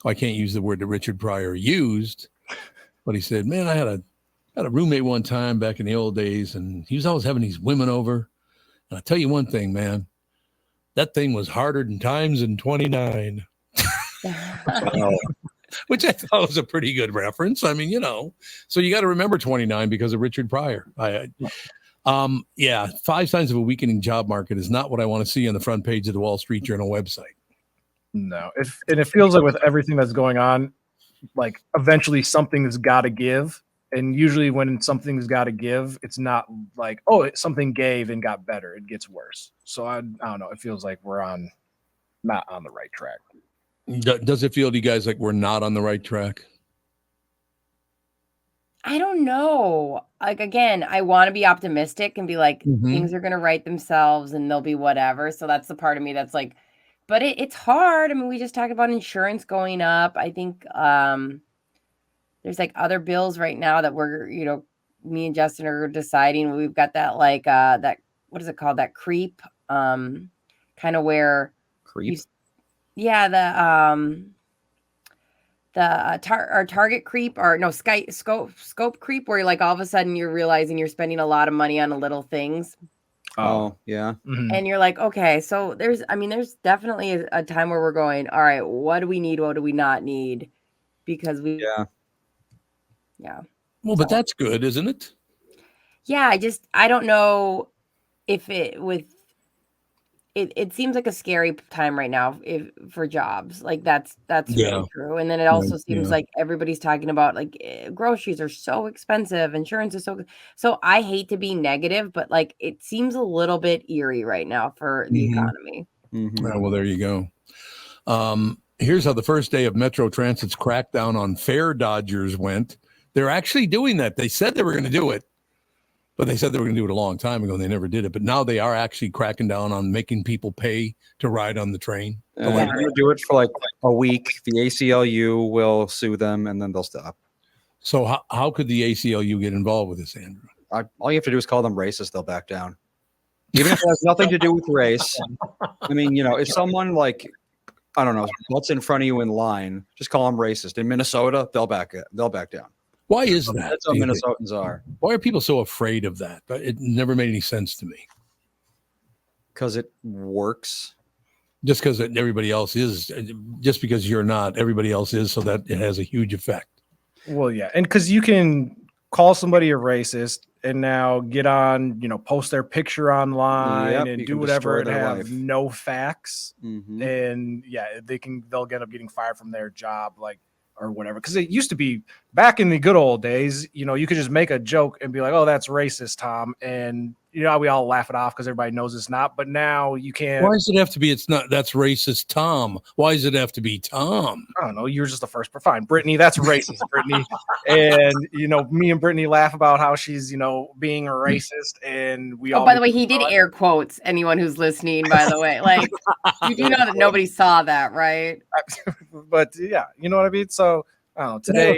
I can't use the word that Richard Pryor used, but he said, man, I had a roommate one time back in the old days, and he was always having these women over. And I'll tell you one thing, man, that thing was harder than times in 29. Which I thought was a pretty good reference. I mean, so you got to remember 29 because of Richard Pryor. 5 signs of a weakening job market is not what I want to see on the front page of the Wall Street Journal website. No, and it feels like with everything that's going on, like eventually something has got to give. And usually when something's got to give, it's not like, something gave and got better. It gets worse. So I don't know. It feels like we're not on the right track. Does it feel to you guys like we're not on the right track? I don't know. Like, again, I want to be optimistic and be like, things are going to right themselves and they'll be whatever. So that's the part of me that's like, but it's hard. I mean, we just talked about insurance going up. I think there's like other bills right now that we're, me and Justin are deciding. We've got that what is it called? That creep, kind of where creep. Our target creep, or no, scope creep, where like all of a sudden you're realizing you're spending a lot of money on little things. Oh, yeah. And you're like, okay, so there's definitely a time where we're going, all right, what do we need? What do we not need? Because yeah. Well, but that's good, isn't it? Yeah. I don't know if it seems like a scary time right now for jobs. Like that's really true. And then it also seems like everybody's talking about like groceries are so expensive. Insurance is so I hate to be negative, but like it seems a little bit eerie right now for the economy. Well, there you go. Here's how the first day of Metro Transit's crackdown on fare dodgers went. They're actually doing that. They said they were going to do it. But they said they were going to do it a long time ago, and they never did it. But now they are actually cracking down on making people pay to ride on the train. They're going to do it for like a week. The ACLU will sue them, and then they'll stop. So how could the ACLU get involved with this, Andrew? All you have to do is call them racist. They'll back down. Even if it has nothing to do with race. I mean, if someone like, I don't know, what's in front of you in line, just call them racist. In Minnesota, they'll back down. Why is that? That's how Minnesotans are. Why are people so afraid of that? It never made any sense to me. Because it works. Just because everybody else is, just because you're not, everybody else is, so that it has a huge effect. Well, yeah, and because you can call somebody a racist and now get on, post their picture online and do whatever and have no facts, and they'll end up getting fired from their job, or whatever. Because it used to be back in the good old days, you could just make a joke and be like, "Oh, that's racist, Tom," and we all laugh it off because everybody knows it's not. But now you can't. Why does it have to be? It's not. That's racist, Tom. Why does it have to be Tom? I don't know. You're just the first. Fine, Brittany. That's racist, Brittany. And me and Brittany laugh about how she's being a racist, and we all. By the way, he did air quotes. Anyone who's listening, by the way, you do know that nobody saw that, right? But yeah, you know what I mean. So I don't know. Today,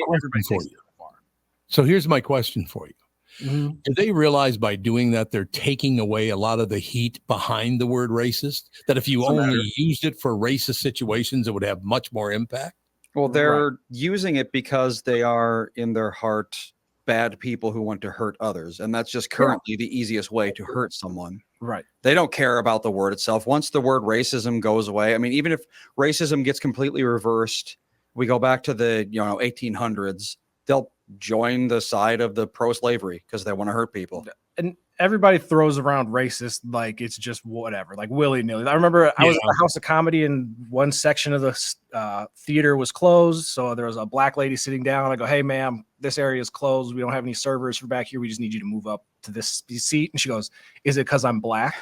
So here's my question for you. Do they realize by doing that they're taking away a lot of the heat behind the word racist? That if you only used it for racist situations, it would have much more impact? Well, they're using it because they are in their heart bad people who want to hurt others. And that's just currently the easiest way to hurt someone. Right. They don't care about the word itself. Once the word racism goes away, I mean, even if racism gets completely reversed, we go back to the 1800s, they'll join the side of the pro-slavery because they want to hurt people. And everybody throws around racist like it's just whatever, like willy-nilly. I remember I was at the House of Comedy and one section of the theater was closed. So there was a black lady sitting down. I go, "Hey, ma'am, this area is closed. We don't have any servers for back here. We just need you to move up to this seat." And she goes, "Is it because I'm black?"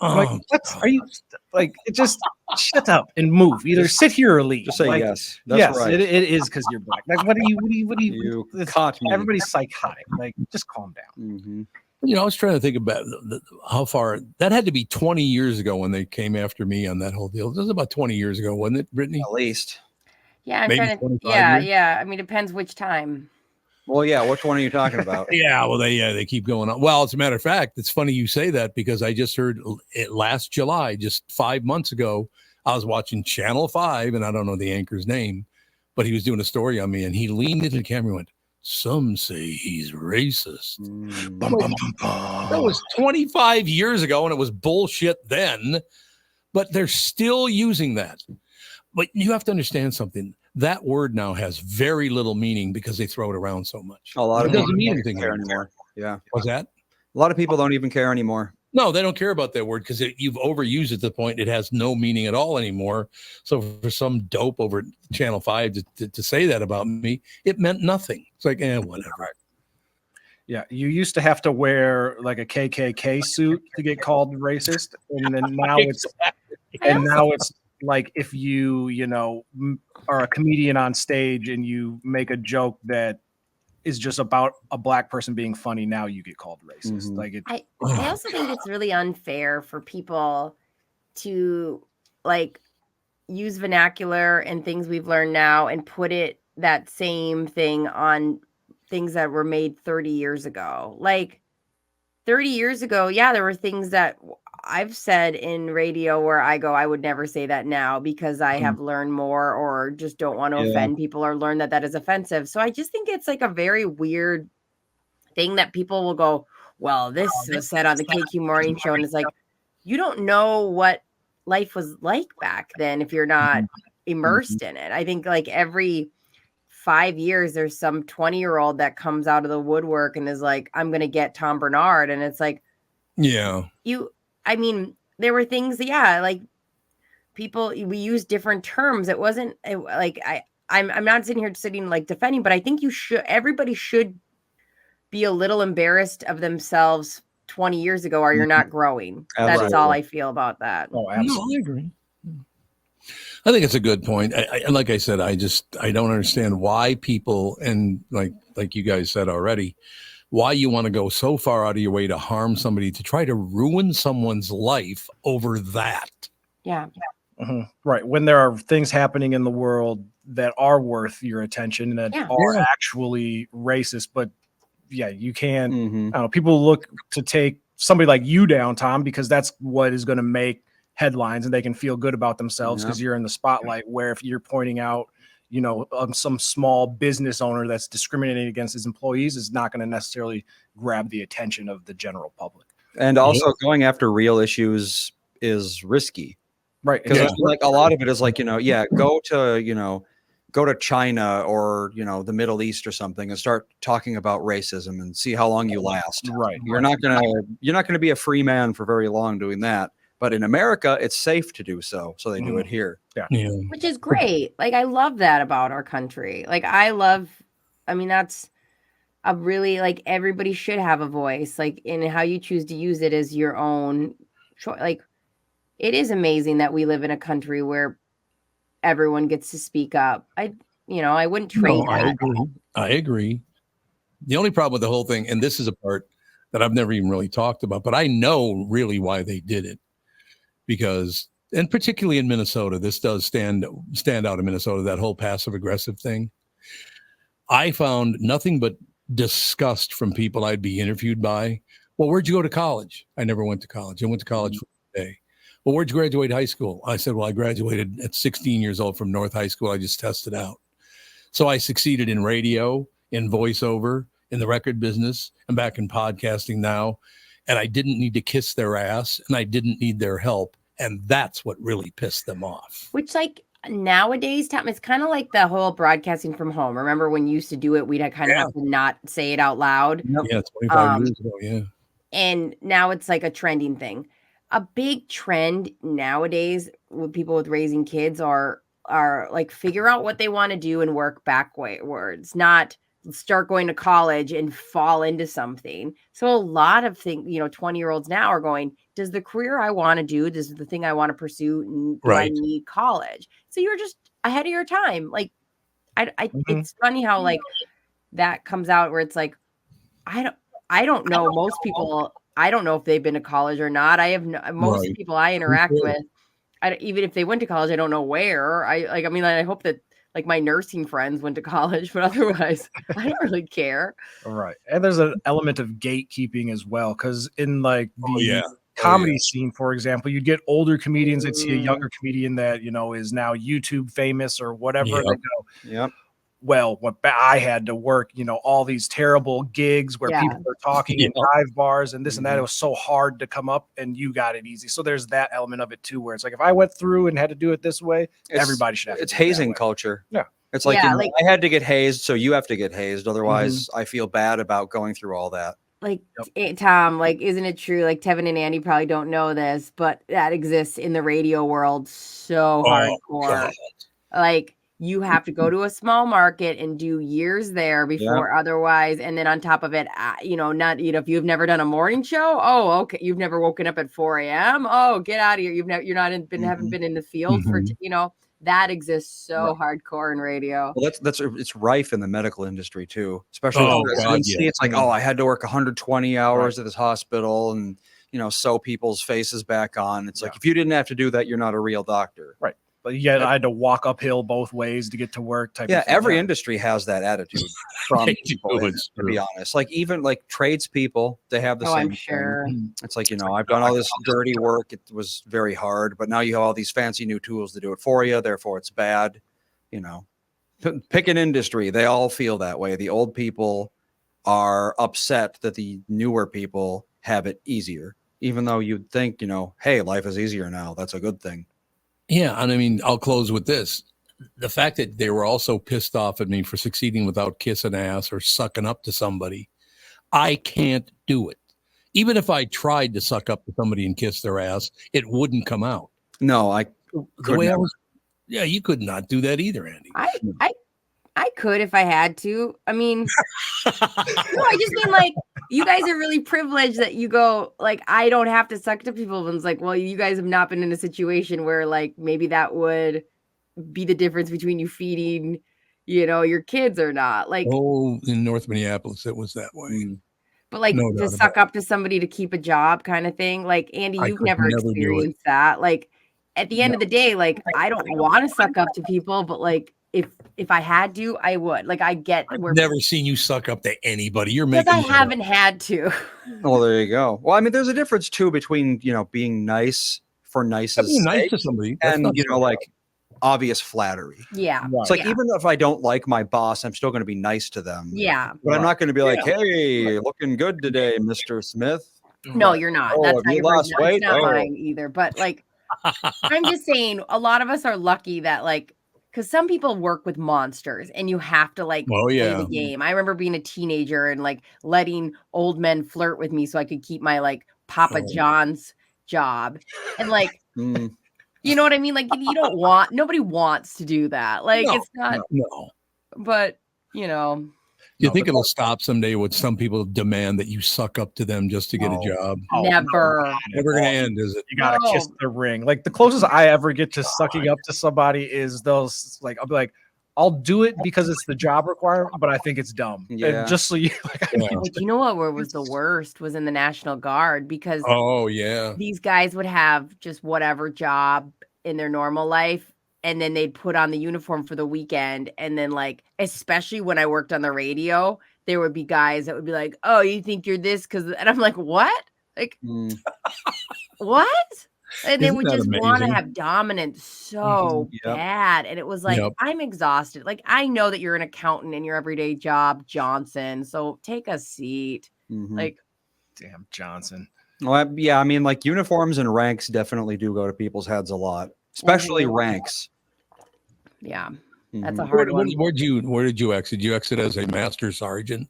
I'm like, what are you like? It just shut up and move. Either sit here or leave. Just say yes. That's yes, right. It is because you're black. Like, what do you caught me. Everybody's psychotic. Like, just calm down. I was trying to think about how far that had to be 20 years ago when they came after me on that whole deal. This was about 20 years ago, wasn't it, Brittany? At least. Yeah, Maybe trying to. 25 Yeah, years? yeah. I mean, it depends which time. Well, yeah. Which one are you talking about? Yeah, well, they keep going on. Well, as a matter of fact, it's funny you say that because I just heard it last July, just 5 months ago, I was watching Channel 5, and I don't know the anchor's name, but he was doing a story on me, and he leaned into the camera and went, "Some say he's racist." Bum, bum, bum, bum. That was 25 years ago, and it was bullshit then, but they're still using that. But you have to understand something. That word now has very little meaning because they throw it around so much. A lot of it doesn't people mean don't anything care anymore. Yeah. What's that? A lot of people don't even care anymore. No, they don't care about that word because you've overused it to the point it has no meaning at all anymore. So for some dope over at Channel 5 to say that about me, it meant nothing. It's like, whatever. Yeah, you used to have to wear like a KKK suit to get called racist, and then now it's like if you are a comedian on stage and you make a joke that is just about a black person being funny, now you get called racist. Like I also think it's really unfair for people to use vernacular and things we've learned now and put that same thing on things that were made 30 years ago. Like 30 years ago, yeah, there were things that I've said in radio where I go, I would never say that now because I have learned more or just don't want to offend people or learn that is offensive. So I just think it's like a very weird thing that people will go, well, this was said on the KQ morning show. And it's like, you don't know what life was like back then if you're not immersed in it. I think like every 5 years, there's some 20-year-old that comes out of the woodwork and is like, I'm going to get Tom Barnard. And it's like, I mean, there were things, like people, we use different terms. It wasn't I'm not sitting like defending, but I think everybody should be a little embarrassed of themselves 20 years ago or you're not growing. Absolutely. That's all I feel about that. Oh, absolutely. No, I agree. I think it's a good point. Like I said, I don't understand why people, and like you guys said already, why you want to go so far out of your way to harm somebody, to try to ruin someone's life over that. Yeah. Right. When there are things happening in the world that are worth your attention and that are actually racist, but you can't, I don't know, people look to take somebody like you down, Tom, because that's what is going to make headlines and they can feel good about themselves because you're in the spotlight, where if you're pointing out, some small business owner that's discriminating against his employees is not going to necessarily grab the attention of the general public. And also going after real issues is risky. Right. Because like a lot of it is like, go to China or, the Middle East or something and start talking about racism and see how long you last. Right. You're not gonna be a free man for very long doing that. But in America, it's safe to do so. So they do it here. Yeah. Which is great. Like, I love that about our country. Like, that's a really, like, everybody should have a voice. Like, in how you choose to use it is your own choice. Like, it is amazing that we live in a country where everyone gets to speak up. I wouldn't trade that. I agree. The only problem with the whole thing, and this is a part that I've never even really talked about, but I know really why they did it. Because, and particularly in Minnesota, this does stand out in Minnesota, that whole passive aggressive thing. I found nothing but disgust from people I'd be interviewed by. Well, where'd you go to college? I never went to college. I went to college for a day. Well, where'd you graduate high school? I said, well, I graduated at 16 years old from North High School. I just tested out. So I succeeded in radio, in voiceover, in the record business, and back in podcasting now. And I didn't need to kiss their ass, and I didn't need their help. And that's what really pissed them off. Which, like, nowadays, Tom, it's kind of like the whole broadcasting from home. Remember when you used to do it, we'd kind of have to not say it out loud. Yeah, 25 years ago, yeah. And now it's like a trending thing. A big trend nowadays with people with raising kids are like figure out what they want to do and work backwards, not start going to college and fall into something. So a lot of things, 20-year-olds now are going, does the career I want to do, this is the thing I want to pursue, do I need college? So you're just ahead of your time. Like, it's funny how like that comes out where it's like, I don't know most people. I don't know if they've been to college or not. I have most people I interact with. Even if they went to college, I don't know where. I hope that like my nursing friends went to college, but otherwise I don't really care. Right. And there's an element of gatekeeping as well. Cause in like the comedy scene, for example, you'd get older comedians that see a younger comedian that, is now YouTube famous or whatever. They go, yep. Well, I had to work, all these terrible gigs where people are talking in dive bars and this and that. It was so hard to come up and you got it easy. So there's that element of it too, where it's like, if I went through and had to do it this way, everybody should have to. It's hazing culture. Yeah. It's like, I had to get hazed, so you have to get hazed. Otherwise, I feel bad about going through all that. Like, Tom, like, isn't it true? Like, Tevin and Andy probably don't know this, but that exists in the radio world so hardcore. God. Like, you have to go to a small market and do years there before otherwise. And then on top of it, if you've never done a morning show, okay. You've never woken up at 4 a.m. Oh, get out of here. Haven't been in the field for, that exists so hardcore in radio. Well, it's rife in the medical industry too, especially it's like, I had to work 120 hours at this hospital and, sew people's faces back on. It's like, if you didn't have to do that, you're not a real doctor. Right. But yet I had to walk uphill both ways to get to work. Every industry has that attitude from people, to be honest. Like even like tradespeople, they have the same. I'm sure. Thing. It's like, I've done all this dirty work. It was very hard, but now you have all these fancy new tools to do it for you. Therefore, it's bad. Pick an industry. They all feel that way. The old people are upset that the newer people have it easier, even though you'd think, hey, life is easier now. That's a good thing. Yeah, and I'll close with this. The fact that they were also pissed off at me for succeeding without kissing ass or sucking up to somebody, I can't do it. Even if I tried to suck up to somebody and kiss their ass, it wouldn't come out. No, you could not do that either, Andy. I could if I had to. I just mean like you guys are really privileged that you go like I don't have to suck to people. And it's like, well, you guys have not been in a situation where like maybe that would be the difference between you feeding, your kids or not. Like in North Minneapolis, it was that way. But like to suck up to somebody to keep a job kind of thing. Like Andy, you've never experienced that. Like at the end of the day, like I don't want to suck up to people, but like if I had to, I would. Like I get I've never seen you suck up to anybody. You're because making I haven't had to. Well, there you go. Well, there's a difference too between being nice for nice's being nice sake to somebody and like obvious flattery. Yeah. It's like even if I don't like my boss, I'm still going to be nice to them. Yeah. But I'm not going to be like, hey, looking good today, Mr. Smith. No, you're not. Oh, That's have not you your lost personality. weight? It's not Oh. mine either. But like, I'm just saying, a lot of us are lucky that like, because some people work with monsters, and you have to like Oh, play yeah. the game. I remember being a teenager and like letting old men flirt with me so I could keep my like Papa John's job, and like. You know what I mean? Like, you don't want, nobody wants to do that. Like, No, it's not, no. but, you know. Do you think it'll stop someday with some people demand that you suck up to them just to get a job? Never. Never going to end, is it? You gotta kiss the ring. Like the closest I ever get to sucking up to somebody is those. Like I'll be like, I'll do it because it's the job requirement, but I think it's dumb. Yeah. And just so you like, Like, you know what? Where was the worst was in the National Guard, because Oh, yeah. these guys would have just whatever job in their normal life, and then they'd put on the uniform for the weekend, and then like, especially when I worked on the radio, there would be guys that would be like, "Oh, you think you're this?" And I'm like, "What? Like, what?" And they Isn't would that just want to amazing? have dominance so Yep. bad, and it was like, Yep. I'm exhausted. Like, I know that you're an accountant in your everyday job, Johnson. So take a seat. Like, damn Johnson. Well, yeah, I mean, like uniforms and ranks definitely do go to people's heads a lot, especially ranks. yeah, that's a Mhm. hard one. Where did you exit? Did you exit as a master sergeant?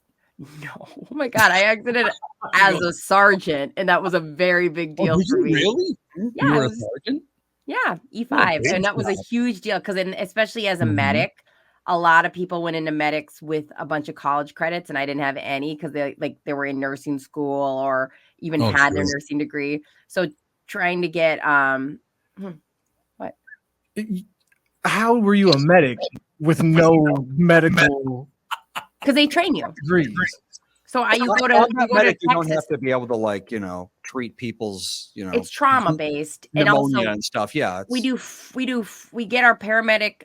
No, oh my God, I exited as a sergeant, and that was a very big deal did for you me. really? Yeah, You it were a was- sergeant? Yeah, E5, big and that was a job. huge deal because, especially as a Mhm. medic, a lot of people went into medics with a bunch of college credits, and I didn't have any because they were in nursing school or even Oh, had their sure. nursing degree. So trying to get what? How were you a medic with no medical Because they train you. degrees? So you go to Combat medic, you don't Texas. have to be able to like treat people's It's trauma based, and pneumonia also and stuff. Yeah, we get our paramedic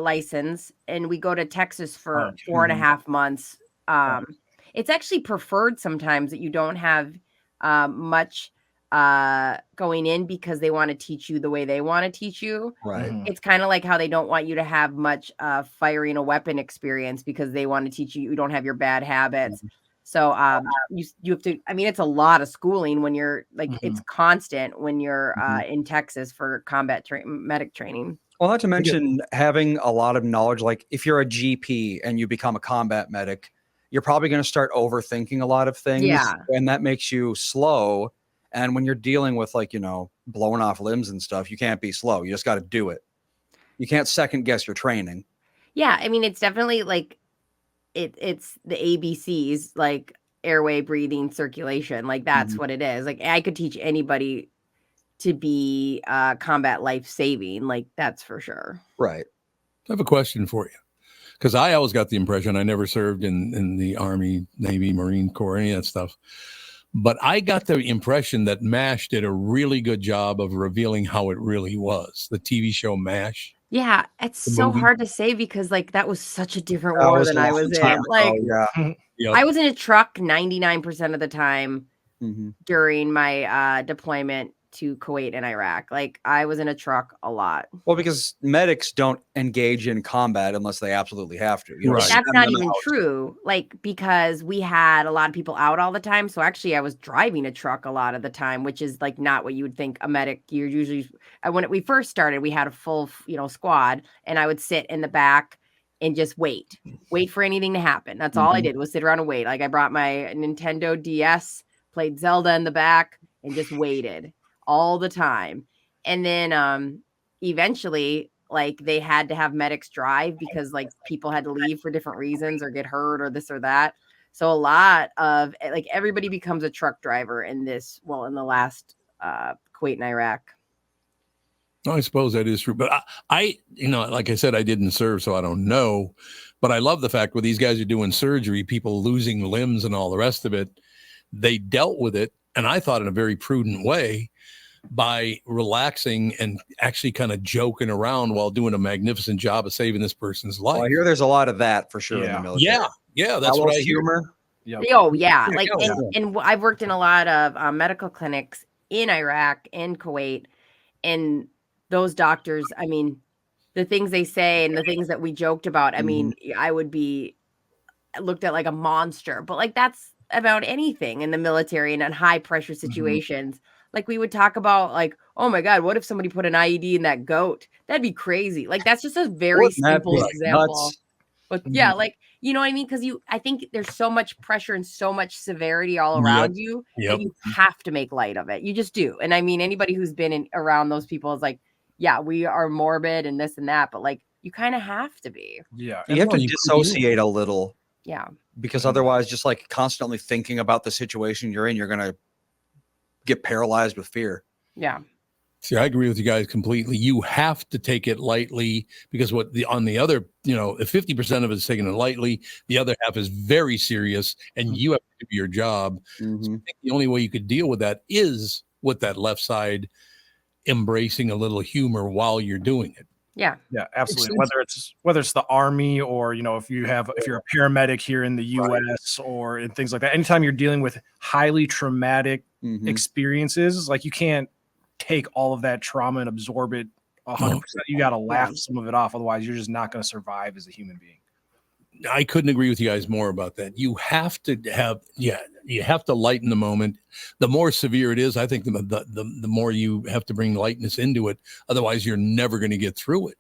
license, and we go to Texas for 4.5 months. It's actually preferred sometimes that you don't have much going in, because they want to teach you the way they want to teach you. Right. It's kind of like how they don't want you to have much firing a weapon experience, because they want to teach you don't have your bad habits. So you have to, I mean, it's a lot of schooling when you're like, it's constant when you're in Texas for combat medic training. Well, not to mention having a lot of knowledge. Like if you're a GP and you become a combat medic, you're probably going to start overthinking a lot of things. Yeah. And that makes you slow. And when you're dealing with like, blowing off limbs and stuff, you can't be slow. You just got to do it. You can't second guess your training. Yeah. I mean, it's definitely like, it's the ABCs, like airway, breathing, circulation. Like that's what it is. Like I could teach anybody to be combat life saving. Like that's for sure. Right. I have a question for you, because I always got the impression, I never served in the Army, Navy, Marine Corps, any of that stuff. But I got the impression that MASH did a really good job of revealing how it really was. The TV show MASH. Yeah, it's The so movie. hard to say, because like that was such a different That war was than a I long was time in. ago, Like yeah. Yep. I was in a truck 99% of the time Mm-hmm. during my deployment to Kuwait and Iraq. Like I was in a truck a lot. Well, because medics don't engage in combat unless they absolutely have to. But that's not even true. Like, because we had a lot of people out all the time. So actually I was driving a truck a lot of the time, which is like not what you would think a medic. You're usually, when we first started, we had a full, squad, and I would sit in the back and just wait for anything to happen. That's all I did, was sit around and wait. Like I brought my Nintendo DS, played Zelda in the back, and just waited all the time. And then eventually, like, they had to have medics drive because like people had to leave for different reasons or get hurt or this or that. So a lot of like everybody becomes a truck driver in the last Kuwait and Iraq. I suppose that is true. But I like I said, I didn't serve, so I don't know. But I love the fact when these guys are doing surgery, people losing limbs and all the rest of it, they dealt with it. And I thought in a very prudent way, by relaxing and actually kind of joking around while doing a magnificent job of saving this person's life. Well, I hear there's a lot of that for sure in the military. Yeah, that's what I hear. Humor. Yep. Oh yeah, Yeah, like yeah. and I've worked in a lot of medical clinics in Iraq and Kuwait, and those doctors, I mean, the things they say and the things that we joked about, I mean, I would be looked at like a monster, but like that's about anything in the military and in high pressure situations. Like we would talk about like, oh my God, what if somebody put an IED in that goat? That'd be crazy. Like that's just a very simple example. But yeah, like, you know what I mean? Because I think there's so much pressure and so much severity all around you that you have to make light of it. You just do. And I mean, anybody who's been around those people is like, yeah, we are morbid and this and that, but like you kind of have to be. Yeah. You have to dissociate a little. Yeah. Because otherwise, just like constantly thinking about the situation you're in, you're going to get paralyzed with fear. Yeah. See, I agree with you guys completely. You have to take it lightly because on the other, if 50% of it is taking it lightly, the other half is very serious and you have to do your job. So I think the only way you could deal with that is with that left side embracing a little humor while you're doing it. Yeah. Yeah, absolutely. Whether it's the Army or, if you're a paramedic here in the US or in things like that, anytime you're dealing with highly traumatic experiences, like you can't take all of that trauma and absorb it 100%. You got to laugh some of it off. Otherwise, you're just not going to survive as a human being. I couldn't agree with you guys more about that. You have to lighten the moment. The more severe it is, I think the more you have to bring lightness into it. Otherwise, you're never going to get through it.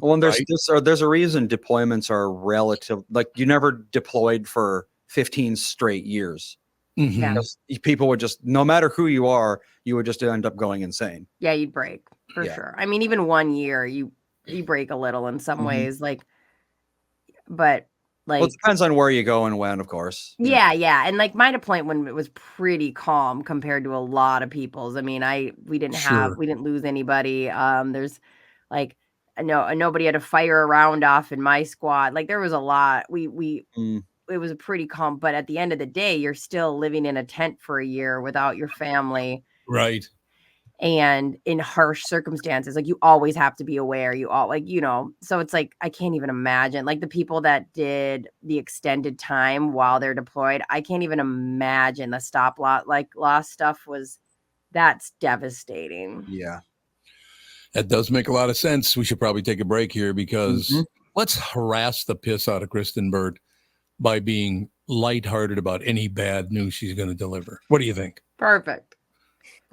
Well, and there's a reason deployments are relative. Like you never deployed for 15 straight years. Because people would just, no matter who you are, you would just end up going insane. Yeah, you'd break for sure. I mean, even 1 year, you break a little in some ways, but like, well, it depends on where you go and when, of course. Yeah. And like my deployment was pretty calm compared to a lot of people's. I mean, we didn't lose anybody. There's like, nobody had a fire around off in my squad. Like there was a lot. It was a pretty calm, but at the end of the day, you're still living in a tent for a year without your family. Right. And in harsh circumstances, like you always have to be aware. So it's like, I can't even imagine like the people that did the extended time while they're deployed. I can't even imagine the stop loss stuff that's devastating. Yeah. That does make a lot of sense. We should probably take a break here because let's harass the piss out of Kristyn Burtt by being lighthearted about any bad news she's going to deliver. What do you think? Perfect.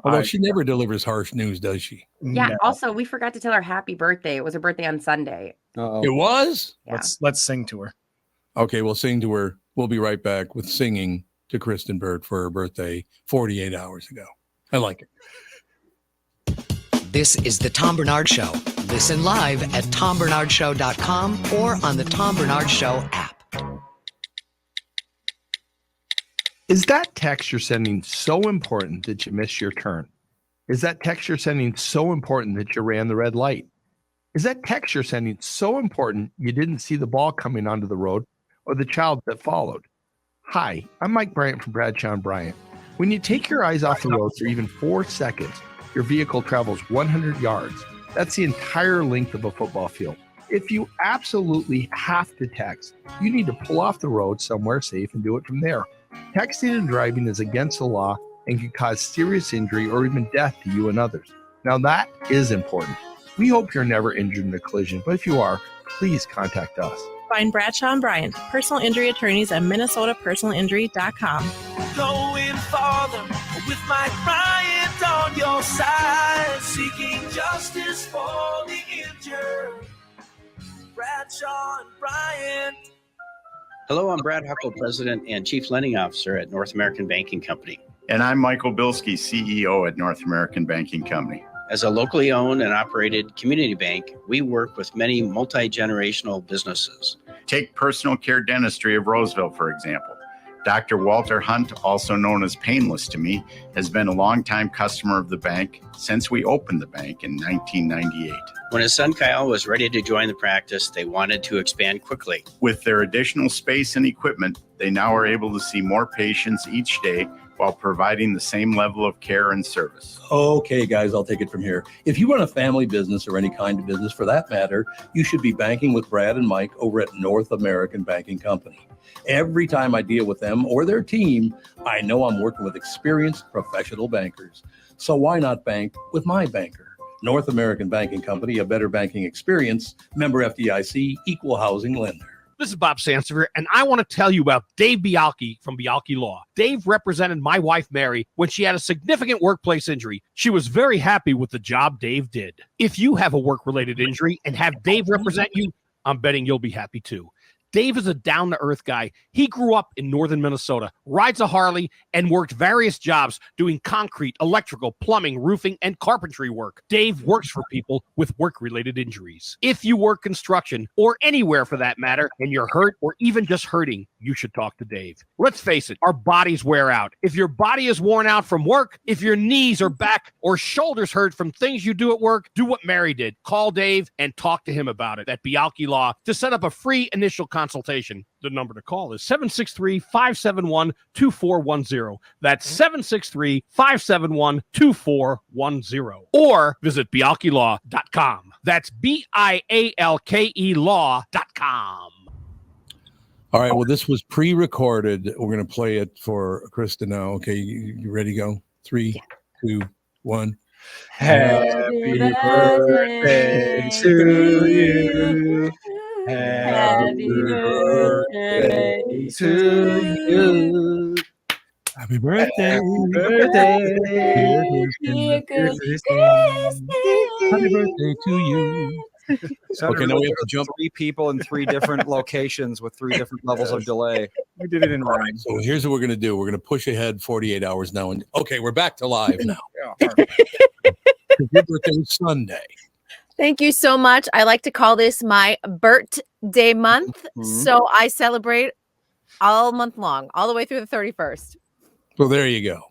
Although she never delivers harsh news, does she? Yeah. No. Also, we forgot to tell her happy birthday. It was her birthday on Sunday. Uh-oh. It was? Yeah. Let's sing to her. Okay, we'll sing to her. We'll be right back with singing to Kristyn Burtt for her birthday 48 hours ago. I like it. This is the Tom Barnard Show. Listen live at TomBarnardShow.com or on the Tom Barnard Show app. Is that text you're sending so important that you missed your turn? Is that text you're sending so important that you ran the red light? Is that text you're sending so important you didn't see the ball coming onto the road or the child that followed? Hi, I'm Mike Bryant from Bradshaw and Bryant. When you take your eyes off the road for even 4 seconds, your vehicle travels 100 yards. That's the entire length of a football field. If you absolutely have to text, you need to pull off the road somewhere safe and do it from there. Texting and driving is against the law and can cause serious injury or even death to you and others. Now that is important. We hope you're never injured in a collision, but if you are, please contact us. Find Bradshaw and Bryant, personal injury attorneys at minnesotapersonalinjury.com. Going farther with Mike Bryant on your side, seeking justice for the injured. Bradshaw and Bryant. Hello, I'm Brad Huckle, President and Chief Lending Officer at North American Banking Company. And I'm Michael Bilski, CEO at North American Banking Company. As a locally owned and operated community bank, we work with many multi-generational businesses. Take Personal Care Dentistry of Roseville, for example. Dr. Walter Hunt, also known as Painless to Me, has been a longtime customer of the bank since we opened the bank in 1998. When his son Kyle was ready to join the practice, they wanted to expand quickly. With their additional space and equipment, they now are able to see more patients each day while providing the same level of care and service. Okay, guys, I'll take it from here. If you run a family business or any kind of business for that matter, you should be banking with Brad and Mike over at North American Banking Company. Every time I deal with them or their team, I know I'm working with experienced professional bankers. So why not bank with my banker? North American Banking Company, a better banking experience, member FDIC, equal housing lender. This is Bob Sansevier, and I want to tell you about Dave Bialke from Bialke Law. Dave represented my wife, Mary, when she had a significant workplace injury. She was very happy with the job Dave did. If you have a work-related injury and have Dave represent you, I'm betting you'll be happy too. Dave is a down-to-earth guy. He grew up in northern Minnesota, rides a Harley, and worked various jobs doing concrete, electrical, plumbing, roofing, and carpentry work. Dave works for people with work-related injuries. If you work construction, or anywhere for that matter, and you're hurt or even just hurting, you should talk to Dave. Let's face it, our bodies wear out. If your body is worn out from work, if your knees or back or shoulders hurt from things you do at work, do what Mary did. Call Dave and talk to him about it at Bialke Law to set up a free initial consultation. The number to call is 763-571-2410. That's 763-571-2410. Or visit bialkelaw.com. That's BIALKE law.com. All right. Well, this was pre-recorded. We're going to play it for Krista now. Okay. You ready to go? 3, 2, 1. Happy birthday to you. Happy birthday to you. Happy birthday. Happy birthday. Happy birthday to you. Okay, now we have to jump 3 people in 3 different locations with 3 different levels of delay. We did it in rhyme. So here's what we're going to do. We're going to push ahead 48 hours now. And okay, we're back to live now. Your birthday is Sunday. Thank you so much. I like to call this my birthday month. So I celebrate all month long, all the way through the 31st. Well, there you go.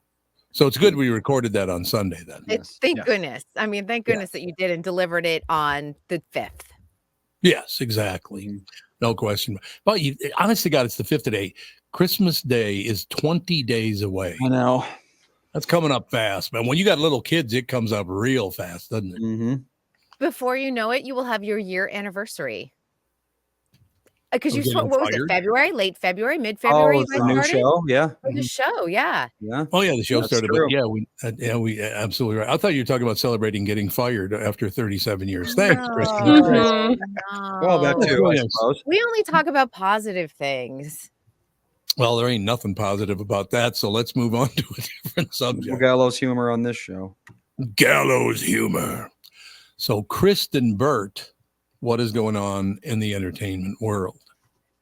So it's good we recorded that on Sunday then. Thank goodness. I mean, thank goodness that you did and delivered it on the 5th. Yes, exactly. No question. But honest to God, it's the 5th today. Christmas Day is 20 days away. I know. That's coming up fast, man. When you got little kids, it comes up real fast, doesn't it? Mm-hmm. Before you know it, you will have your year anniversary. Because what was it? February, late February, mid-February? Oh, the new show, yeah. For the show, yeah. Yeah. Oh yeah, the show started. True. But we absolutely right. I thought you were talking about celebrating getting fired after 37 years. Thanks, Kristen. No. Well, that too, I suppose. We only talk about positive things. Well, there ain't nothing positive about that. So let's move on to a different subject. Gallows humor on this show. Gallows humor. So, Kristyn Burtt, what is going on in the entertainment world?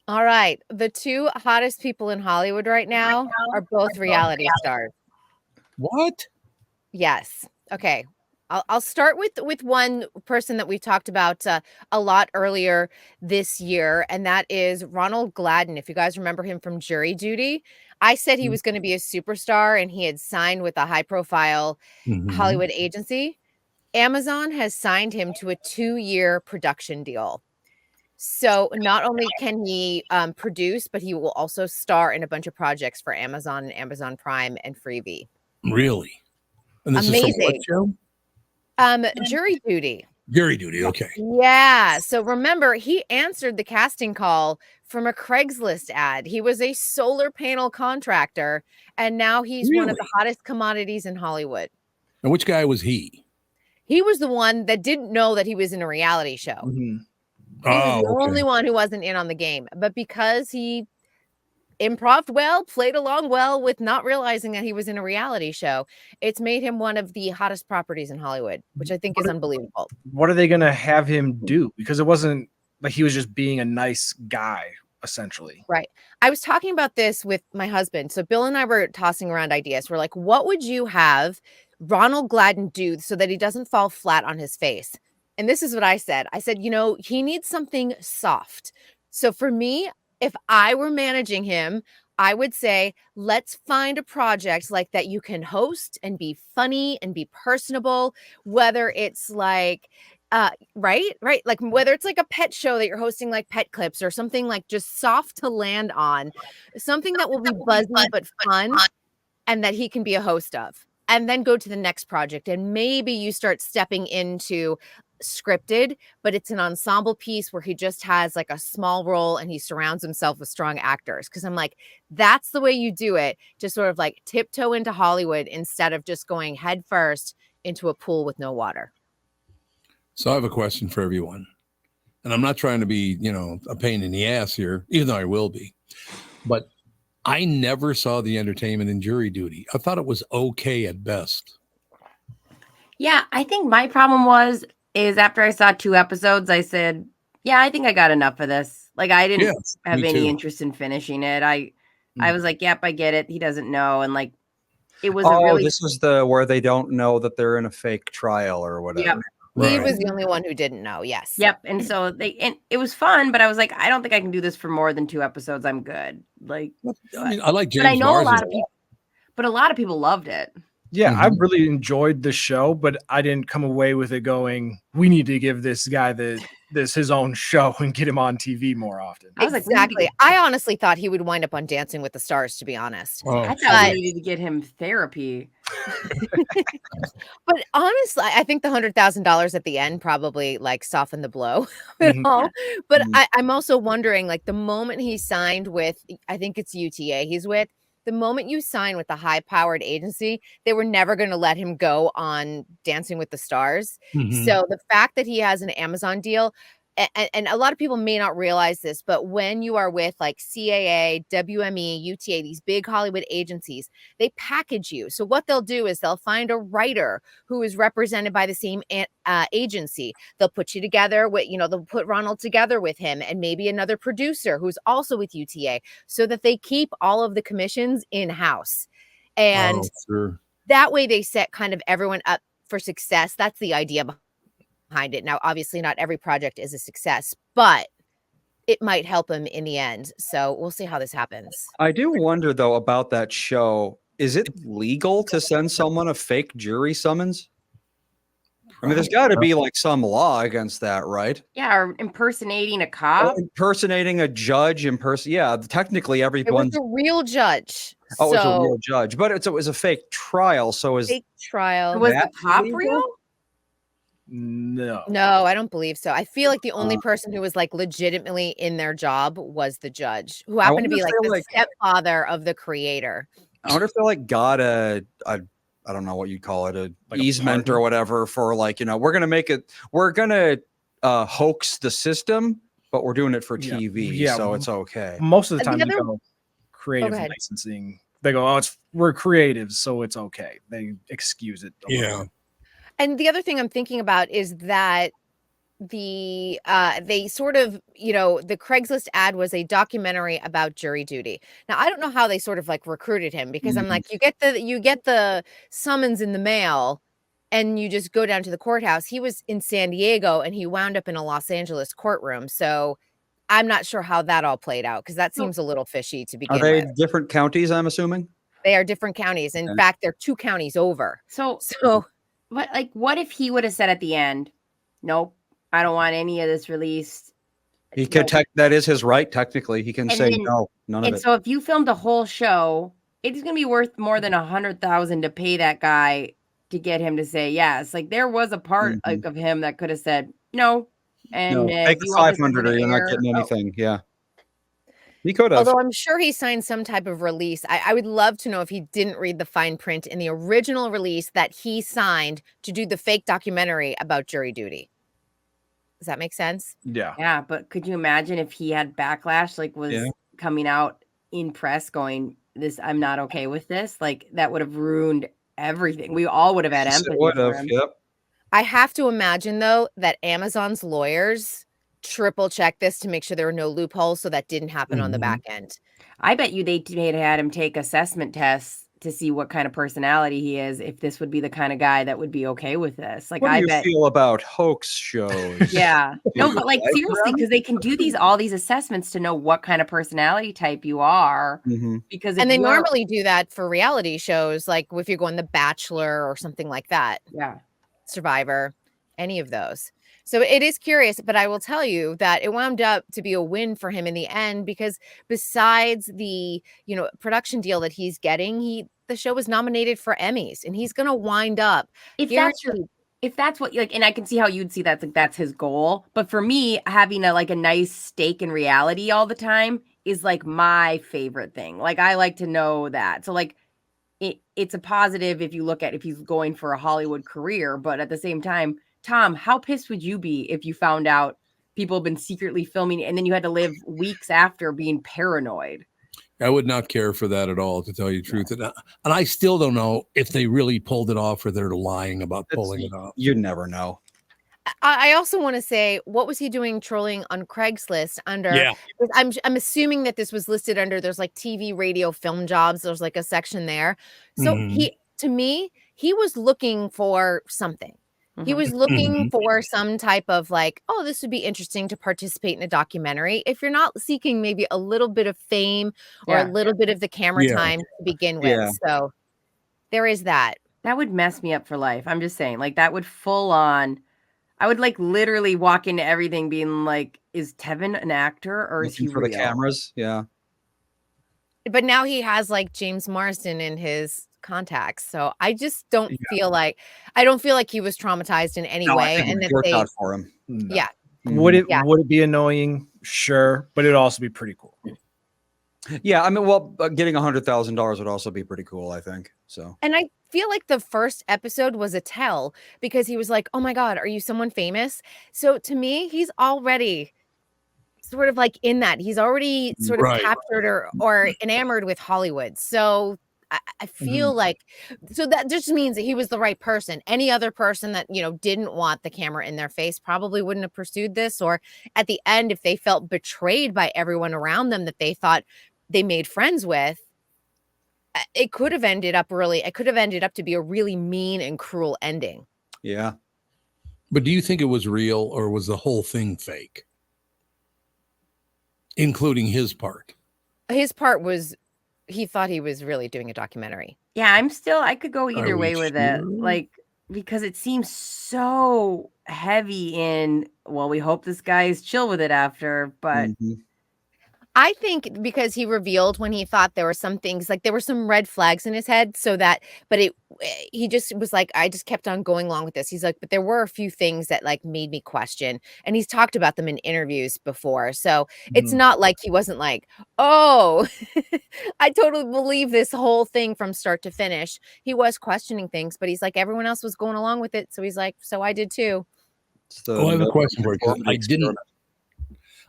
All right. The 2 hottest people in Hollywood right now are both reality stars. What? Yes. Okay. I'll start with one person that we've talked about a lot earlier this year, and that is Ronald Gladden. If you guys remember him from Jury Duty, I said he was going to be a superstar, and he had signed with a high-profile Hollywood agency. Amazon has signed him to a 2-year production deal. So not only can he produce, but he will also star in a bunch of projects for Amazon and Amazon Prime and Freevee. Really? And this Amazing. is from what show? Jury Duty. Jury Duty. Okay. Yeah. So remember, he answered the casting call from a Craigslist ad. He was a solar panel contractor, and now he's one of the hottest commodities in Hollywood. And which guy was he? He was the one that didn't know that he was in a reality show. He was the only one who wasn't in on the game. But because he improved well, played along well with not realizing that he was in a reality show, it's made him one of the hottest properties in Hollywood, which I think is unbelievable. What are they going to have him do? Because it wasn't like he was just being a nice guy, essentially. Right. I was talking about this with my husband. So Bill and I were tossing around ideas. We're like, what would you have Ronald Gladden do so that he doesn't fall flat on his face? And this is what I said. I said, he needs something soft. So for me, if I were managing him, I would say, let's find a project like that you can host and be funny and be personable, whether it's like, right. Like whether it's like a pet show that you're hosting, like Pet Clips, or something like just soft to land on, something that will be buzzy but fun and that he can be a host of. And then go to the next project. And maybe you start stepping into scripted, but it's an ensemble piece where he just has like a small role and he surrounds himself with strong actors. Because I'm like, that's the way you do it. Just sort of like tiptoe into Hollywood instead of just going head first into a pool with no water. So I have a question for everyone. and I'm not trying to be, a pain in the ass here, even though I will be, but I never saw the entertainment in Jury Duty. I thought it was okay at best. Yeah, I think my problem is after I saw 2 episodes, I said, yeah, I think I got enough of this. Like, I didn't have any interest in finishing it. I was like, yep, I get it. He doesn't know. And like, it was this was the where they don't know that they're in a fake trial or whatever. Yep. He was the only one who didn't know. Yes. Yep. And so and it was fun, but I was like, I don't think I can do this for more than 2 episodes. I'm good. Like, I mean, I like James. But I know Mars a lot of people loved it. Yeah, I really enjoyed the show, but I didn't come away with it going, we need to give this guy his own show and get him on TV more often. I was exactly. I honestly thought he would wind up on Dancing with the Stars, to be honest. I thought we needed to get him therapy. But honestly, I think the $100,000 at the end probably like softened the blow at all. But I'm also wondering, like, the moment he signed with, I think it's UTA he's with, the moment you sign with a high-powered agency, they were never going to let him go on Dancing with the Stars. So the fact that he has an Amazon deal, and a lot of people may not realize this, but when you are with like CAA, WME, UTA, these big Hollywood agencies, they package you. So what they'll do is they'll find a writer who is represented by the same agency. They'll put you together with, they'll put Ronald together with him and maybe another producer who's also with UTA, so that they keep all of the commissions in-house. And that way they set kind of everyone up for success. That's the idea behind it. Now, obviously not every project is a success, but it might help him in the end. So we'll see how this happens. I do wonder though about that show. Is it legal to send someone a fake jury summons? I mean, there's got to be like some law against that, right? Yeah, or impersonating a cop. Impersonating a judge, yeah, technically everyone's a real judge. Oh, it's a real judge, but it was a fake trial. So is fake trial. Was the cop real? No, I don't believe so. I feel like the only person who was like legitimately in their job was the judge, who happened to be like the stepfather of the creator. I wonder if they like got I don't know what you'd call it, like easement or whatever for like, we're gonna hoax the system, but we're doing it for TV, so it's okay. Most of the time, you go creative licensing. They go, we're creatives, so it's okay. They excuse it. Yeah. And the other thing I'm thinking about is that they sort of, the Craigslist ad was a documentary about jury duty. Now, I don't know how they sort of like recruited him, because I'm like, you get the summons in the mail and you just go down to the courthouse. He was in San Diego and he wound up in a Los Angeles courtroom. So I'm not sure how that all played out, because that seems a little fishy to begin with. Are they different counties, I'm assuming? They are different counties. In fact, they're 2 counties over. So what if he would have said at the end, nope, I don't want any of this released? He could that is his right. Technically, he can say no, none of it. And so if you filmed a whole show, it's going to be worth more than $100,000 to pay that guy to get him to say yes. Like, there was a part of him that could have said no. And take the 500 or you're not getting anything. Yeah. He could have. Although I'm sure he signed some type of release. I would love to know if he didn't read the fine print in the original release that he signed to do the fake documentary about jury duty. Does that make sense? Yeah. Yeah, but could you imagine if he had backlash, like was coming out in press going, I'm not okay with this? Like, that would have ruined everything. We all would have had empathy for him. Yep. I have to imagine, though, that Amazon's lawyers triple check this to make sure there were no loopholes, so that didn't happen on the back end. I bet you they had him take assessment tests to see what kind of personality he is, if this would be the kind of guy that would be okay with this. Like, what do you feel about hoax shows? Yeah. No, but like, seriously, because they can do all these assessments to know what kind of personality type you are. Because they normally do that for reality shows, like if you're going The Bachelor or something like that. Yeah. Survivor, any of those. So it is curious, but I will tell you that it wound up to be a win for him in the end, because besides the, production deal that he's getting, the show was nominated for Emmys, and he's going to wind up. If that's what, like, and I can see how you'd see that's like, that's his goal. But for me, having a nice stake in reality all the time is like my favorite thing. Like, I like to know that. So like, it's a positive if he's going for a Hollywood career, but at the same time, Tom, how pissed would you be if you found out people have been secretly filming, and then you had to live weeks after being paranoid. I would not care for that at all, to tell you the truth. And I still don't know if they really pulled it off or they're lying about pulling it off. You never know. I also want to say, what was he doing trolling on Craigslist under? Yeah. I'm assuming that this was listed under, there's like TV, radio, film jobs. There's like a section there. So to me, he was looking for something. He was looking for some type of like, oh, this would be interesting to participate in a documentary. If you're not seeking maybe a little bit of fame or a little bit of the camera time to begin with. So there is that. That would mess me up for life. I'm just saying, like, that would full on, I would like literally walk into everything being like, is Tevin an actor or is he for real? the cameras? Yeah. But now he has like James Marsden in his contacts. So I just don't feel like, I don't feel like he was traumatized in any way. And that worked they, out for him. Yeah. Would it be annoying? Sure. But it'd also be pretty cool. Yeah. I mean, well, getting $100,000 would also be pretty cool, I think. So. And I feel like the first episode was a tell because he was like, oh my God, are you someone famous? So to me, he's already sort of like in that. He's already sort of captured or enamored with Hollywood. So I feel like, so that just means that he was the right person. Any other person that, you know, didn't want the camera in their face probably wouldn't have pursued this. Or at the end, if they felt betrayed by everyone around them that they thought they made friends with, it could have ended up to be a really mean and cruel ending. Yeah. But do you think it was real or was the whole thing fake? Including his part. His part was, he thought he was really doing a documentary. Yeah, I could go either way with it. Like, because it seems so heavy in, well, we hope this guy is chill with it after, but I think because he revealed when he thought there were some things, like there were some red flags in his head, so that, but he just was like, I just kept on going along with this. He's like, but there were a few things that like made me question, and he's talked about them in interviews before. So it's not like he wasn't like, oh, I totally believe this whole thing from start to finish. He was questioning things, but he's like, everyone else was going along with it. So he's like, so I did too. I have a question for you.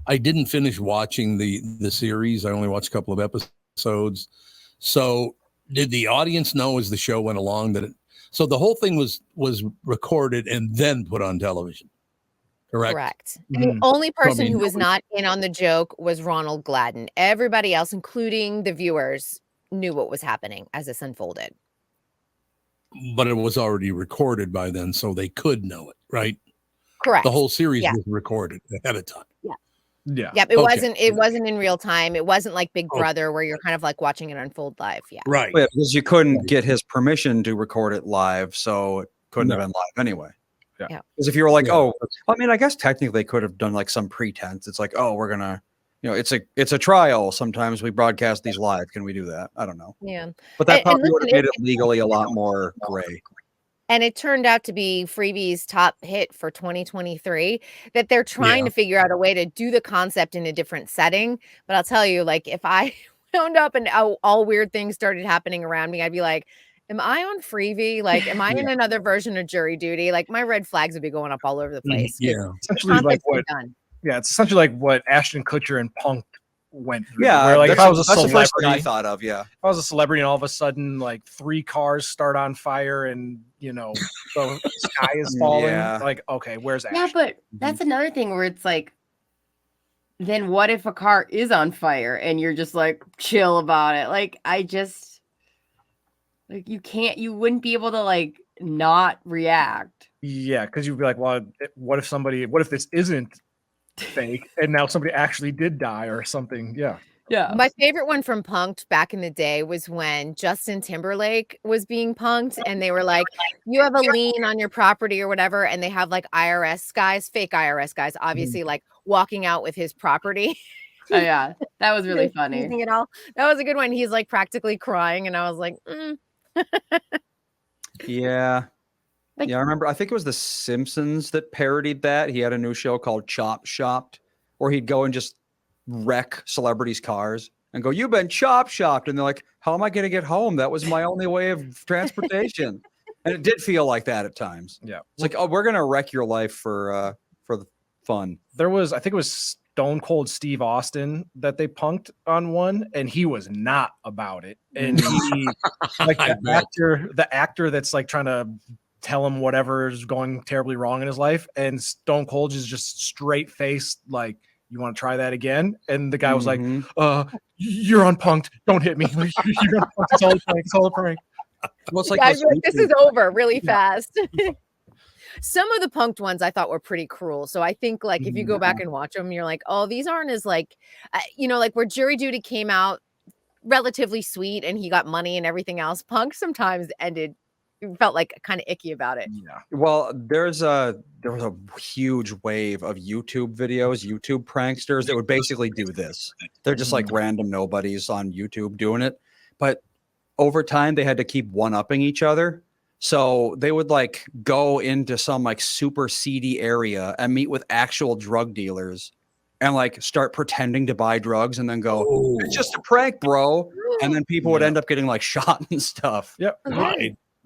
I didn't finish watching the series. I only watched a couple of episodes. So did the audience know as the show went along that so the whole thing was recorded and then put on television? Correct. And the only person who was not in on the joke was Ronald Gladden. Everybody else, including the viewers, knew what was happening as this unfolded. But it was already recorded by then, so they could know it, right? Correct. The whole series was recorded ahead of time. Yeah. Yeah. Yep. It wasn't in real time. It wasn't like Big Brother where you're kind of like watching it unfold live. Yeah. Right. Yeah, because you couldn't get his permission to record it live, so it couldn't have been live anyway. Yeah. Because if you were like, oh, I mean, I guess technically they could have done like some pretense. It's like, oh, we're gonna, you know, it's a trial. Sometimes we broadcast these live. Can we do that? I don't know. Yeah. But that probably would have made it legally a lot more gray. And it turned out to be Freebie's top hit for 2023, that they're trying to figure out a way to do the concept in a different setting. But I'll tell you, like, if I wound up and all weird things started happening around me, I'd be like, am I on Freebie? Like, am I in another version of Jury Duty? Like, my red flags would be going up all over the place. Yeah. Essentially like what, it's essentially like what Ashton Kutcher and Punk went through. Yeah, where, like, if I was a that's the first thing I celebrity, thought of. Yeah, if I was a celebrity and all of a sudden like 3 cars start on fire and you know the sky is falling, like, okay, where's Ashton? Yeah, but that's another thing where it's like, then what if a car is on fire and you're just like chill about it? Like, I just like you wouldn't be able to like not react. Yeah, because you'd be like, well, what if this isn't fake and now somebody actually did die or something? Yeah. My favorite one from Punk'd back in the day was when Justin Timberlake was being punked and they were like, you have a lien on your property or whatever, and they have like IRS guys, fake IRS guys, obviously like walking out with his property. Oh yeah, that was really funny. It all. That was a good one. He's like practically crying and I was like, Yeah. Yeah, I remember. I think it was The Simpsons that parodied that. He had a new show called Chop Shopped, where he'd go and just wreck celebrities' cars and go, "You've been chop shopped," and they're like, "How am I going to get home? That was my only way of transportation." And it did feel like that at times. Yeah, it's like, "Oh, we're going to wreck your life for fun. I think it was Stone Cold Steve Austin that they punked on one, and he was not about it. And he, like the actor that's like trying to tell him whatever is going terribly wrong in his life, and Stone Cold is just straight faced, like, you want to try that again? And the guy was like, you're unpunked. Don't hit me. You're unpunked. It's all a prank. It's all a prank. Well, it's like this is over really fast. Some of the punked ones I thought were pretty cruel. So I think like if you go back and watch them, you're like, oh, these aren't as like, like where Jury Duty came out relatively sweet and he got money and everything else. Punk sometimes felt like kind of icky about it. Yeah. Well, there was a huge wave of YouTube videos, YouTube pranksters that would basically do this. They're just like random nobodies on YouTube doing it. But over time, they had to keep one-upping each other. So they would like go into some like super seedy area and meet with actual drug dealers and like start pretending to buy drugs and then go, it's just a prank, bro. And then people would end up getting like shot and stuff. Yep.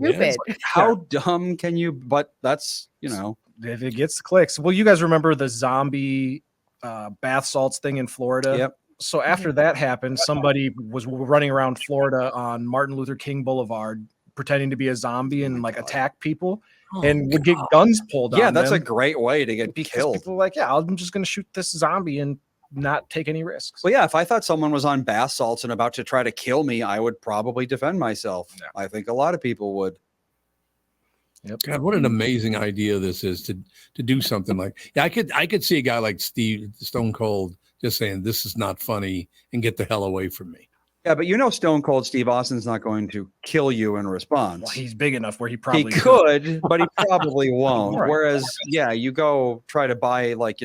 Stupid. Like, how dumb can you? But that's, if it gets clicks. Well, you guys remember the zombie bath salts thing in Florida? Yep. So after that happened, somebody was running around Florida on Martin Luther King Boulevard pretending to be a zombie and like attack people and would get guns pulled on them. Yeah, that's a great way to get killed. People were like, yeah, I'm just going to shoot this zombie and not take any risks. Well, yeah, if I thought someone was on bath salts and about to try to kill me, I would probably defend myself. Yeah. I think a lot of people would. Yep. God, what an amazing idea this is to do something like. Yeah, I could see a guy like Stone Cold just saying this is not funny and get the hell away from me. Yeah, but Stone Cold Steve Austin's not going to kill you in response. Well, he's big enough where he probably could, but he probably won't. Right. Whereas, yeah, you go try to buy like,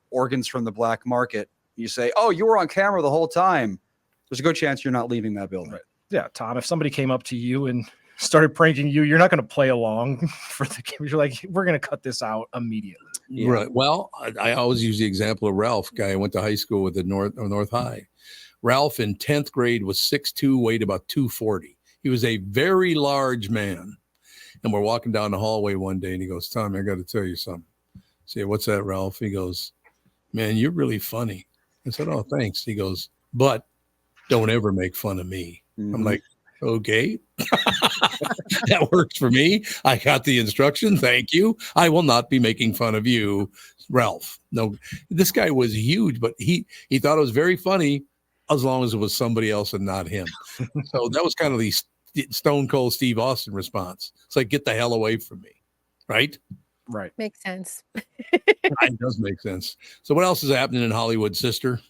organs from the black market. You say, oh, you were on camera the whole time. There's a good chance you're not leaving that building. Right. Yeah, Tom, if somebody came up to you and started pranking you, you're not going to play along for the game. You're like, we're going to cut this out immediately. Yeah. Right. Well, I always use the example of Ralph, guy I went to high school with at North High. Ralph in 10th grade was 6'2", weighed about 240. He was a very large man. And we're walking down the hallway one day and he goes, Tommy, I got to tell you something. I say, what's that, Ralph? He goes, man, you're really funny. I said, oh, thanks. He goes, but don't ever make fun of me. Mm-hmm. I'm like, okay, that works for me. I got the instruction. Thank you. I will not be making fun of you, Ralph. No, this guy was huge, but he thought it was very funny as long as it was somebody else and not him. So that was kind of the Stone Cold Steve Austin response. It's like, get the hell away from me. Right? Right. Makes sense. It does make sense. So what else is happening in Hollywood, sister?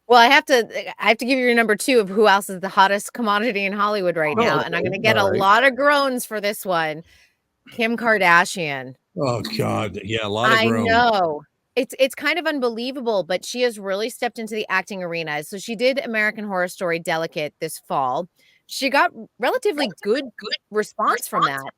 Well, I have to give you your number 2 of who else is the hottest commodity in Hollywood right now. And I'm going to get a lot of groans for this one. Kim Kardashian. Oh, God. Yeah, a lot of groans. I know. It's kind of unbelievable, but she has really stepped into the acting arena. So she did American Horror Story Delicate this fall. She got relatively good response from that.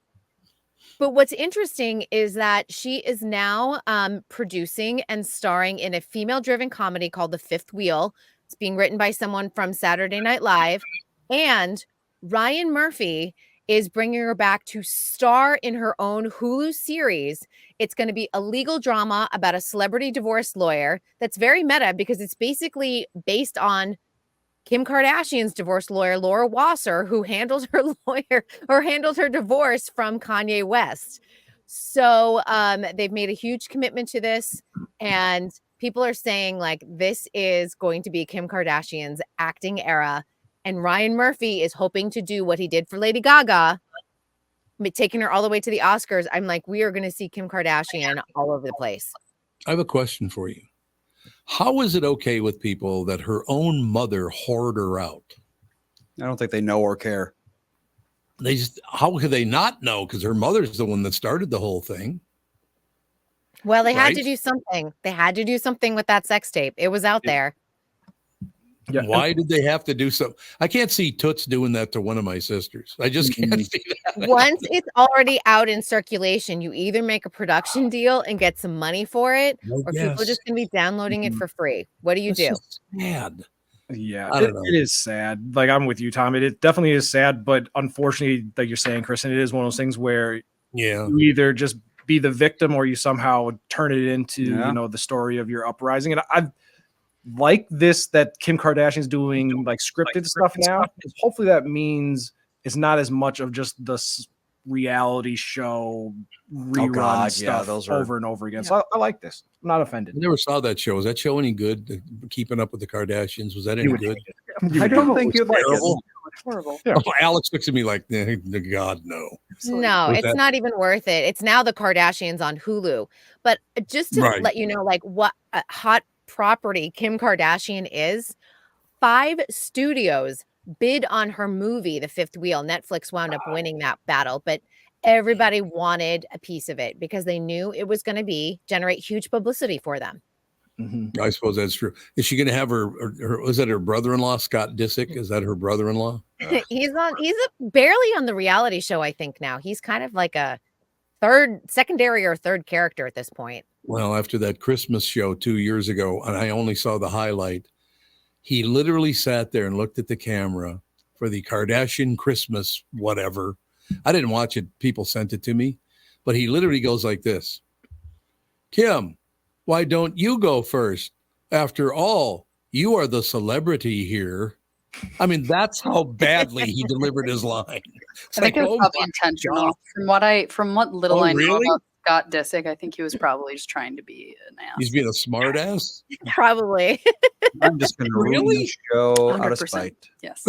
But what's interesting is that she is now producing and starring in a female-driven comedy called The Fifth Wheel. It's being written by someone from Saturday Night Live. And Ryan Murphy is bringing her back to star in her own Hulu series. It's going to be a legal drama about a celebrity divorce lawyer that's very meta because it's basically based on Kim Kardashian's divorce lawyer, Laura Wasser, who handled her divorce from Kanye West. So they've made a huge commitment to this, and people are saying like this is going to be Kim Kardashian's acting era. And Ryan Murphy is hoping to do what he did for Lady Gaga, taking her all the way to the Oscars. I'm like, we are going to see Kim Kardashian all over the place. I have a question for you. How is it okay with people that her own mother whored her out? I don't think they know or care. How could they not know? Because her mother's the one that started the whole thing. Well, they had to do something. They had to do something with that sex tape. It was out there. Yeah. Why did they have to do so? I can't see Toots doing that to one of my sisters. I just can't see that. Once it's already out in circulation, you either make a production deal and get some money for it, or people are just going to be downloading it for free. What do you do? Sad. Yeah, it is sad. Like, I'm with you, Tom. It definitely is sad, but unfortunately, like you're saying, Kristyn, it is one of those things where you either just be the victim or you somehow turn it into, you know, the story of your uprising. And I like this, that Kim Kardashian's doing like scripted stuff now. Hopefully that means it's not as much of just the reality show rerun stuff over and over again. So I like this. I'm not offended. I never saw that show. Was that show any good? Keeping Up with the Kardashians, was that any good? I don't think you'd like it. Horrible. Yeah. Oh, Alex looks at me like, God, no. No, it's not even worth it. It's now the Kardashians on Hulu. But just to let you know, like what a hot property Kim Kardashian is, 5 studios bid on her movie, The Fifth Wheel. Netflix wound up winning that battle, but everybody wanted a piece of it because they knew it was going to generate huge publicity for them. Mm-hmm. I suppose that's true. Is she going to have her was that her brother-in-law, Scott Disick? Is that her brother-in-law? He's barely on the reality show, I think now. He's kind of like a secondary or third character at this point. Well, after that Christmas show 2 years ago, and I only saw the highlight, he literally sat there and looked at the camera for the Kardashian Christmas whatever. I didn't watch it. People sent it to me, but he literally goes like this. Kim, why don't you go first? After all, you are the celebrity here. I mean, that's how badly he delivered his line. I think it was probably intentional. From what little I know about Scott Disick, I think he was probably just trying to be an ass. He's being a smart ass? Probably. I'm just going to ruin the show out of 100%. spite. Yes.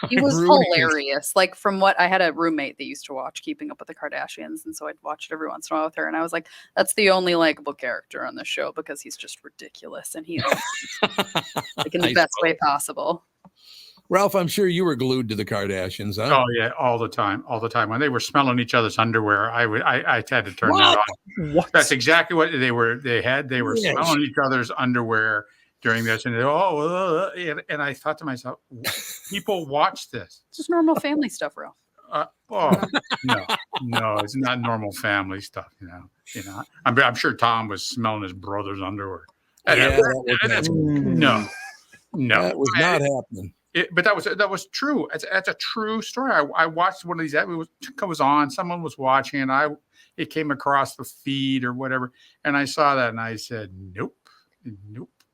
He was hilarious. Like from what I had a roommate that used to watch Keeping Up with the Kardashians. And so I'd watch it every once in a while with her. And I was like, that's the only likable character on the show because he's just ridiculous. And he's like in the best way possible. Ralph, I'm sure you were glued to the Kardashians, huh? Oh yeah, all the time. When they were smelling each other's underwear, I had to turn that on. What? That's exactly what they were. They were smelling each other's underwear during this, and and I thought to myself, people watch this. It's just normal family stuff, Ralph. No, it's not normal family stuff. You know. I'm sure Tom was smelling his brother's underwear. No, that was not happening. But that was true. That's a true story. I watched one of these. It was on. Someone was watching, and it came across the feed or whatever, and I saw that, and I said, "Nope."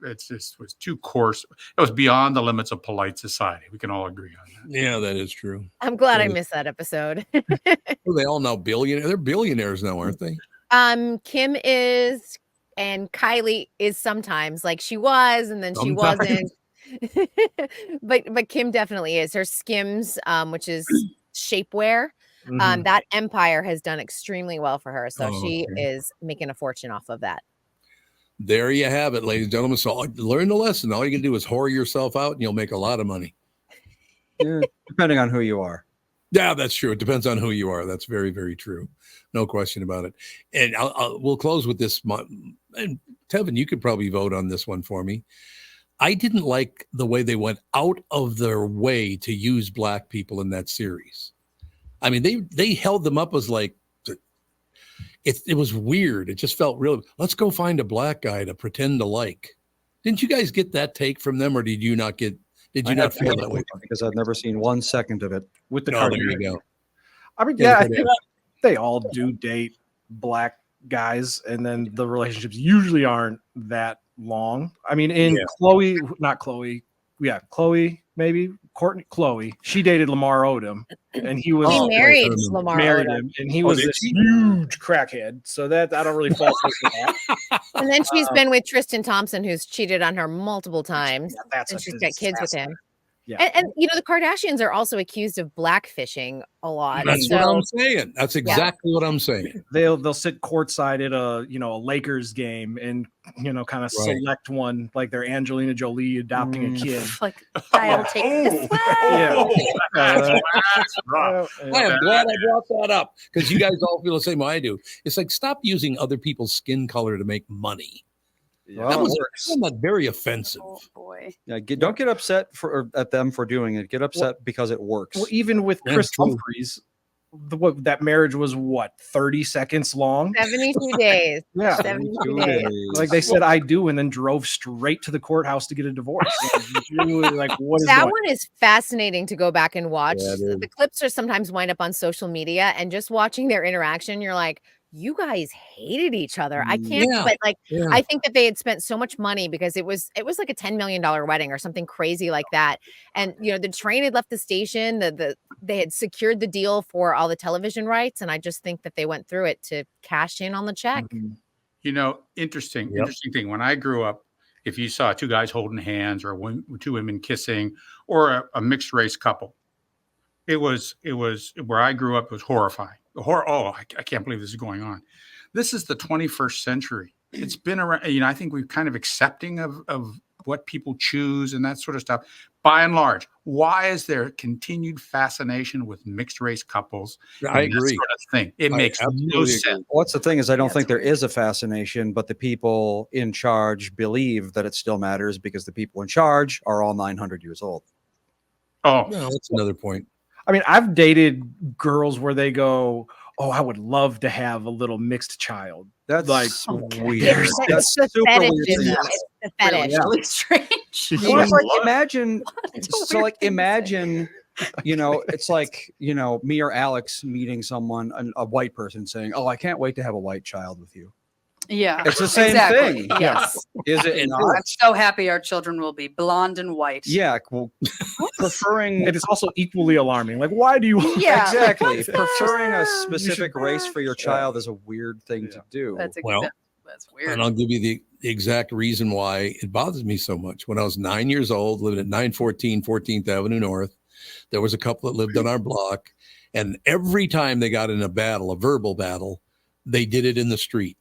It just was too coarse. It was beyond the limits of polite society. We can all agree on that. Yeah, that is true. I'm glad I missed that episode. Well, they all now billionaires. They're billionaires now, aren't they? Kim is, and Kylie is sometimes. Like she was, and then she wasn't. but Kim definitely is. Her Skims, which is shapewear, that empire has done extremely well for her. So she is making a fortune off of that. There you have it, ladies and gentlemen. So learn the lesson. All you can do is whore yourself out and you'll make a lot of money. Depending on who you are. Yeah, that's true. It depends on who you are. That's very, very true. No question about it. And we'll close with this. And Tevin, you could probably vote on this one for me. I didn't like the way they went out of their way to use black people in that series. I mean, they held them up as like, it was weird. It just felt real. Let's go find a black guy to pretend to like. Didn't you guys get that take from them, or did you not feel that way? Because I've never seen 1 second of it with the there you go. I mean, I think they all do date black guys, and then the relationships usually aren't that long. I mean, Chloe, maybe Chloe. She dated Lamar Odom, and he was married Lamar Odom, and he was this huge crackhead. So that I don't really fall for that. And then she's been with Tristan Thompson, who's cheated on her multiple times, and she's got kids with him. Yeah. And the Kardashians are also accused of blackfishing a lot. That's what I'm saying. That's exactly what I'm saying. They'll sit courtside at a Lakers game and kind of select one, like they're Angelina Jolie adopting a kid. Like I'll take this one. That's rough. I am glad I brought that up because you guys all feel the same way I do. It's like, stop using other people's skin color to make money. That was very offensive. Oh boy! Yeah, don't get upset at them for doing it. Get upset because it works. Well, even with Chris Humphries, that marriage was 30 seconds long? 72 days. Yeah, 72 days. Like they said, I do, and then drove straight to the courthouse to get a divorce. Really, like, what is that one is fascinating to go back and watch. Yeah, the clips are sometimes wind up on social media, and just watching their interaction, you're like, you guys hated each other. I can't, but like, I think that they had spent so much money because it was like a $10 million wedding or something crazy like that. And, you know, the train had left the station, they had secured the deal for all the television rights. And I just think that they went through it to cash in on the check. You know, interesting thing. When I grew up, if you saw two guys holding hands or two women kissing or a mixed race couple, it was where I grew up, it was horrifying. I can't believe this is going on. This is the 21st century. It's been around, you know, I think we're kind of accepting of what people choose and that sort of stuff. By and large, why is there continued fascination with mixed race couples? I agree. That sort of thing. It makes no sense. What's the thing is, I don't think there is a fascination, but the people in charge believe that it still matters because the people in charge are all 900 years old. Oh, no, that's another point. I mean, I've dated girls where they go, "Oh, I would love to have a little mixed child." That's like weird. It's the fetish in them. It's the fetish. Really strange. Well, it's like imagine, imagine, you know, it's like, you know, me or Alex meeting someone, a white person saying, "Oh, I can't wait to have a white child with you." Yeah, it's the same thing. Yes, is it not? I'm so happy our children will be blonde and white. Yeah, well, preferring it is also equally alarming. Like, why do you? Yeah, exactly. Preferring a specific race for your child is a weird thing to do. That's weird. And I'll give you the exact reason why it bothers me so much. When I was 9 years old, living at 914 14th Avenue North, there was a couple that lived on our block, and every time they got in a battle, a verbal battle, they did it in the street.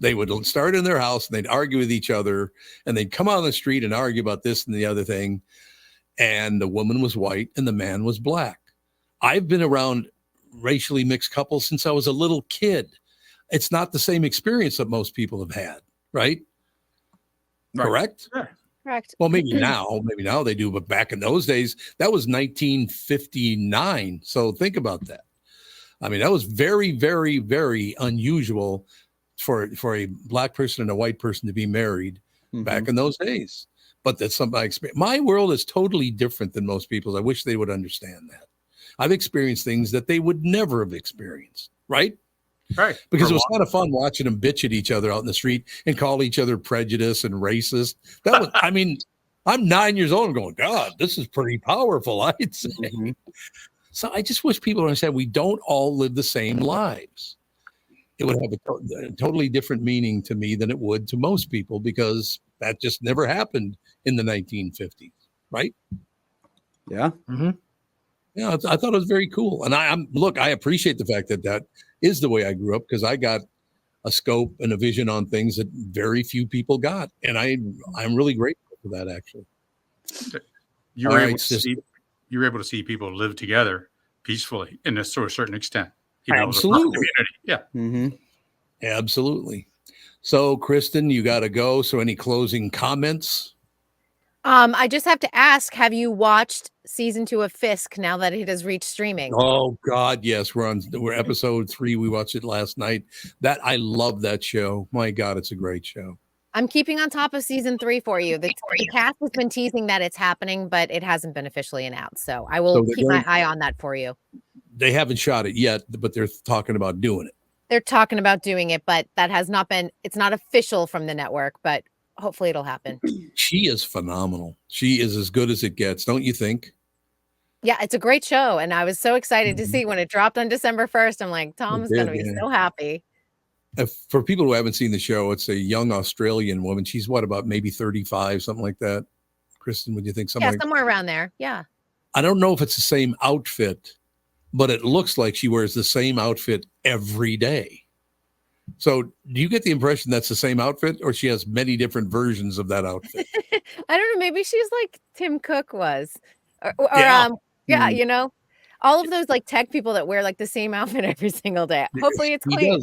They would start in their house and they'd argue with each other, and they'd come on the street and argue about this and the other thing. And the woman was white and the man was black. I've been around racially mixed couples since I was a little kid. It's not the same experience that most people have had, right? Correct? Yeah. Correct. Well, maybe now they do, but back in those days, that was 1959. So think about that. I mean, that was very, very, very unusual for a black person and a white person to be married back in those days. But that's something I experienced. My world is totally different than most people's. I wish they would understand that. I've experienced things that they would never have experienced, right? Right. Because it was kind of fun watching them bitch at each other out in the street and call each other prejudiced and racist. That was, I mean, I'm 9 years old and going, God, this is pretty powerful, I'd say. So I just wish people understand we don't all live the same lives. It would have a totally different meaning to me than it would to most people, because that just never happened in the 1950s, right? Yeah. Yeah, I thought it was very cool. And I appreciate the fact that that is the way I grew up, because I got a scope and a vision on things that very few people got. And I'm really grateful for that, actually. You were able to see people live together peacefully to a certain extent. Absolutely. Yeah. Absolutely. So, Kristyn, you got to go. So any closing comments? I just have to ask, have you watched season 2 of Fisk now that it has reached streaming? Oh God, yes. We're episode 3. We watched it last night. I love that show. My God, it's a great show. I'm keeping on top of season 3 for you. The cast has been teasing that it's happening, but it hasn't been officially announced. So I will keep my eye on that for you. They haven't shot it yet, but they're talking about doing it. They're talking about doing it, but that has not been, it's not official from the network, but hopefully it'll happen. She is phenomenal. She is as good as it gets, don't you think? Yeah, it's a great show. And I was so excited to see when it dropped on December 1st. I'm like, Tom's going to be so happy. For people who haven't seen the show, it's a young Australian woman. She's about maybe 35, something like that. Kristyn, would you think something? Yeah, somewhere around there. Yeah. I don't know if it's the same outfit, but it looks like she wears the same outfit every day. So do you get the impression that's the same outfit, or she has many different versions of that outfit? I don't know. Maybe she's like Tim Cook was. You know, all of those like tech people that wear like the same outfit every single day. Hopefully it's clean.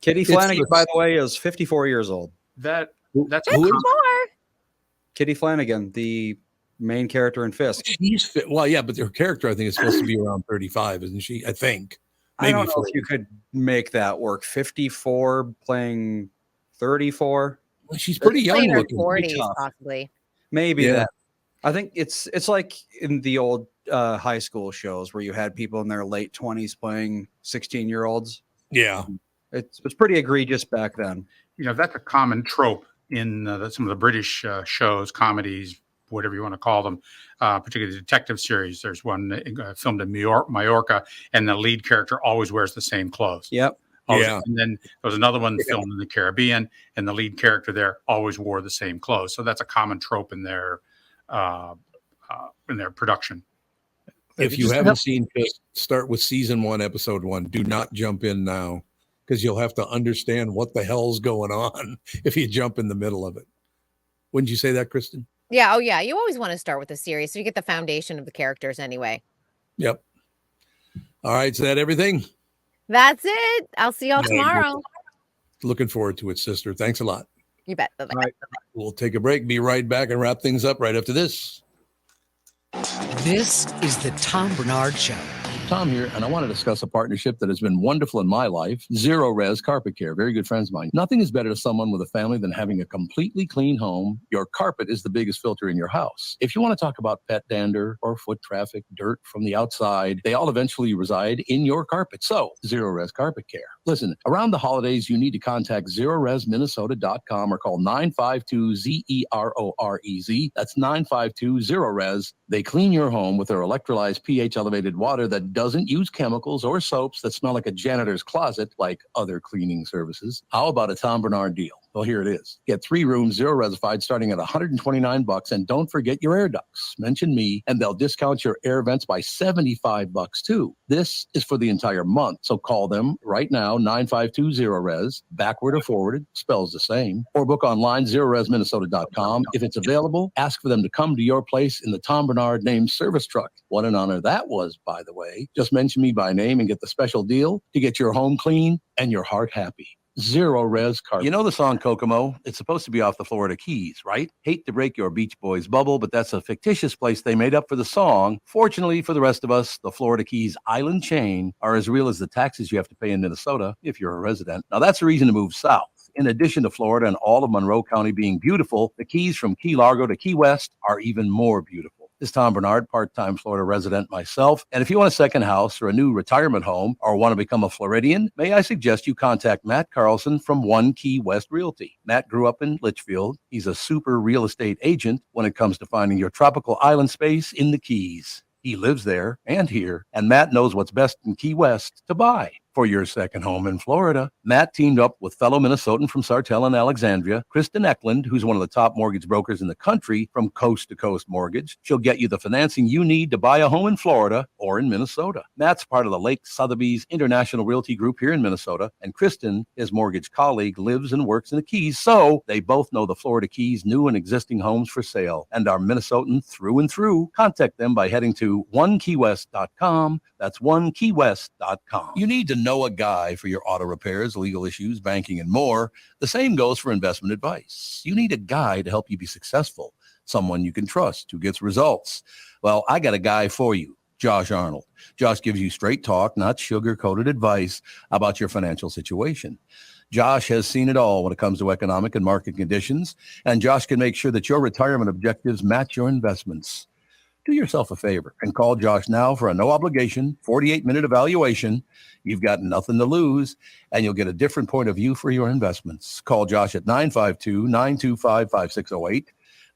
Kitty Flanagan, by the way, is 54 years old. That's more. Kitty Flanagan, the main character in Fisk. She's fit. Well, yeah, but her character, I think, is supposed to be around 35, isn't she? I think. Maybe I don't know if you could make that work. 54 playing 34. Well, she's pretty young looking. 40s, possibly. Maybe that. I think it's like in the old high school shows where you had people in their late 20s playing 16-year-olds. Yeah. It's pretty egregious back then. That's a common trope in some of the British shows, comedies, whatever you want to call them, particularly the detective series. There's one filmed in Mallorca, and the lead character always wears the same clothes. Yep. Yeah. And then there was another one filmed in the Caribbean, and the lead character there always wore the same clothes. So that's a common trope in their production. If you haven't seen, just start with season 1, episode 1. Do not jump in now, because you'll have to understand what the hell's going on if you jump in the middle of it. Wouldn't you say that, Kristyn? Yeah. Oh, yeah. You always want to start with a series so you get the foundation of the characters anyway. Yep. All right. So that everything? That's it. I'll see y'all tomorrow. Looking forward to it, sister. Thanks a lot. You bet. Bye-bye. All right. We'll take a break, be right back, and wrap things up right after this. This is the Tom Barnard Show. Tom here, and I want to discuss a partnership that has been wonderful in my life, Zero Res Carpet Care. Very good friends of mine. Nothing is better to someone with a family than having a completely clean home. Your carpet is the biggest filter in your house. If you want to talk about pet dander or foot traffic, dirt from the outside, they all eventually reside in your carpet. So, Zero Res Carpet Care. Listen, around the holidays, you need to contact ZeroResMinnesota.com or call 952-ZEROREZ. That's 952-ZERO-RES. They clean your home with their electrolyzed pH-elevated water that doesn't use chemicals or soaps that smell like a janitor's closet like other cleaning services. How about a Tom Barnard deal? Well, here it is. Get 3 rooms, zero resified, starting at $129, and don't forget your air ducts. Mention me, and they'll discount your air vents by $75 too. This is for the entire month, so call them right now, 952-0-RES, backward or forwarded, spells the same, or book online, ZeroResMinnesota.com. If it's available, ask for them to come to your place in the Tom Barnard named service truck. What an honor that was, by the way. Just mention me by name and get the special deal to get your home clean and your heart happy. Zero Res Carpet. You know the song Kokomo? It's supposed to be off the Florida Keys, right? Hate to break your Beach Boys bubble, but that's a fictitious place they made up for the song. Fortunately for the rest of us, the Florida Keys island chain are as real as the taxes you have to pay in Minnesota if you're a resident. Now that's a reason to move south. In addition to Florida and all of Monroe County being beautiful, the Keys from Key Largo to Key West are even more beautiful. This is Tom Barnard, part-time Florida resident myself. And if you want a second house or a new retirement home or want to become a Floridian, may I suggest you contact Matt Carlson from One Key West Realty. Matt grew up in Litchfield. He's a super real estate agent when it comes to finding your tropical island space in the Keys. He lives there and here, and Matt knows what's best in Key West to buy. For your second home in Florida, Matt teamed up with fellow Minnesotan from Sartell and Alexandria, Kristen Eklund, who's one of the top mortgage brokers in the country from Coast to Coast Mortgage. She'll get you the financing you need to buy a home in Florida or in Minnesota. Matt's part of the Lake Sotheby's International Realty Group here in Minnesota, and Kristen, his mortgage colleague, lives and works in the Keys, so they both know the Florida Keys' new and existing homes for sale and are Minnesotan through and through. Contact them by heading to onekeywest.com. That's onekeywest.com. You need to know a guy for your auto repairs, legal issues, banking, and more. The same goes for investment advice. You need a guy to help you be successful, someone you can trust who gets results. Well, I got a guy for you, Josh Arnold. Josh gives you straight talk, not sugar-coated advice about your financial situation. Josh has seen it all when it comes to economic and market conditions, and Josh can make sure that your retirement objectives match your investments. Do yourself a favor and call Josh now for a no-obligation 48-minute evaluation. You've got nothing to lose, and you'll get a different point of view for your investments. Call Josh at 952-925-5608.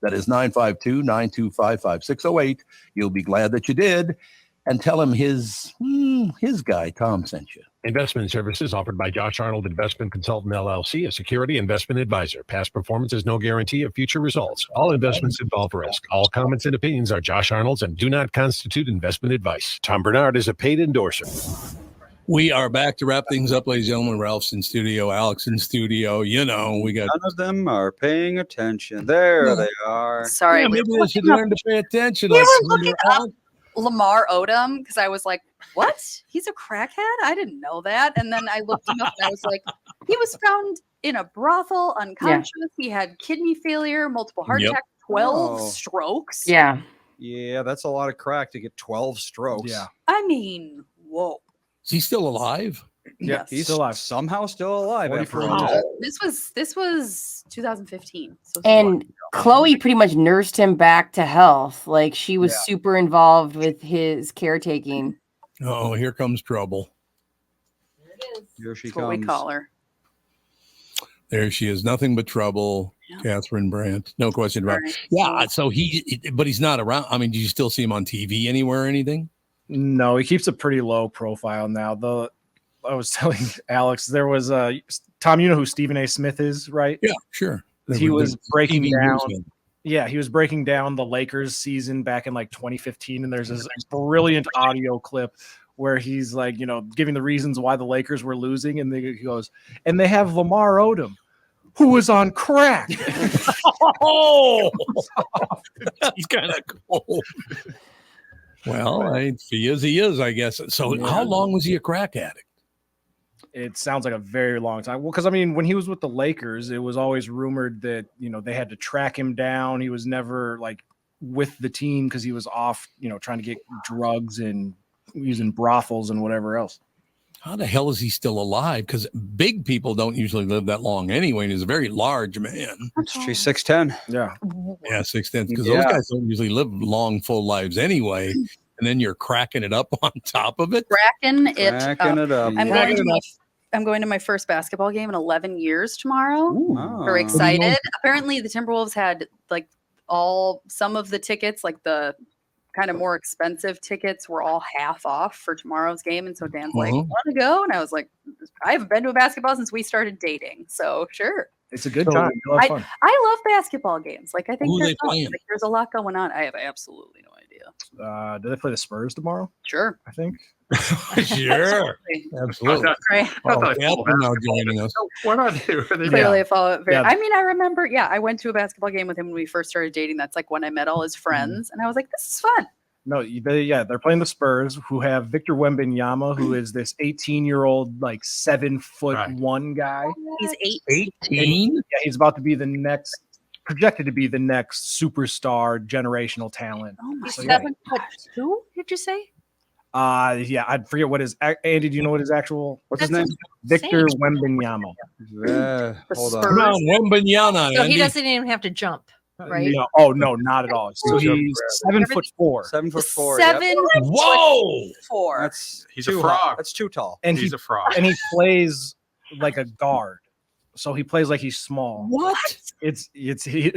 That is 952-925-5608. You'll be glad that you did, and tell him his guy, Tom, sent you. Investment services offered by Josh Arnold Investment Consultant, LLC, a security investment advisor. Past performance is no guarantee of future results. All investments involve risk. All comments and opinions are Josh Arnold's and do not constitute investment advice. Tom Barnard is a paid endorser. We are back to wrap things up, ladies and gentlemen. Ralph's in studio, Alex in studio. You know, we got... None of them are paying attention. There they are. Sorry. Yeah, maybe they should learn to pay attention. We were looking up Lamar Odom because I was like, what? He's a crackhead? I didn't know that. And then I looked him up and I was like, he was found in a brothel, unconscious. Yeah. He had kidney failure, multiple heart attacks, 12 strokes. Yeah. Yeah, that's a lot of crack to get 12 strokes. Yeah. I mean, whoa. Is he still alive? Yeah, Yes. he's still alive. Somehow still alive. This was 2015. So and Chloe pretty much nursed him back to health. Like she was super involved with his caretaking. Oh, here comes trouble. Here she That's what we comes. call her. There she is. Nothing but trouble. Catherine Brandt. No question about it. Right. Yeah. So but he's not around. I mean, do you still see him on TV anywhere or anything? No, he keeps a pretty low profile now. I was telling Alex, there was Tom, you know who Stephen A. Smith is, right? Yeah, sure. He was breaking TV down. newsman. Yeah, he was breaking down the Lakers season back in like 2015, and there's this brilliant audio clip where he's like, giving the reasons why the Lakers were losing, and he goes, and they have Lamar Odom, who was on crack. Oh, he's kind of cold. Well, if he is, I guess. So how long was he a crack addict? It sounds like a very long time. Well, because I mean, when he was with the Lakers, it was always rumored that they had to track him down. He was never like with the team because he was off, trying to get drugs and using brothels and whatever else. How the hell is he still alive? Because big people don't usually live that long anyway. And he's a very large man. She's 6'10". Yeah. Yeah, 6'10". Because those guys don't usually live long, full lives anyway. And then you're cracking it up on top of it. Cracking it up. I'm going to my first basketball game in 11 years tomorrow. Very excited. Apparently, the Timberwolves had like some of the tickets, like the kind of more expensive tickets, were all half off for tomorrow's game. And so Dan's like, "Want to go?" And I was like, "I haven't been to a basketball since we started dating, so sure." It's a good time. I love basketball games. Like I think Who they're they fun. playing? Like, there's a lot going on. I have absolutely no idea. Do they play the Spurs tomorrow? Sure. I think. Sure. Absolutely. Right. Now joining us. What are they? Clearly a follow up. I mean, I remember, I went to a basketball game with him when we first started dating. That's like when I met all his friends. And I was like, this is fun. No, they're playing the Spurs, who have Victor Wembanyama, who is this 18-year-old, like 7'1" guy. He's 18. Yeah, he's about to be projected to be the next superstar generational talent. Oh my, So, 7'2", did you say? I forget what his Andy. Do you know what his actual? What's his name? Victor Wembanyama. Hold on. Come on, Wembanyama. So he doesn't even have to jump, right? No, oh no, not at all. So he's 7'4". 7'4". Whoa! 7'4". He's a frog. That's too tall. And he's a frog. And he plays like a guard. So he plays like he's small. What? It's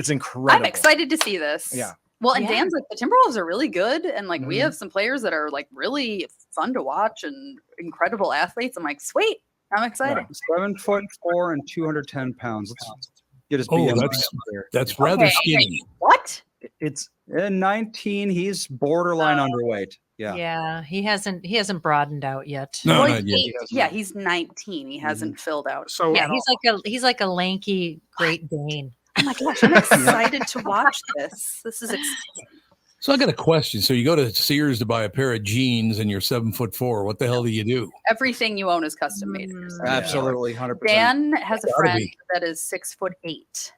incredible. I'm excited to see this. Yeah. Well, and Dan's like, the Timberwolves are really good, and like we have some players that are like really fun to watch and incredible athletes. I'm like, sweet, I'm excited. 7'4" and 210 pounds. Let's get his Oh, BMI that's rather Okay. skinny. What? It's in 19. He's borderline underweight. Yeah, he hasn't broadened out yet. No, Well, not yet. yeah, he's 19. He hasn't filled out. So Yeah, he's like a lanky Great Dane. Oh my gosh, I'm excited to watch this. This is exciting. So I got a question. So you go to Sears to buy a pair of jeans and you're 7'4". What the hell do you do? Everything you own is custom made. for yourself. Absolutely, 100%. Dan has a Gotta friend be. that is 6'8",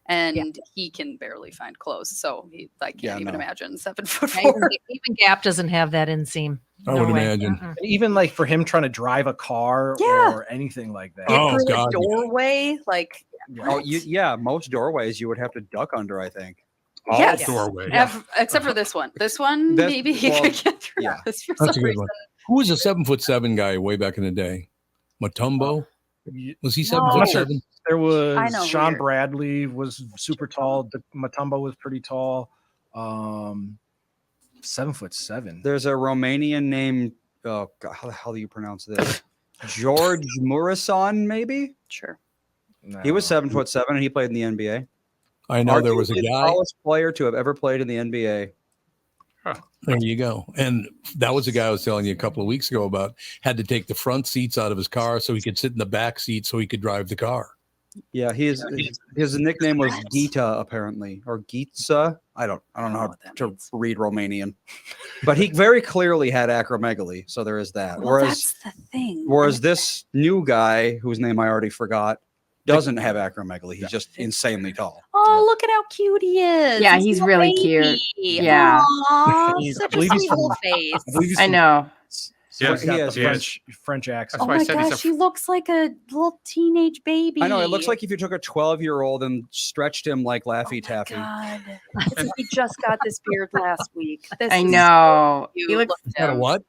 and he can barely find clothes. So I can't even imagine 7'4". Even Gap doesn't have that inseam. I would way. imagine. Mm-mm. even like for him trying to drive a car or anything like that. Oh, Through God. a doorway, like Most doorways you would have to duck under, I think. yes, doorway. except for this one. This one, maybe he could get through this for That's a some good reason. one. Who was a 7'7" guy way back in the day? Matumbo? Was he 7'7"? There was I know Sean weird. Bradley was super tall. Matumbo was pretty tall. 7'7". There's a Romanian named, oh God, how the hell do you pronounce this? George Murasan, maybe? Sure. He was 7'7", and he played in the NBA. I know there was a Arguably the guy. tallest player to have ever played in the NBA. There you go. And that was the guy I was telling you a couple of weeks ago about. Had to take the front seats out of his car so he could sit in the back seat so he could drive the car. Yeah, his nickname was Gita, apparently, or Gitsa. I don't know how to read Romanian, but he very clearly had acromegaly, so there is that. Well, that's the thing. Whereas this new guy, whose name I already forgot, doesn't have acromegaly. He's just insanely tall. Oh, look at how cute he is. Yeah, he's really cute. Yeah. Aww, such a sweet little face. I know. He's got Yes, the French accent. Oh my gosh, he looks like a little teenage baby. I know. It looks like if you took a 12-year-old and stretched him like Laffy Taffy. God. It's like he just got this beard last week. This I is know. so cute. He looks. Look at him. What?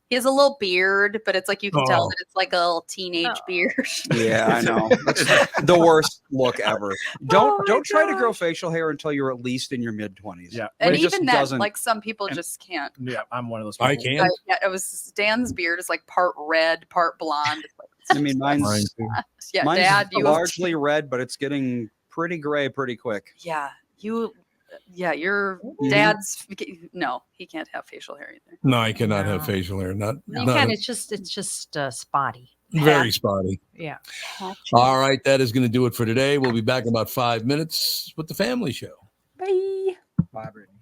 He has a little beard, but it's like you can tell Oh. that it's like a little teenage beard. Yeah, I know. That's the worst look ever. Don't try to grow facial hair until you're at least in your mid-20s. Yeah. And It just even then, doesn't- like some people just can't. Yeah, I'm one of those people. I can't. Yeah, it was Dan's beard is like part red, part blonde. It's like, I mean, mine's yeah, mine's Dad, you largely red, but it's getting pretty gray pretty quick. Yeah, your Mm-hmm. dad's no, he can't have facial hair either. No, I cannot have facial hair. Not, You not can. It's just spotty. very spotty. Yeah. All right, that is going to do it for today. We'll be back in about 5 minutes with the family show. Bye. Bye, Brittany.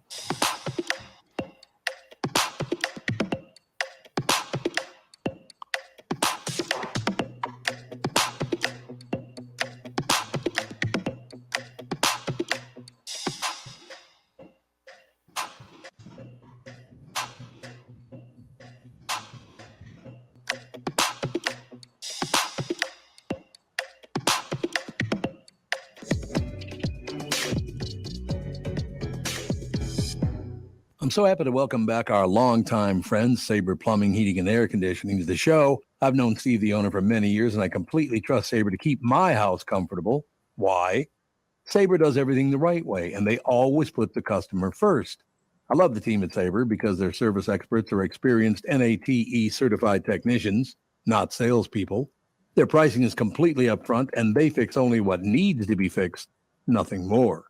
I'm so happy to welcome back our longtime friend, Sabre Plumbing, Heating, and Air Conditioning, to the show. I've known Steve, the owner, for many years, and I completely trust Sabre to keep my house comfortable. Why? Sabre does everything the right way, and they always put the customer first. I love the team at Sabre because their service experts are experienced NATE certified technicians, not salespeople. Their pricing is completely upfront, and they fix only what needs to be fixed, nothing more.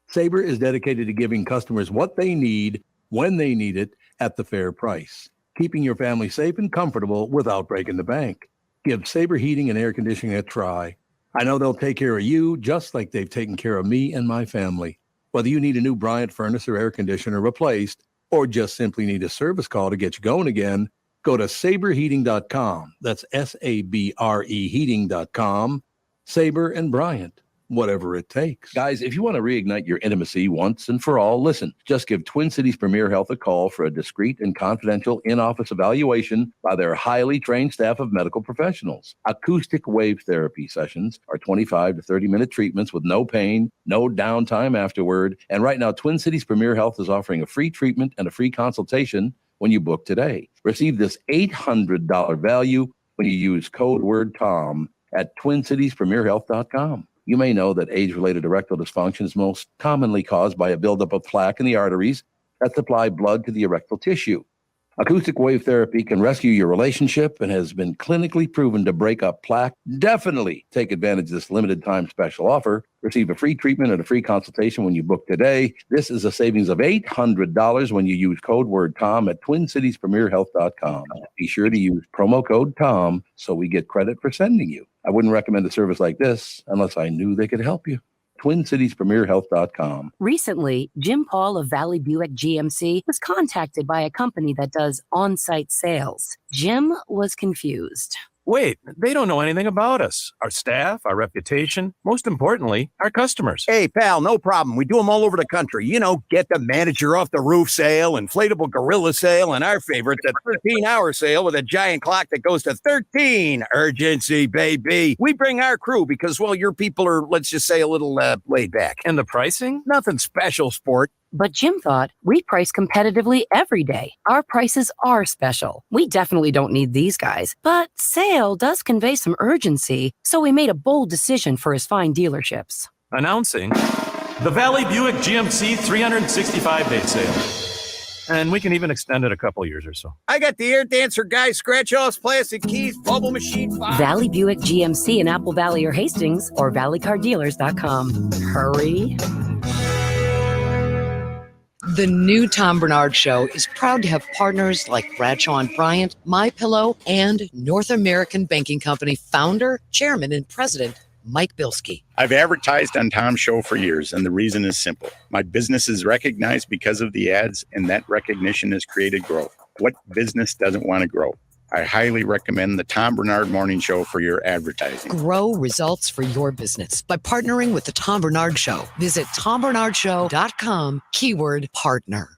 Sabre is dedicated to giving customers what they need when they need it at the fair price, keeping your family safe and comfortable without breaking the bank. Give Sabre Heating and Air Conditioning a try. I know they'll take care of you just like they've taken care of me and my family. Whether you need a new Bryant furnace or air conditioner replaced, or just simply need a service call to get you going again, go to saberheating.com. That's SABRE heating.com. Sabre and Bryant. Whatever it takes. Guys, if you want to reignite your intimacy once and for all, listen, just give Twin Cities Premier Health a call for a discreet and confidential in-office evaluation by their highly trained staff of medical professionals. Acoustic wave therapy sessions are 25 to 30-minute treatments with no pain, no downtime afterward. And right now, Twin Cities Premier Health is offering a free treatment and a free consultation when you book today. Receive this $800 value when you use code word TOM at TwinCitiesPremierHealth.com. You may know that age-related erectile dysfunction is most commonly caused by a buildup of plaque in the arteries that supply blood to the erectile tissue. Acoustic wave therapy can rescue your relationship and has been clinically proven to break up plaque. Definitely take advantage of this limited time special offer. Receive a free treatment and a free consultation when you book today. This is a savings of $800 when you use code word TOM at TwinCitiesPremierHealth.com. Be sure to use promo code TOM so we get credit for sending you. I wouldn't recommend a service like this unless I knew they could help you. TwinCitiesPremierHealth.com. Recently, Jim Paul of Valley Buick GMC was contacted by a company that does on-site sales. Jim was confused. Wait, they don't know anything about us, our staff, our reputation, most importantly, our customers. Hey, pal, no problem. We do them all over the country. You know, get the manager off the roof sale, inflatable gorilla sale, and our favorite, the 13-hour sale with a giant clock that goes to 13. Urgency, baby. We bring our crew because, well, your people are, let's just say, a little laid back. And the pricing? Nothing special, sport. But Jim thought, we price competitively every day. Our prices are special. We definitely don't need these guys. But sale does convey some urgency, so we made a bold decision for his fine dealerships. Announcing the Valley Buick GMC 365-day sale. And we can even extend it a couple years or so. I got the air dancer guy, scratch-offs, plastic keys, bubble machine. Valley Buick GMC in Apple Valley or Hastings or valleycardealers.com. Hurry. The new Tom Barnard Show is proud to have partners like Bradshaw & Bryant, MyPillow, and North American Banking Company founder, chairman, and president, Mike Bilski. I've advertised on Tom's show for years, and the reason is simple. My business is recognized because of the ads, and that recognition has created growth. What business doesn't want to grow? I highly recommend the Tom Barnard Morning Show for your advertising. Grow results for your business by partnering with the Tom Barnard Show. Visit TomBarnardShow.com, keyword partner.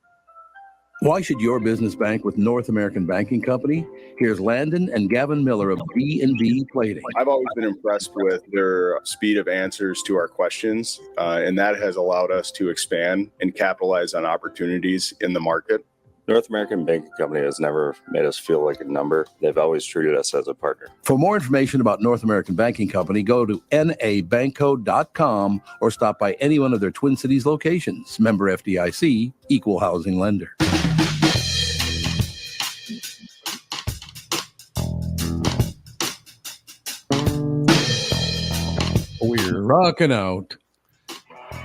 Why should your business bank with North American Banking Company? Here's Landon and Gavin Miller of B&B Plating. I've always been impressed with their speed of answers to our questions, and that has allowed us to expand and capitalize on opportunities in the market. North American Banking Company has never made us feel like a number. They've always treated us as a partner. For more information about North American Banking Company, go to nabankco.com or stop by any one of their Twin Cities locations. Member FDIC, equal housing lender. We're rocking out.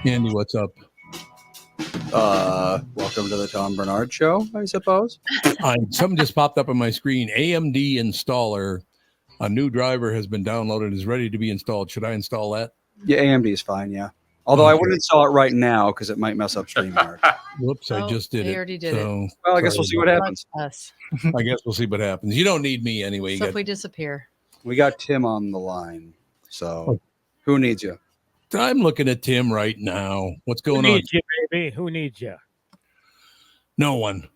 Andy, what's up? Welcome to the Tom Barnard Show, I suppose. Something just popped up on my screen. AMD installer. A new driver has been downloaded, is ready to be installed. Should I install that? Yeah, AMD is fine, yeah. Although I wouldn't install it right now because it might mess up StreamYard. Whoops, I just did they it. already did so, it. Well, I guess we'll see what happens. Us. I guess we'll see what happens. You don't need me anyway. So if we disappear. We got Tim on the line. So who needs you? I'm looking at Tim right now. What's going Who on? needs you, baby? Who needs you? No one.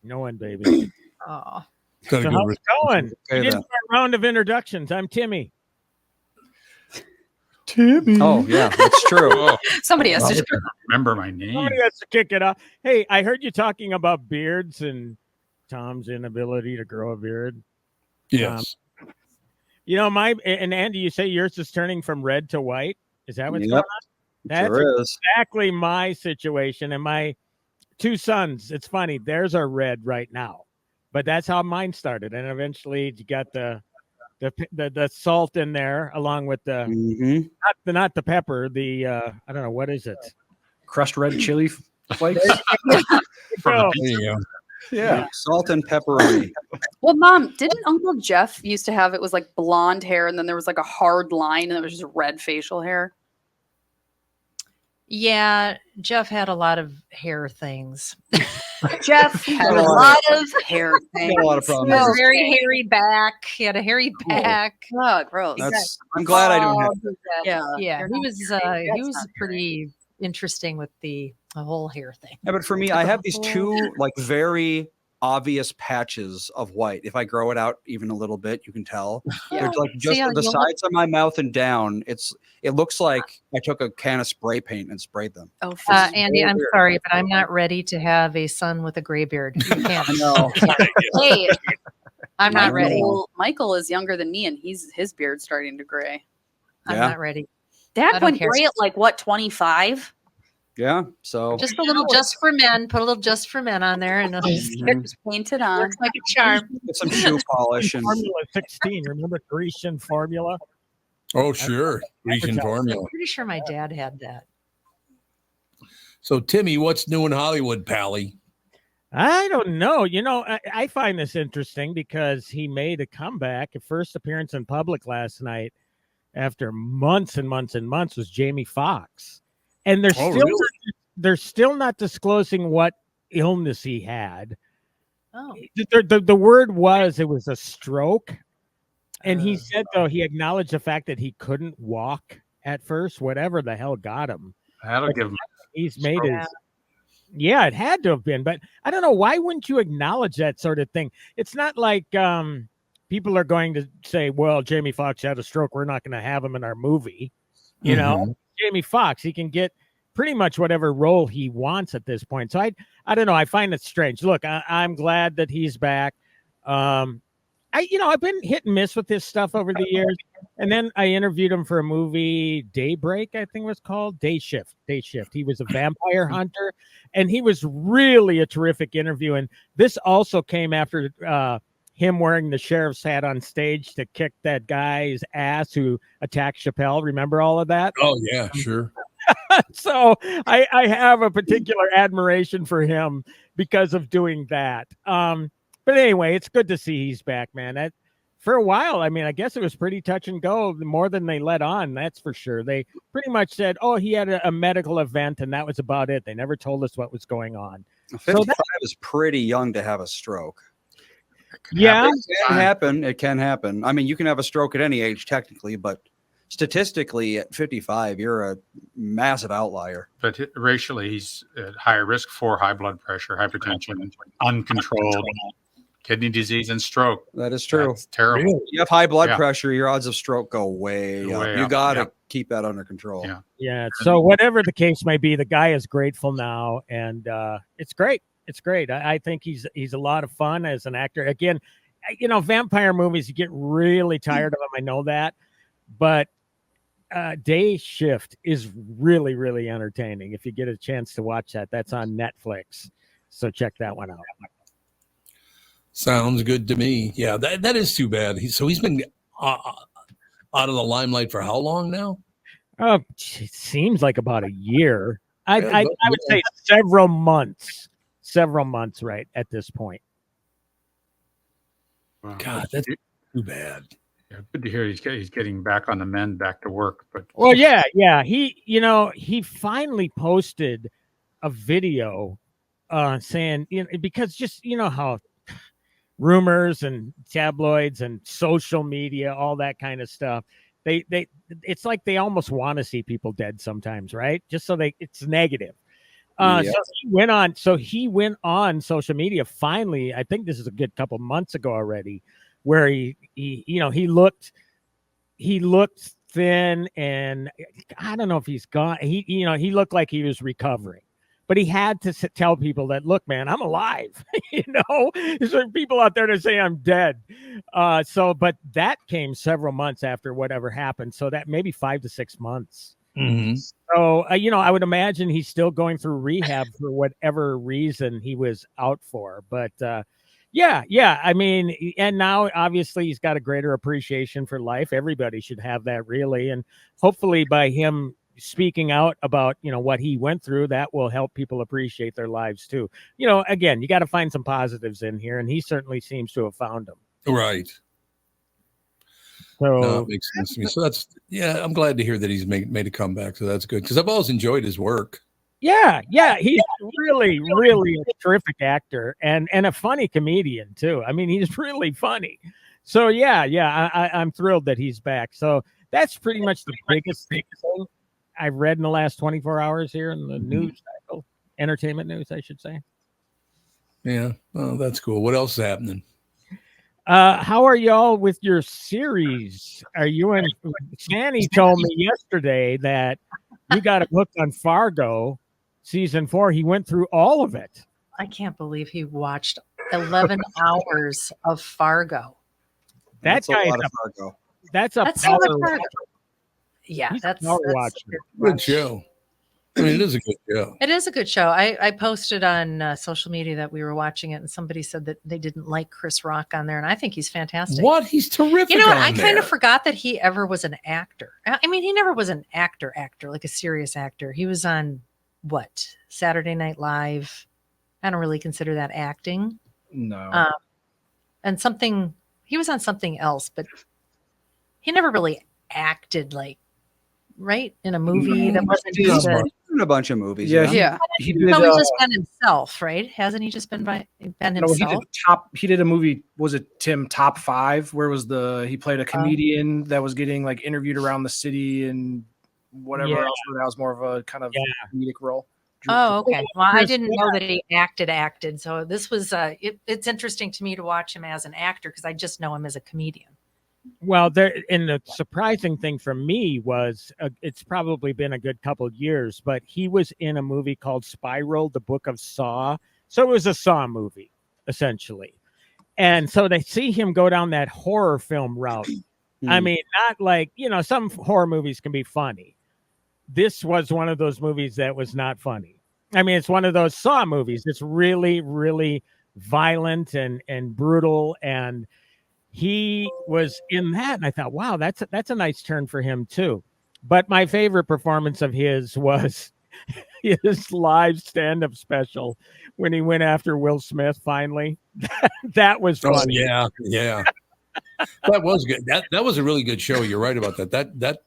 No one, baby. Oh. Gotta So go how's it going? Okay, You did then. a round of introductions. I'm Timmy. Timmy. Oh, yeah, that's true. Somebody has to. Remember my name. Somebody has to kick it off. Hey, I heard you talking about beards and Tom's inability to grow a beard. Yes. You know, and Andy, you say yours is turning from red to white. Is that what's Yep. going on? That's Sure is. exactly my situation. And my two sons, it's funny, theirs are red right now. But that's how mine started. And eventually you got the salt in there along with the not the pepper, the I don't know, what is it? Crushed red chili flakes. Oh, There you go. Yeah, salt and pepperoni. Well, Mom, didn't Uncle Jeff used to have it was like blonde hair and then there was like a hard line and it was just red facial hair? Yeah, Jeff had a lot of hair things. Jeff had a lot of hair things. Got a lot of He problems. was very hairy back. He had a hairy back. Oh, gross. I'm glad I don't have Yeah. Yeah, he was pretty interesting with the whole hair thing. Yeah, but for me, I have these two like very obvious patches of white. If I grow it out even a little bit, you can tell. Yeah. They're like just See how the you sides of my mouth and down. It looks like I took a can of spray paint and sprayed them. Oh, Andy, I'm sorry, but I'm not ready to have a son with a gray beard. You can't. No. Hey, I'm not ready. Michael is younger than me and his beard's starting to gray. I'm Yeah. not ready. I Dad don't went care. gray at like what, 25? Yeah. So Just a little just for men. Put a little just for men on there and it'll Just paint it on. looks like a charm. get some shoe polish and Formula 16. Remember Grecian formula? Oh, sure. Grecian formula. I'm pretty sure my dad had that. So, Timmy, what's new in Hollywood, Pally? I don't know. You know, I find this interesting because he made a comeback. A first appearance in public last night after months and months and months was Jamie Foxx. And they're still not disclosing what illness he had. Oh. The word was it was a stroke. And he said, though, he acknowledged the fact that he couldn't walk at first, whatever the hell got him. That'll give him. He's made his. Yeah, it had to have been. But I don't know. Why wouldn't you acknowledge that sort of thing? It's not like people are going to say, well, Jamie Foxx had a stroke. We're not going to have him in our movie. You know, Jamie Foxx, he can get pretty much whatever role he wants at this point. So I don't know. I find it strange. Look, I'm glad that he's back. I've been hit and miss with this stuff over the years. And then I interviewed him for a movie, Daybreak, I think it was called. Day Shift. He was a vampire hunter, and he was really a terrific interview. And this also came after him wearing the sheriff's hat on stage to kick that guy's ass who attacked Chappelle. Remember all of that? Oh, yeah, sure. So I have a particular admiration for him because of doing that. But anyway, it's good to see he's back, man. For a while, I mean, I guess it was pretty touch and go, more than they let on, that's for sure. They pretty much said, oh, he had a medical event, and that was about it. They never told us what was going on. 55 is pretty young to have a stroke. Yeah. It can happen. It can happen. I mean, you can have a stroke at any age, technically, but statistically, at 55, you're a massive outlier. But racially, he's at higher risk for high blood pressure, hypertension, uncontrolled kidney disease, and stroke. That is true. That's terrible. Really? You have high blood pressure, your odds of stroke go way up. You up, got to keep that under control. Yeah. Yeah. So whatever the case may be, the guy is grateful now, and it's great. It's great. I think he's a lot of fun as an actor. Again, vampire movies, you get really tired of them. I know that, but Day Shift is really, really entertaining. If you get a chance to watch that, that's on Netflix. So check that one out. Sounds good to me. Yeah, that is too bad. He's been out of the limelight for how long now? Oh, it seems like about a year. I would say several months. Several months, right at this point. Wow. God, that's too bad. Yeah, good to hear he's getting back on the mend, back to work. But well, yeah. He finally posted a video saying, because just how rumors and tabloids and social media, all that kind of stuff. It's like they almost want to see people dead sometimes, right? Just so it's negative. So he went on social media finally. I think this is a good couple months ago already, where he looked thin, and I don't know if he's gone. He looked like he was recovering, but he had to tell people that, look, man, I'm alive. There's people out there that say I'm dead. But that came several months after whatever happened. So that maybe 5 to 6 months. Mm-hmm. So, I would imagine he's still going through rehab for whatever reason he was out for. But yeah. I mean, and now obviously he's got a greater appreciation for life. Everybody should have that, really. And hopefully by him speaking out about, what he went through, that will help people appreciate their lives too. Again, you got to find some positives in here, and he certainly seems to have found them. Right. So it makes sense to me. So I'm glad to hear that he's made a comeback. So that's good, because I've always enjoyed his work. Yeah. He's really, really a terrific actor and a funny comedian too. I mean, he's really funny. So I'm thrilled that he's back. So that's pretty much the biggest thing I've read in the last 24 hours here in the news cycle, entertainment news, I should say. Yeah. Oh, that's cool. What else is happening? How are y'all with your series? Are you in? Shanny told me yesterday that you got hooked on Fargo season 4. He went through all of it. I can't believe he watched 11 hours of Fargo. That's a lot of Fargo. That's so much Fargo. Yeah, that's good show. I mean, it is a good show. It is a good show. I posted on social media that we were watching it, and somebody said that they didn't like Chris Rock on there, and I think he's fantastic. What? He's terrific. I kind of forgot that he ever was an actor. I mean, he never was an actor, like a serious actor. He was on Saturday Night Live. I don't really consider that acting. No. And he was on something else, but he never really acted right in a movie that wasn't just in a bunch of movies. Yeah. He did. He's just been himself, right? Hasn't he just been himself? He did a movie. Was it Tim Top 5? Where was he played a comedian that was getting interviewed around the city and whatever else. That was more of a kind of comedic role. Oh, okay. Well, I didn't know that he acted. So this was it's interesting to me to watch him as an actor, because I just know him as a comedian. Well, the surprising thing for me was it's probably been a good couple of years, but he was in a movie called Spiral, the Book of Saw. So it was a Saw movie, essentially. And so they see him go down that horror film route. I mean, not some horror movies can be funny. This was one of those movies that was not funny. I mean, it's one of those Saw movies. It's really, really violent and brutal, and he was in that, and I thought, wow, that's a nice turn for him too. But my favorite performance of his was his live stand-up special when he went after Will Smith finally. That was funny. Oh, yeah. That was good. That was a really good show. You're right about that. That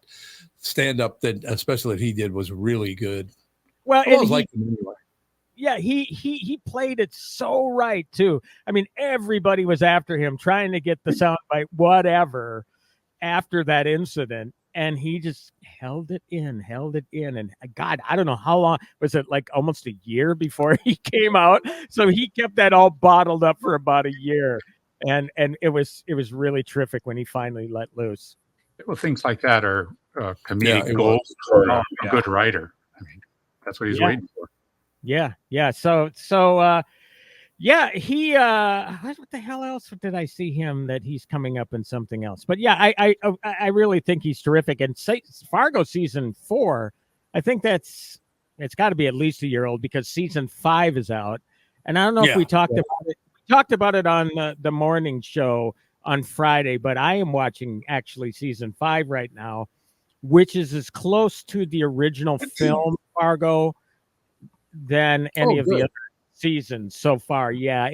stand-up especially that he did was really good. Well, I was like him anyway. Yeah, he played it so right too. I mean, everybody was after him, trying to get the soundbite, whatever, after that incident, and he just held it in. And God, I don't know how long was it, almost a year before he came out. So he kept that all bottled up for about a year, and it was really terrific when he finally let loose. Well, things like that are comedic gold for a good writer. I mean, that's what he's waiting for. Yeah. So Yeah, he what the hell else did I see him that he's coming up in something else? But yeah, I really think he's terrific. And Fargo season 4, I think it's got to be at least a year old because season 5 is out. And I don't know if we talked about it. We talked about it on the morning show on Friday, but I am watching actually season 5 right now, which is as close to the original film Fargo than any of the other seasons so far. Yeah,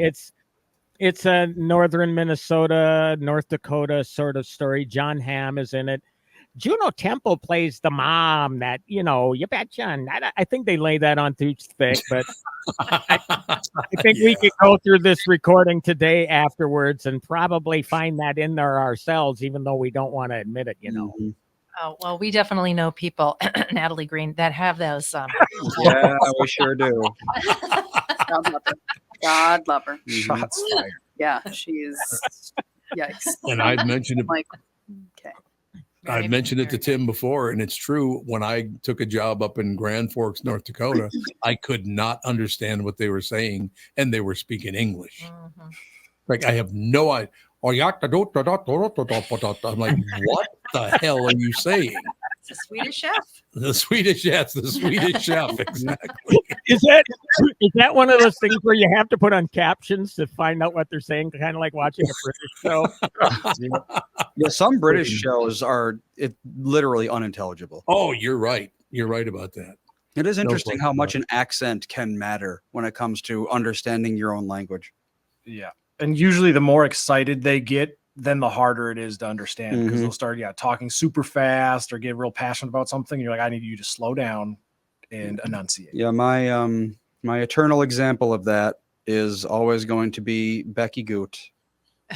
it's a northern Minnesota, North Dakota sort of story. John Hamm is in it. Juno Temple plays the mom that, you betcha. I think they lay that on too thick, but I think we could go through this recording today afterwards and probably find that in there ourselves, even though we don't want to admit it, Oh, well, we definitely know people, Natalie Green, that have those. Yeah, we sure do. God love her. Shots fired. Yeah, she's yikes. And I've mentioned it. Like, okay. I've mentioned it to Tim before, and it's true. When I took a job up in Grand Forks, North Dakota, I could not understand what they were saying, and they were speaking English. Like, I have no idea. I'm like, what the hell are you saying? It's a Swedish chef. The Swedish chef, exactly. Is that one of those things where you have to put on captions to find out what they're saying, kind of like watching a British show? Yeah, some British shows are literally unintelligible. Oh, you're right. You're right about that. It is interesting how much an accent can matter when it comes to understanding your own language. Yeah. And usually the more excited they get, then the harder it is to understand because they'll start talking super fast or get real passionate about something. You're like, I need you to slow down and enunciate. Yeah, my eternal example of that is always going to be Becky Goot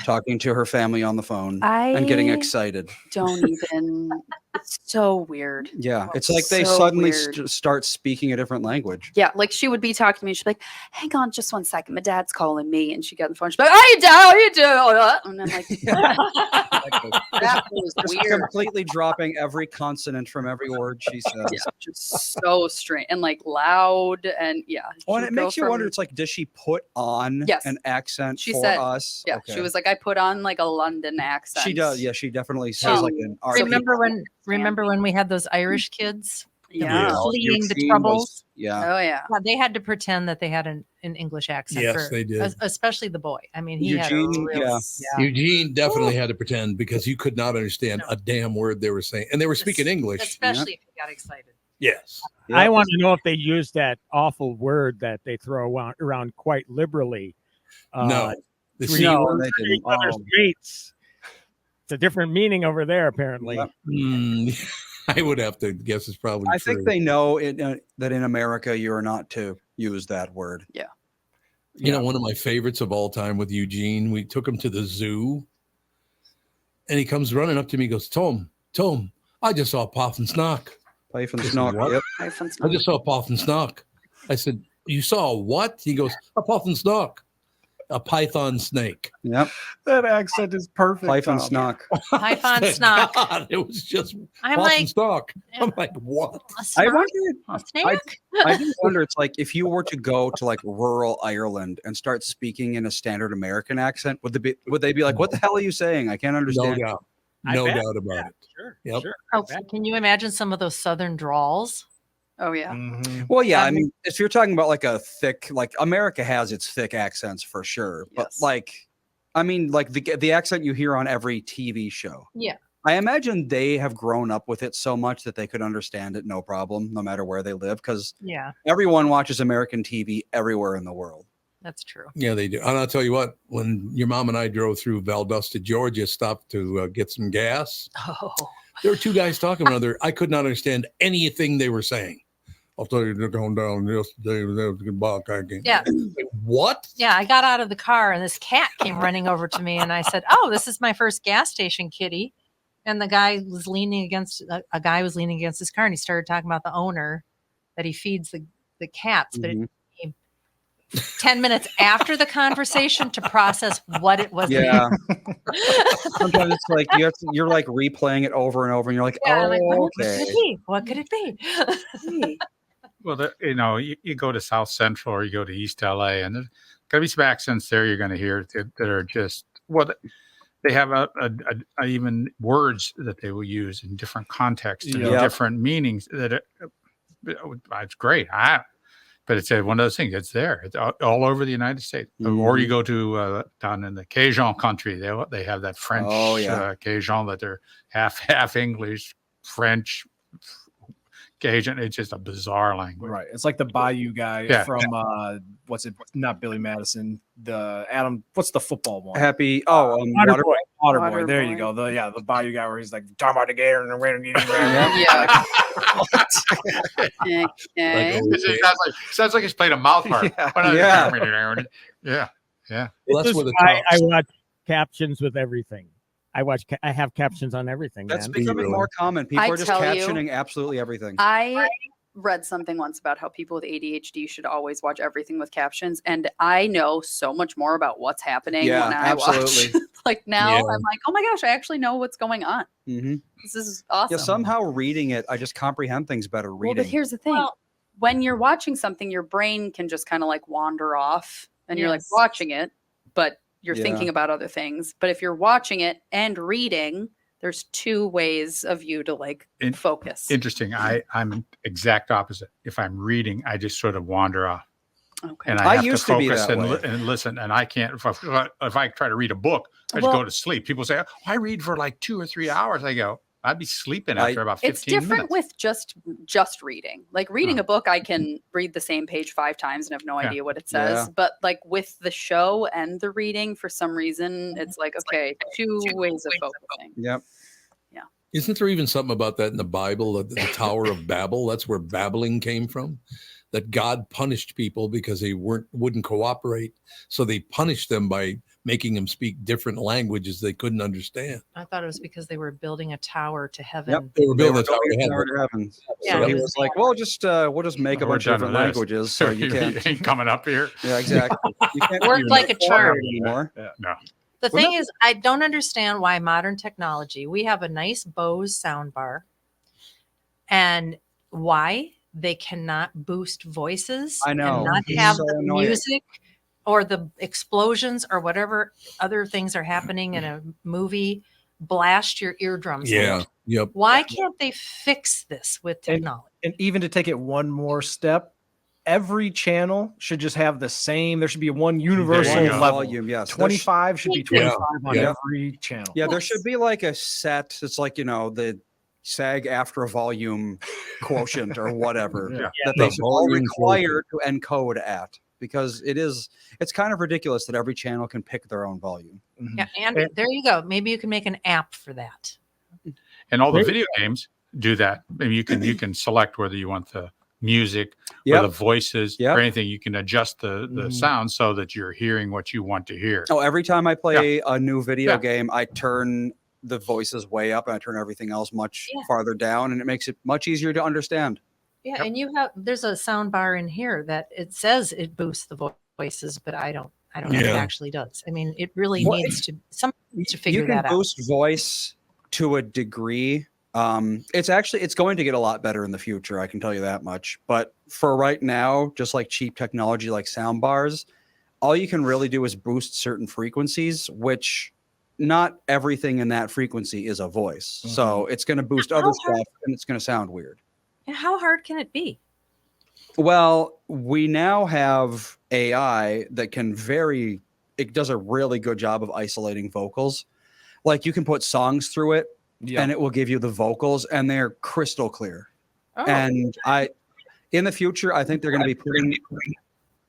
talking to her family on the phone and getting excited. Don't even. It's so weird. Yeah, it's like they suddenly start speaking a different language. Yeah, like she would be talking to me. She'd be like, hang on just 1 second. My dad's calling me. And she got on the phone. She'd be like, how you doing? And I'm like, that was just weird. Completely dropping every consonant from every word she says. Yeah, just so strange and like loud. And yeah. Oh, and it makes you wonder, it's like, does she put on an accent for us? Yeah, she was like, I put on like a London accent. She does. Yeah, she definitely says like an Remember when we had those Irish kids? Yeah. Fleeing the troubles. Oh yeah. They had to pretend that they had an English accent. Yes, they did. Especially the boy. I mean, he Eugene, had a real, Eugene definitely had to pretend because you could not understand a damn word they were saying, and they were speaking English. Especially if you got excited. Yes. I want to know if they use that awful word that they throw around quite liberally. No. The C word. It's a different meaning over there, apparently. I would have to guess it's probably I true. think they know that in America you are not to use that word. Yeah. You know, one of my favorites of all time with Eugene, we took him to the zoo, and he comes running up to me and goes, Tom, I just saw a Poff and Snock. Pipe and Snock, yep. I just saw a Poff and Snock. I said, you saw a what? He goes, a Poff and Snock. A python snake. Yep. That accent is perfect. Python Snock. Python Snock. God, it was just I'm Poff like, and Snock. I'm like, what? I do wonder, it's like if you were to go to like rural Ireland and start speaking in a standard American accent, would they be like, what the hell are you saying? I can't understand. No doubt. No doubt about it. Sure. Yep. Sure. Oh, can you imagine some of those Southern drawls? Oh yeah. Well, yeah. I mean, if you're talking about like a thick, like America has its thick accents for sure, but like, I mean, like the accent you hear on every TV show. Yeah. I imagine they have grown up with it so much that they could understand it no problem, no matter where they live, because everyone watches American TV everywhere in the world. That's true. Yeah, they do. And I'll tell you what, when your mom and I drove through Valdosta, Georgia, stopped to get some gas, there were two guys talking to one another. I could not understand anything they were saying. I'll tell you, they're going down yesterday. Yeah. What? Yeah, I got out of the car and this cat came running over to me, and I said, "Oh, this is my first gas station kitty." And the guy was leaning against his car, and he started talking about the owner that he feeds the cats, but it 10 minutes after the conversation to process what it was. Yeah. Sometimes it's like you're like replaying it over and over, and you're like, okay. What could it be? Well, you go to South Central or you go to East LA, and to be some accents there you're going to hear that are just they have a even words that they will use in different contexts and different meanings. It's great. But it's one of those things. It's there. It's all over the United States. Or you go to down in the Cajun country. They have that French Cajun that they're half English, French, Cajun. It's just a bizarre language. Right. It's like the Bayou guy from what's it? Not Billy Madison. The Adam. What's the football one? Waterboy. Waterboy. There you go. The Bayou guy where he's like talking about the gator and the random. Sounds like he's playing a mouth harp. Yeah. Well, that's why I watch captions with everything. I have captions on everything. That's becoming more common. People are just captioning absolutely everything. I read something once about how people with ADHD should always watch everything with captions, and I know so much more about what's happening when I watch. Like now, I'm like, oh my gosh, I actually know what's going on. This is awesome. Yeah, somehow reading it, I just comprehend things better reading. Well, but here's the thing: when you're watching something, your brain can just kind of like wander off, and you're like watching it, but you're thinking about other things. But if you're watching it and reading, there's two ways of you to like focus. Interesting. I'm exact opposite. If I'm reading, I just sort of wander off. Okay. And I have to focus and listen. And I can't, if I try to read a book, I just go to sleep. People say, I read for like 2 or 3 hours. I go, I'd be sleeping after about 15 minutes. It's different with just reading. Like reading a book, I can read the same page 5 times and have no idea what it says. But like with the show and the reading, for some reason, it's like, okay, two ways of focusing. Yep. Yeah. Isn't there even something about that in the Bible, the Tower of Babel? That's where babbling came from. That God punished people because they wouldn't cooperate. So they punished them by making them speak different languages they couldn't understand. I thought it was because they were building a tower to heaven. Yep, they were building a tower to heaven. Yeah, so he was like, "Well, we'll just make a bunch of different languages, so you ain't coming up here." Yeah, exactly. You can't work like a charm anymore. No. The thing is, I don't understand why modern technology. We have a nice Bose soundbar, and why they cannot boost voices. I know. And not have the music or the explosions or whatever other things are happening in a movie blast your eardrums. Yeah. Yep. Why can't they fix this with technology? And even to take it one more step, every channel should just have the same. There should be one universal level. Volume, yes. 25 should be 25 on every channel. Yeah, there should be like a set. It's like, the SAG after volume quotient or whatever that they should all require to encode at, because it's kind of ridiculous that every channel can pick their own volume. Yeah, and there you go. Maybe you can make an app for that. And all the video games do that. Maybe you can select whether you want the music or the voices or anything. You can adjust the sound so that you're hearing what you want to hear. Oh, every time I play a new video game, I turn the voices way up and I turn everything else much farther down, and it makes it much easier to understand. Yeah, and there's a sound bar in here that it says it boosts the voices, but I don't know if it actually does. I mean, it really needs to figure that out. You can boost voice to a degree. It's going to get a lot better in the future, I can tell you that much. But for right now, just like cheap technology like sound bars, all you can really do is boost certain frequencies, which not everything in that frequency is a voice. So it's going to boost other stuff and it's going to sound weird. And how hard can it be? Well, we now have AI that it does a really good job of isolating vocals. Like you can put songs through it and it will give you the vocals and they're crystal clear. Oh. And in the future, I think they're going to be putting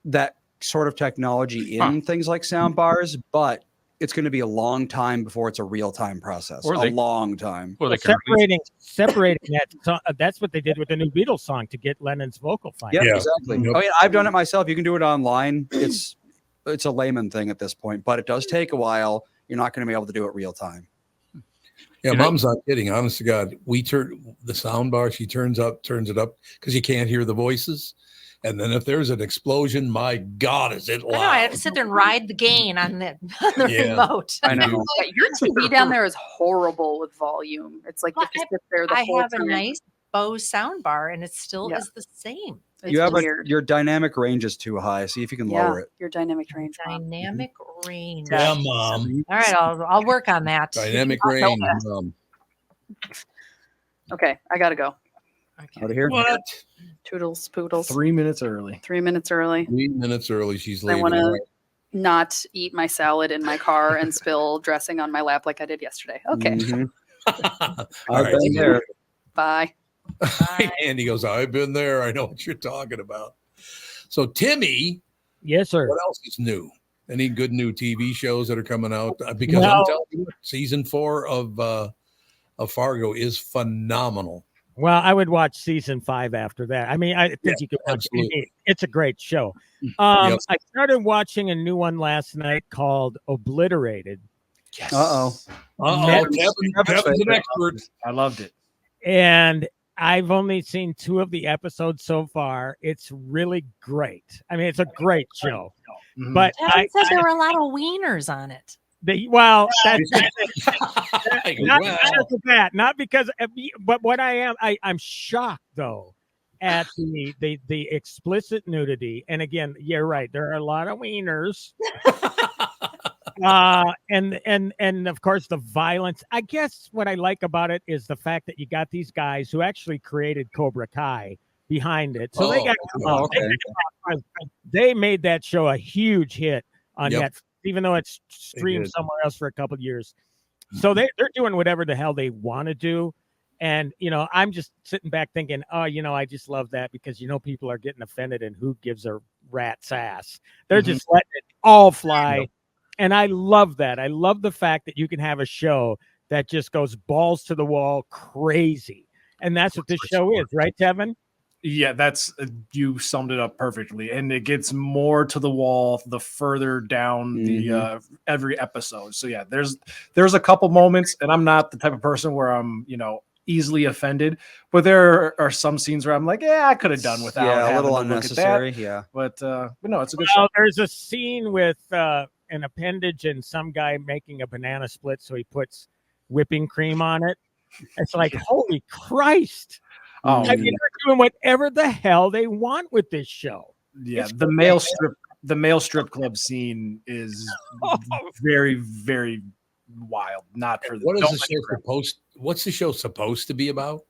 that sort of technology in things like sound bars, but it's going to be a long time before it's a real-time process. A long time. Well, separating that. That's what they did with the new Beatles song to get Lennon's vocal fine. Yeah, exactly. Yep. I mean, I've done it myself. You can do it online. It's a layman thing at this point, but it does take a while. You're not going to be able to do it real time. Yeah, Mom's not kidding. Honest to God, we turn the sound bar. She turns it up because you can't hear the voices. And then if there's an explosion, my God, is it loud? I know, I have to sit there and ride the gain on the remote. I know. Your TV down there is horrible with volume. It's like you have to sit there the whole time. I have a nice Bose soundbar, and it still is the same. You have your dynamic range is too high. See if you can lower it. Your dynamic range. Dynamic range. Yeah, Mom. All right, I'll work on that. Dynamic range, Mom. Okay, I gotta go. Out of here. What? Toodles, poodles. 3 minutes early. 3 minutes early. 3 minutes early. She's I leaving. want All to right. not eat my salad in my car and spill dressing on my lap like I did yesterday. Okay. All right. been there. Bye. Andy goes, I've been there. I know what you're talking about. So, Timmy. Yes, sir. What else is new? Any good new TV shows that are coming out? Because Well- I'm telling you, season 4 of Fargo is phenomenal. Well, I would watch season 5 after that. I mean, I think Yeah, you could watch absolutely. it. It's a great show. Yes. I started watching a new one last night called Obliterated. Yes. Kevin's an expert. I loved it. And I've only seen 2 of the episodes so far. It's really great. I mean, it's a great show. But Kevin said there were a lot of wieners on it. Not because, but what I'm shocked though at the explicit nudity. And again, you're right. There are a lot of wieners. And of course the violence. I guess what I like about it is the fact that you got these guys who actually created Cobra Kai behind it. So they made that show a huge hit on Netflix, even though it's streamed somewhere else for a couple of years. So they're doing whatever the hell they want to do. And, I'm just sitting back thinking, I just love that because, people are getting offended and who gives a rat's ass. They're just letting it all fly. And I love that. I love the fact that you can have a show that just goes balls to the wall crazy. And that's what this show is, right, Tevin? Yeah, that's you summed it up perfectly, and it gets more to the wall the further down the every episode. So yeah, there's a couple moments, and I'm not the type of person where I'm easily offended, but there are some scenes where I'm like, yeah, I could have done without. Yeah, a little having to look at unnecessary. that. Yeah, but no, it's a good show. There's a scene with an appendage and some guy making a banana split, so he puts whipping cream on it. It's like, holy Christ. I mean, they're doing whatever the hell they want with this show. Yeah, the male strip club scene is very, very wild. Not for What is the show supposed? What's the show supposed to be about?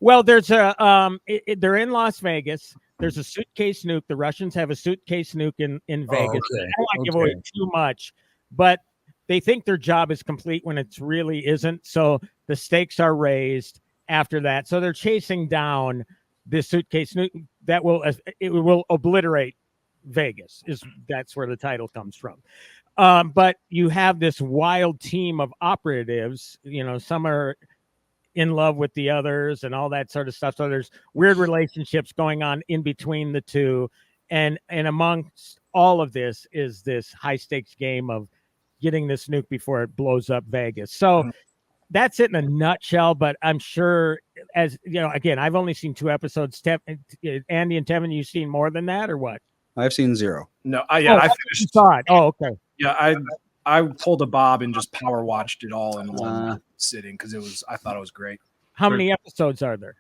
Well, there's they're in Las Vegas. There's a suitcase nuke. The Russians have a suitcase nuke in Vegas. Okay. I don't want to give away too much, but they think their job is complete when it really isn't. So the stakes are raised after that. So they're chasing down this suitcase nuke that will obliterate Vegas. That's where the title comes from. But you have this wild team of operatives. Some are in love with the others and all that sort of stuff. So there's weird relationships going on in between the two. And amongst all of this is this high stakes game of getting this nuke before it blows up Vegas. So that's it in a nutshell, but I'm sure, as again, I've only seen 2 episodes. Andy and Tevin, you've seen more than that or what? I've seen 0. No, I finished. Oh, okay. Yeah, I pulled a Bob and just power watched it all in one sitting because I thought it was great. How many episodes are there?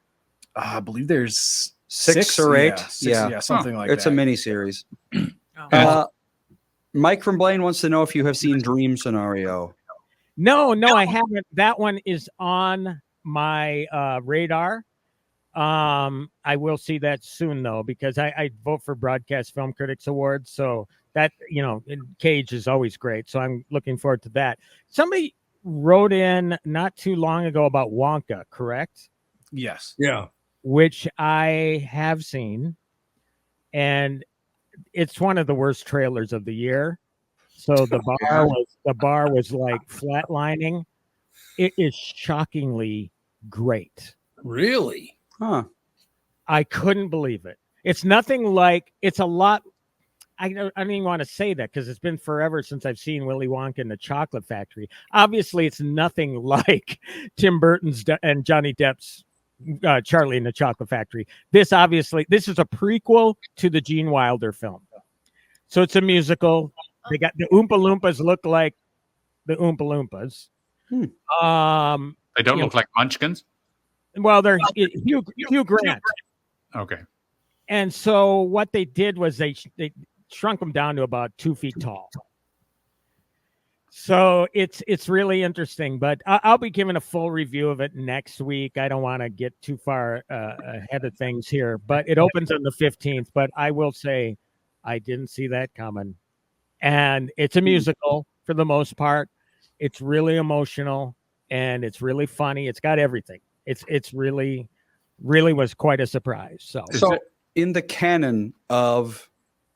I believe there's 6 or 8. Yeah, something like it's that. It's a mini series. Mike from Blaine wants to know if you have seen Dream Scenario. No, I haven't. That one is on my radar. I will see that soon though, because I vote for Broadcast Film Critics Awards. So that, Cage is always great. So I'm looking forward to that. Somebody wrote in not too long ago about Wonka, correct? Yes. Yeah. Which I have seen. And it's one of the worst trailers of the year. So the bar was like flatlining. It is shockingly great. Really? Huh. I couldn't believe it. It's nothing like, it's a lot. I don't even want to say that because it's been forever since I've seen Willy Wonka and the Chocolate Factory. Obviously, it's nothing like Tim Burton's and Johnny Depp's Charlie and the Chocolate Factory. This is a prequel to the Gene Wilder film. So it's a musical. They got the Oompa Loompas look like the Oompa Loompas. They don't look like Munchkins. Well, they're Hugh Grant. Okay. And so what they did was they shrunk him down to about 2 feet tall. So it's really interesting, but I'll be giving a full review of it next week. I don't want to get too far ahead of things here, but it opens on the 15th. But I will say I didn't see that coming. And it's a musical for the most part. It's really emotional and it's really funny. It's got everything. It's really was quite a surprise. So in the canon of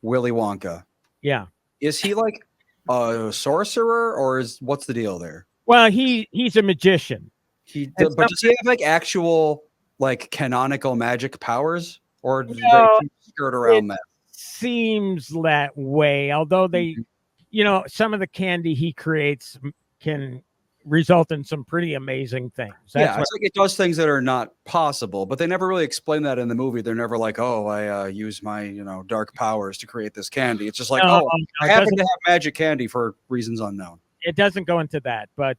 Willy Wonka, yeah, is he like a sorcerer or what's the deal there? Well, he's a magician. But does he have like actual like canonical magic powers, or do they skirt around that? Seems that way. Although they, some of the candy he creates can result in some pretty amazing things. It's like it does things that are not possible, but they never really explain that in the movie. They're never like, oh, I use my dark powers to create this candy. It's just like, I happen to have magic candy for reasons unknown. It doesn't go into that, but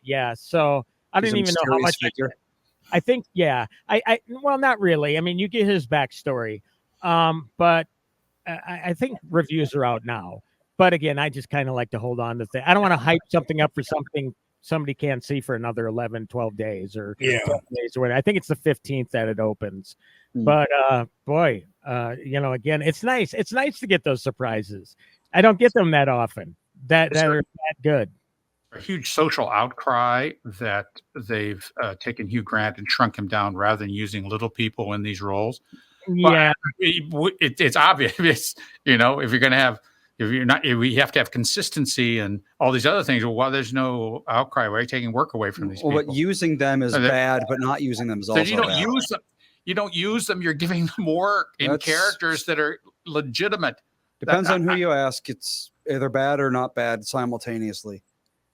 yeah. So I didn't even know how much. I think, I well, not really. I mean, you get his backstory, but I think reviews are out now. But again, I just kind of like to hold on to things. I don't want to hype something up for something somebody can't see for another 11, 12 days or 12 days or whatever. I think it's the 15th that it opens. But boy, again, it's nice. It's nice to get those surprises. I don't get them that often. That are that good. A huge social outcry that they've taken Hugh Grant and shrunk him down rather than using little people in these roles. Yeah, it's obvious. If you're going to have. We have to have consistency and all these other things. Well, there's no outcry. Why are you taking work away from these people? But using them is bad, but not using them is also bad. Use them. You don't use them. You're giving them work in characters that are legitimate. Depends on who you ask. It's either bad or not bad simultaneously.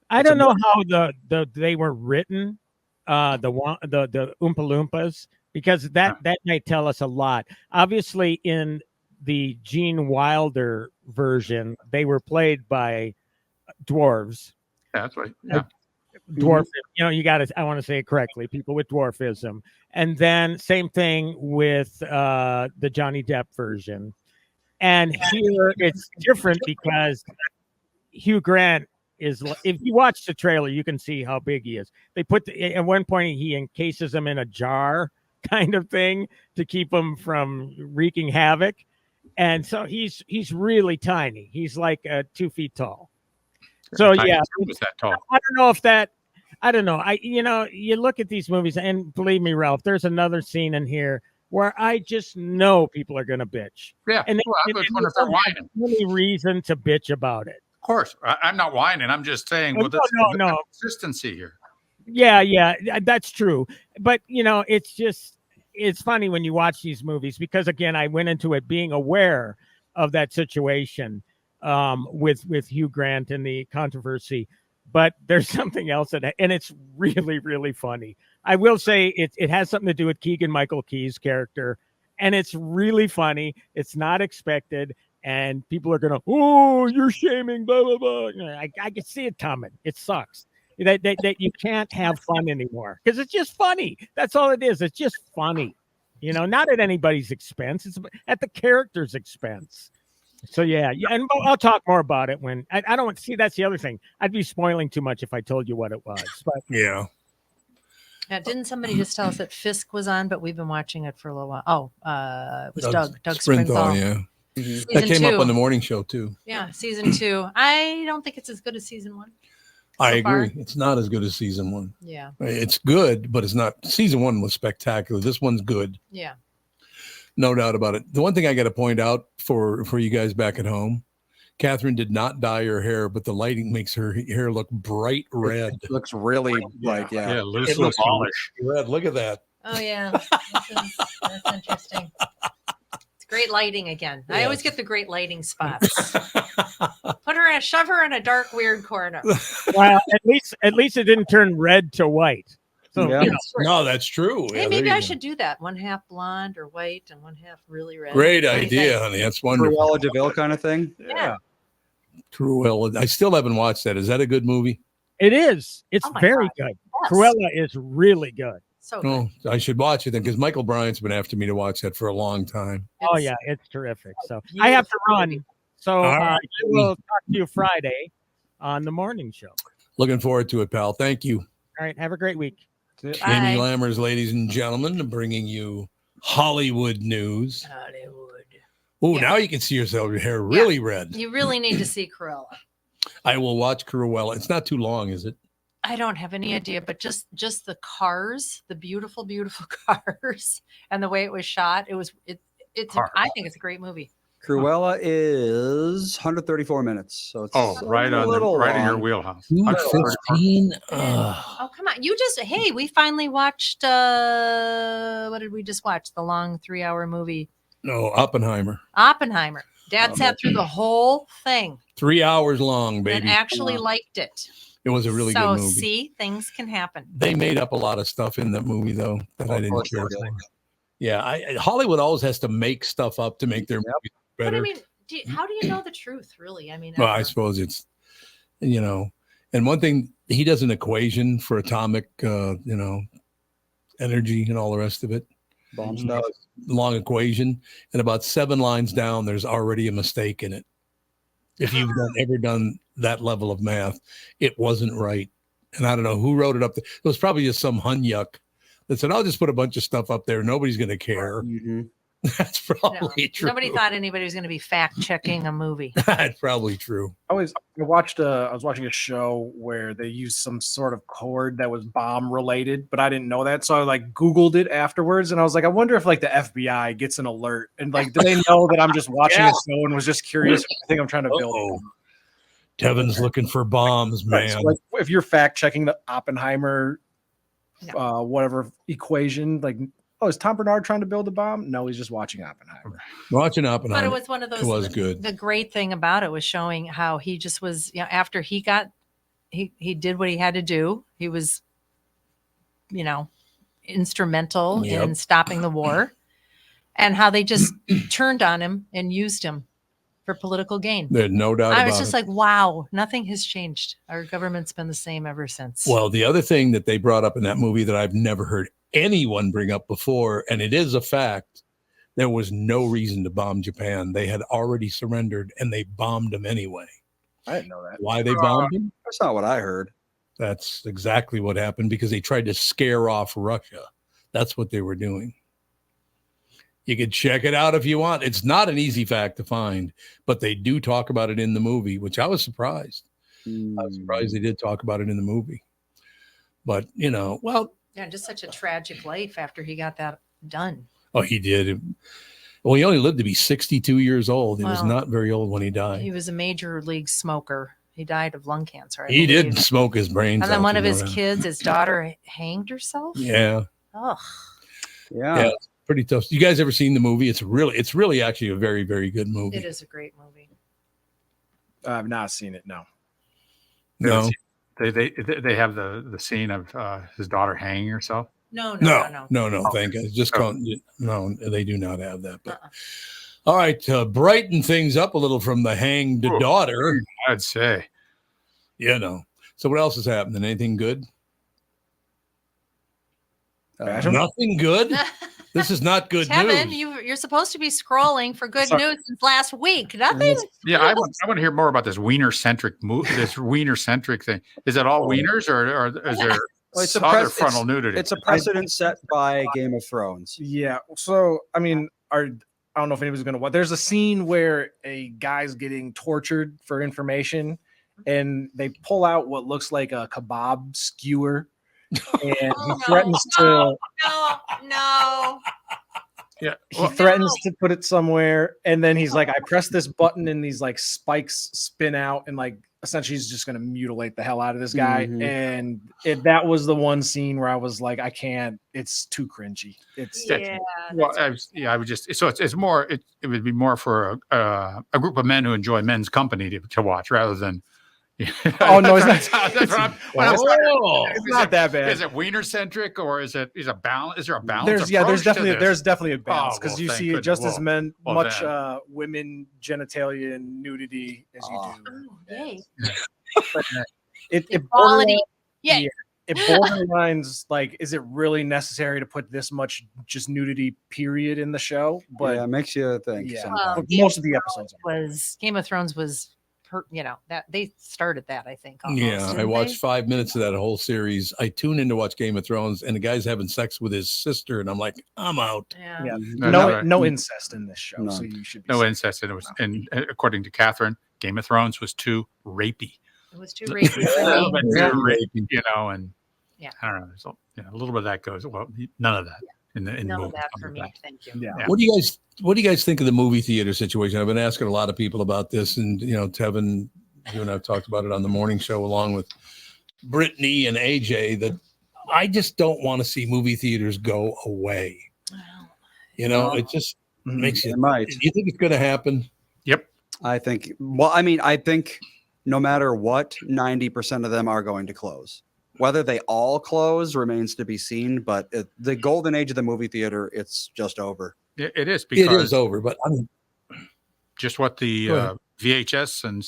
I don't know how they were written, the Oompa Loompas, because that might tell us a lot. Obviously, in the Gene Wilder version, they were played by dwarves. That's right. Yeah. Dwarf, I want to say it correctly, people with dwarfism. And then same thing with the Johnny Depp version. And here it's different because Hugh Grant is, if you watch the trailer, you can see how big he is. They at one point he encases him in a jar kind of thing to keep him from wreaking havoc. And so he's really tiny. He's like 2 feet tall. So yeah, was that tall? I don't know if that. I don't know. You look at these movies, and believe me, Ralph, there's another scene in here where I just know people are going to bitch. Yeah, and I was wondering if they're whining. Any reason to bitch about it? Of course, I'm not whining. I'm just saying. Well, no consistency here. Yeah, that's true. But it's funny when you watch these movies because, again, I went into it being aware of that situation with Hugh Grant and the controversy. But there's something else and it's really, really funny. I will say it has something to do with Keegan-Michael Key's character, and it's really funny. It's not expected, and people are going to, oh, you're shaming, blah, blah, blah. I can see it coming. It sucks. That you can't have fun anymore because it's just funny. That's all it is. It's just funny, not at anybody's expense. It's at the character's expense. So yeah, and I'll talk more about it when I don't see. That's the other thing. I'd be spoiling too much if I told you what it was. But yeah. Didn't somebody just tell us that Fisk was on, but we've been watching it for a little while? Oh, it was Doug Sprinthal. Yeah. Mm-hmm. That came up on the morning show too. Yeah, season 2. I don't think it's as good as season 1. I agree. It's not as good as season 1. Yeah. It's good, but it's not. Season 1 was spectacular. This one's good. Yeah. No doubt about it. The one thing I got to point out for you guys back at home, Catherine did not dye her hair, but the lighting makes her hair look bright red. It looks really It looks polished. Red. Look at that. Oh yeah, that's interesting. It's great lighting again. I always get the great lighting spots. Shove her in a dark, weird corner. Well, at least it didn't turn red to white. So, no, that's true. Hey, maybe I should do that. 1/2 blonde or white and 1/2 really red. Great idea, honey. That's wonderful. Cruella de Vil kind of thing. Yeah. Cruella. I still haven't watched that. Is that a good movie? It is. It's very good. Yes. Cruella is really good. So good. Oh, I should watch it then because Michael Bryant's been after me to watch that for a long time. Oh yeah, it's terrific. So I have to run. So All right. I will talk to you Friday on the morning show. Looking forward to it, pal. Thank you. All right, have a great week. Jamie Lammers, ladies and gentlemen, bringing you Hollywood news. Oh, now you can see yourself, your hair really red. You really need to see Cruella. I will watch Cruella. It's not too long, is it? I don't have any idea, but just the cars, the beautiful, beautiful cars, and the way it was shot, it's. I think it's a great movie. Cruella is 134 minutes, so it's right in your wheelhouse. 2:15. Oh, come on! We finally watched. What did we just watch? The long 3-hour movie. No, Oppenheimer. Dad sat through the whole thing 3 hours long, baby. and actually liked it. It was a really good movie. So see, things can happen. They made up a lot of stuff in that movie, though, that I didn't care for. Yeah, Hollywood always has to make stuff up to make their movies better. But I mean, how do you know the truth, really? I mean, well, I suppose it's, and one thing, he does an equation for atomic, energy and all the rest of it. Bomb stuff. Long equation, and about 7 lines down, there's already a mistake in it. If you've ever done that level of math, it wasn't right. And I don't know who wrote it up. It was probably just some hunyuck that said, I'll just put a bunch of stuff up there. Nobody's going to care. Mm-hmm. That's probably true. Nobody thought anybody was going to be fact checking a movie. That's probably true. I was watching a show where they used some sort of cord that was bomb related, but I didn't know that. So I Googled it afterwards and I was like, I wonder if the FBI gets an alert and do they know that I'm just watching a show and was just curious. I think I'm trying to build. Kevin's looking for bombs, man. So if you're fact checking the Oppenheimer, whatever equation, is Tom Barnard trying to build a bomb? No, he's just watching Oppenheimer. Watching Oppenheimer. But it was one of those. It was good. The great thing about it was showing how he just was, after he did what he had to do. He was, instrumental in stopping the war, and how they just turned on him and used him for political gain. There's no doubt about it. I was just like, wow, nothing has changed. Our government's been the same ever since. Well, the other thing that they brought up in that movie that I've never heard anyone bring up before, and it is a fact, there was no reason to bomb Japan. They had already surrendered and they bombed them anyway. I didn't know that. Why they bombed them? That's not what I heard. That's exactly what happened, because they tried to scare off Russia. That's what they were doing. You could check it out if you want. It's not an easy fact to find, but they do talk about it in the movie, which I was surprised. I was surprised they did talk about it in the movie. But, yeah, just such a tragic life after he got that done. Oh, he did. Well, he only lived to be 62 years old. He was not very old when he died. He was a major league smoker. He died of lung cancer. He did smoke his brains out. And then one of his kids, his daughter, hanged herself. Yeah. Oh. Yeah. It's pretty tough. You guys ever seen the movie? It's really actually a very, very good movie. It is a great movie. I've not seen it. No. No. They have the scene of his daughter hanging herself. No. Thank God. Just no, they do not have that. But all right, brighten things up a little from the hanged daughter, I'd say. So what else is happening? Anything good? Nothing good. This is not good Kevin, news. you're supposed to be scrolling for good news since last week. Nothing. Yeah, I want to hear more about this wiener-centric thing. Is it all wieners, or is there other frontal nudity? It's a precedent set by Game of Thrones. Yeah. So, I mean, I don't know if anybody's going to watch. There's a scene where a guy's getting tortured for information, and they pull out what looks like a kebab skewer. And he threatens to. No. Yeah, he threatens to put it somewhere, and then he's like, "I press this button, and these spikes spin out, and essentially he's just going to mutilate the hell out of this guy." Mm-hmm. And that was the one scene where I was like, "I can't. It's too cringy." It's I would just it's more. It would be more for a group of men who enjoy men's company to watch rather than. Oh no, it's not. It's not that bad. Is it wiener centric, or is there a balance? There's definitely a balance, because you see just as much women genitalia and nudity as you do. Yay. It Equality. yeah. it borderlines like, is it really necessary to put this much just nudity period in the show? But yeah, it makes you think. yeah, Well, but Game most of of the episodes was Game of Thrones was, that they started that, I think. Almost, Yeah, I didn't watched they? 5 minutes of that whole series. I tuned in to watch Game of Thrones, and the guy's having sex with his sister, and I'm like, I'm out. Yeah. yeah, That's no right. no incest in this show, No. so you should be No safe. incest. And it was, and according to Catherine, Game of Thrones was too rapey. It was too rapey A for little me. bit Yeah. too rapey, and Yeah. I don't know. There's a little bit of that goes. Well, none of that in the None movie. of that None for of me. that. Thank you. Yeah. Yeah. What do you guys think of the movie theater situation? I've been asking a lot of people about this, and Tevin, you and I've talked about it on the morning show along with Brittany and AJ, that I just don't want to see movie theaters go away. It just makes you. It might. Do you think it's going to happen? Yep. I think. Well, I mean, I think no matter what, 90% of them are going to close. Whether they all close remains to be seen. But the golden age of the movie theater, it's just over. It is It because is over, but I mean, just what the Go ahead. VHS and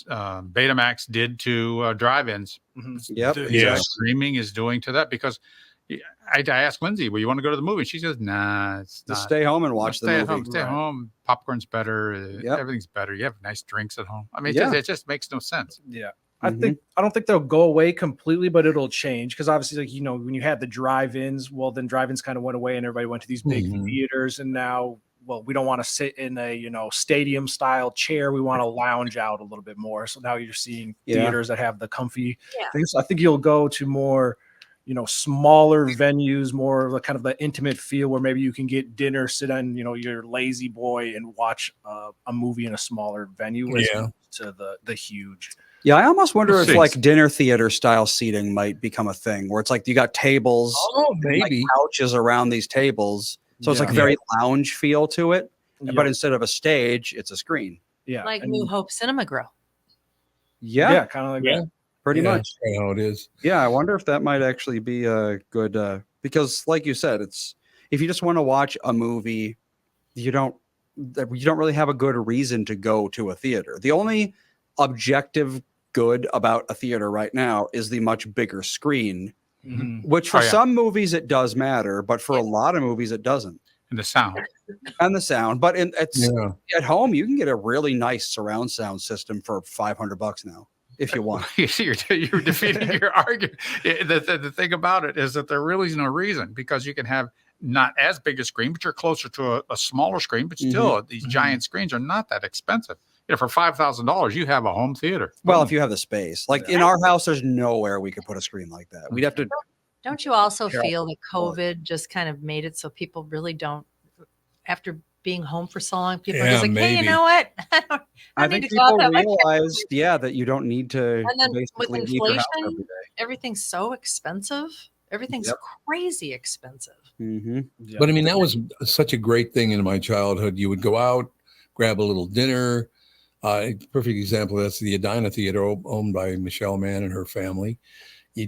Betamax did to drive-ins. Yep. The streaming is doing to that, because I asked Lindsay, "Well, you want to go to the movie?" She says, "Nah, it's Just not. stay home and watch the Stay movie. at home. Stay at home. Popcorn's better. Yep. Everything's better. You have nice drinks at home. I mean, Yeah. it just makes no sense." Yeah. Mm-hmm. I don't think they'll go away completely, but it'll change, because obviously, like, when you had the drive-ins, well, then drive-ins kind of went away and everybody went to these big theaters, and now, well, we don't want to sit in a stadium style chair. We want to lounge out a little bit more. So now you're seeing theaters that have the comfy things. So I think you'll go to more smaller venues, more of the kind of the intimate feel where maybe you can get dinner, sit on your lazy boy and watch a movie in a smaller venue as opposed to the huge. Yeah, I almost wonder if Jeez. like dinner theater style seating might become a thing where it's like you got tables, and, like, maybe. couches around these tables. So it's like Yeah. very lounge feel to it. Yeah. But instead of a stage, it's a screen. Yeah, Like and- New Hope Cinema Grill. Yeah, kind of like Yeah. that. pretty much. That's kinda how it is. Yeah, I wonder if that might actually be a good because like you said, it's if you just want to watch a movie, you don't really have a good reason to go to a theater. The only objective good about a theater right now is the much bigger screen, which for some movies it does matter, but for a lot of movies it doesn't. And the sound. And the sound, but at home you can get a really nice surround sound system for $500 now if you want. You're defeating your argument. The thing about it is that there really is no reason, because you can have not as big a screen, but you're closer to a smaller screen, but still these giant screens are not that expensive. For $5,000, you have a home theater. Well, if you have the space, like in our house, there's nowhere we could put a screen like that. We'd have to. Don't you also Carol. feel that COVID just kind of made it so people really don't, after being home for so long, people are just like, hey, you know what? I think people realized, that you don't need to And then with basically leave your house every inflation, day. everything's so expensive. Everything's crazy expensive. But I mean, that was such a great thing in my childhood. You would go out, grab a little dinner. Perfect example. That's the Edina Theater, owned by Michelle Mann and her family.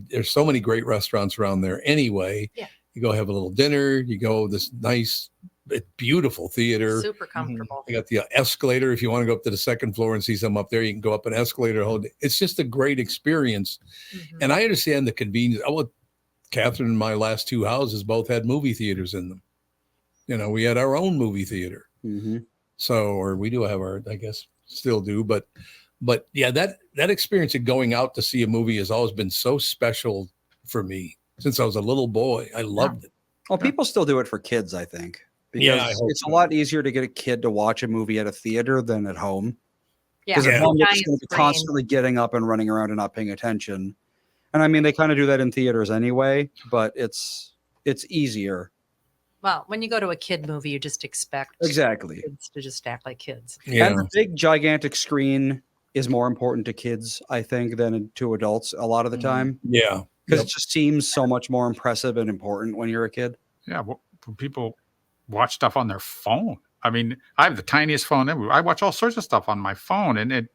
There's so many great restaurants around there. Anyway, you go have a little dinner. You go this nice, beautiful theater. Super comfortable. You got the escalator. If you want to go up to the second floor and see something up there, you can go up an escalator. It's just a great experience. And I understand the convenience. Catherine and my last two houses both had movie theaters in them. We had our own movie theater. Or we do have our, I guess, still do. But yeah, that experience of going out to see a movie has always been so special for me since I was a little boy. I loved it. Well, people still do it for kids, I think, because it's a lot easier to get a kid to watch a movie at a theater than at home. Because at home, they're just going to be constantly getting up and running around and not paying attention. And I mean, they kind of do that in theaters anyway, but it's easier. Well, when you go to a kid movie, you just expect kids to just act like kids. And the big, gigantic screen is more important to kids, I think, than to adults a lot of the time. Yeah. Because it just seems so much more impressive and important when you're a kid. Yeah. Well, when people watch stuff on their phone. I mean, I have the tiniest phone ever. I watch all sorts of stuff on my phone, and it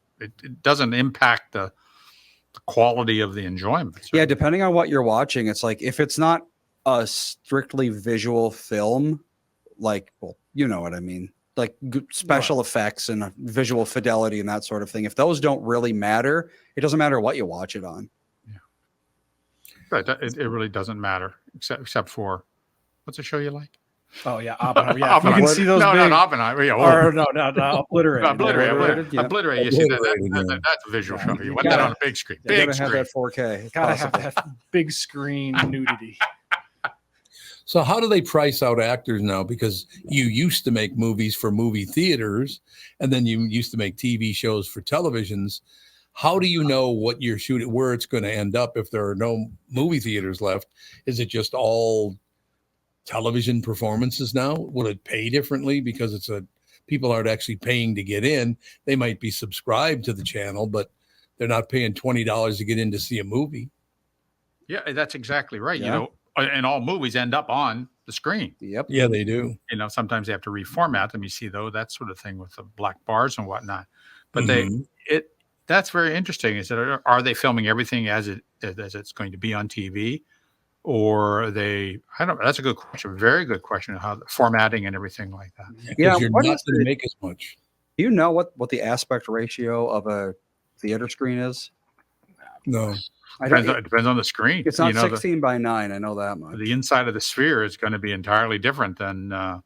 doesn't impact the quality of the enjoyment. Yeah, depending on what you're watching, it's like if it's not a strictly visual film, like, well, you know what I mean, like special effects and visual fidelity and that sort of thing. If those don't really matter, it doesn't matter what you watch it on. Right. It really doesn't matter except for what's a show you like? Oh yeah, Oppenheimer. Yeah, Oppenheimer. you can see those. No, big, not Oppenheimer. Yeah, or no, Obliterated. Obliterated. You see that's a visual show. You want that on a big screen. You Big gotta screen. have that 4K. Gotta have that big screen nudity. So how do they price out actors now? Because you used to make movies for movie theaters, and then you used to make TV shows for televisions. How do you know what you're shooting, where it's going to end up if there are no movie theaters left? Is it just all television performances now? Will it pay differently because people aren't actually paying to get in? They might be subscribed to the channel, but they're not paying $20 to get in to see a movie. Yeah, that's exactly right. Yeah. You know, and all movies end up on the screen. Yep. Yeah, they do. You know, sometimes they have to reformat them. You see, though, that sort of thing with the black bars and whatnot. But that's very interesting. Is that are they filming everything as it's going to be on TV, or are they? I don't know. That's a good question. Very good question. How the formatting and everything like that. Yeah, you're not going to make as much. Do you know what the aspect ratio of a theater screen is? No. It depends on the screen. It's not 16 by 9. I know that much. The inside of the sphere is going to be entirely different than the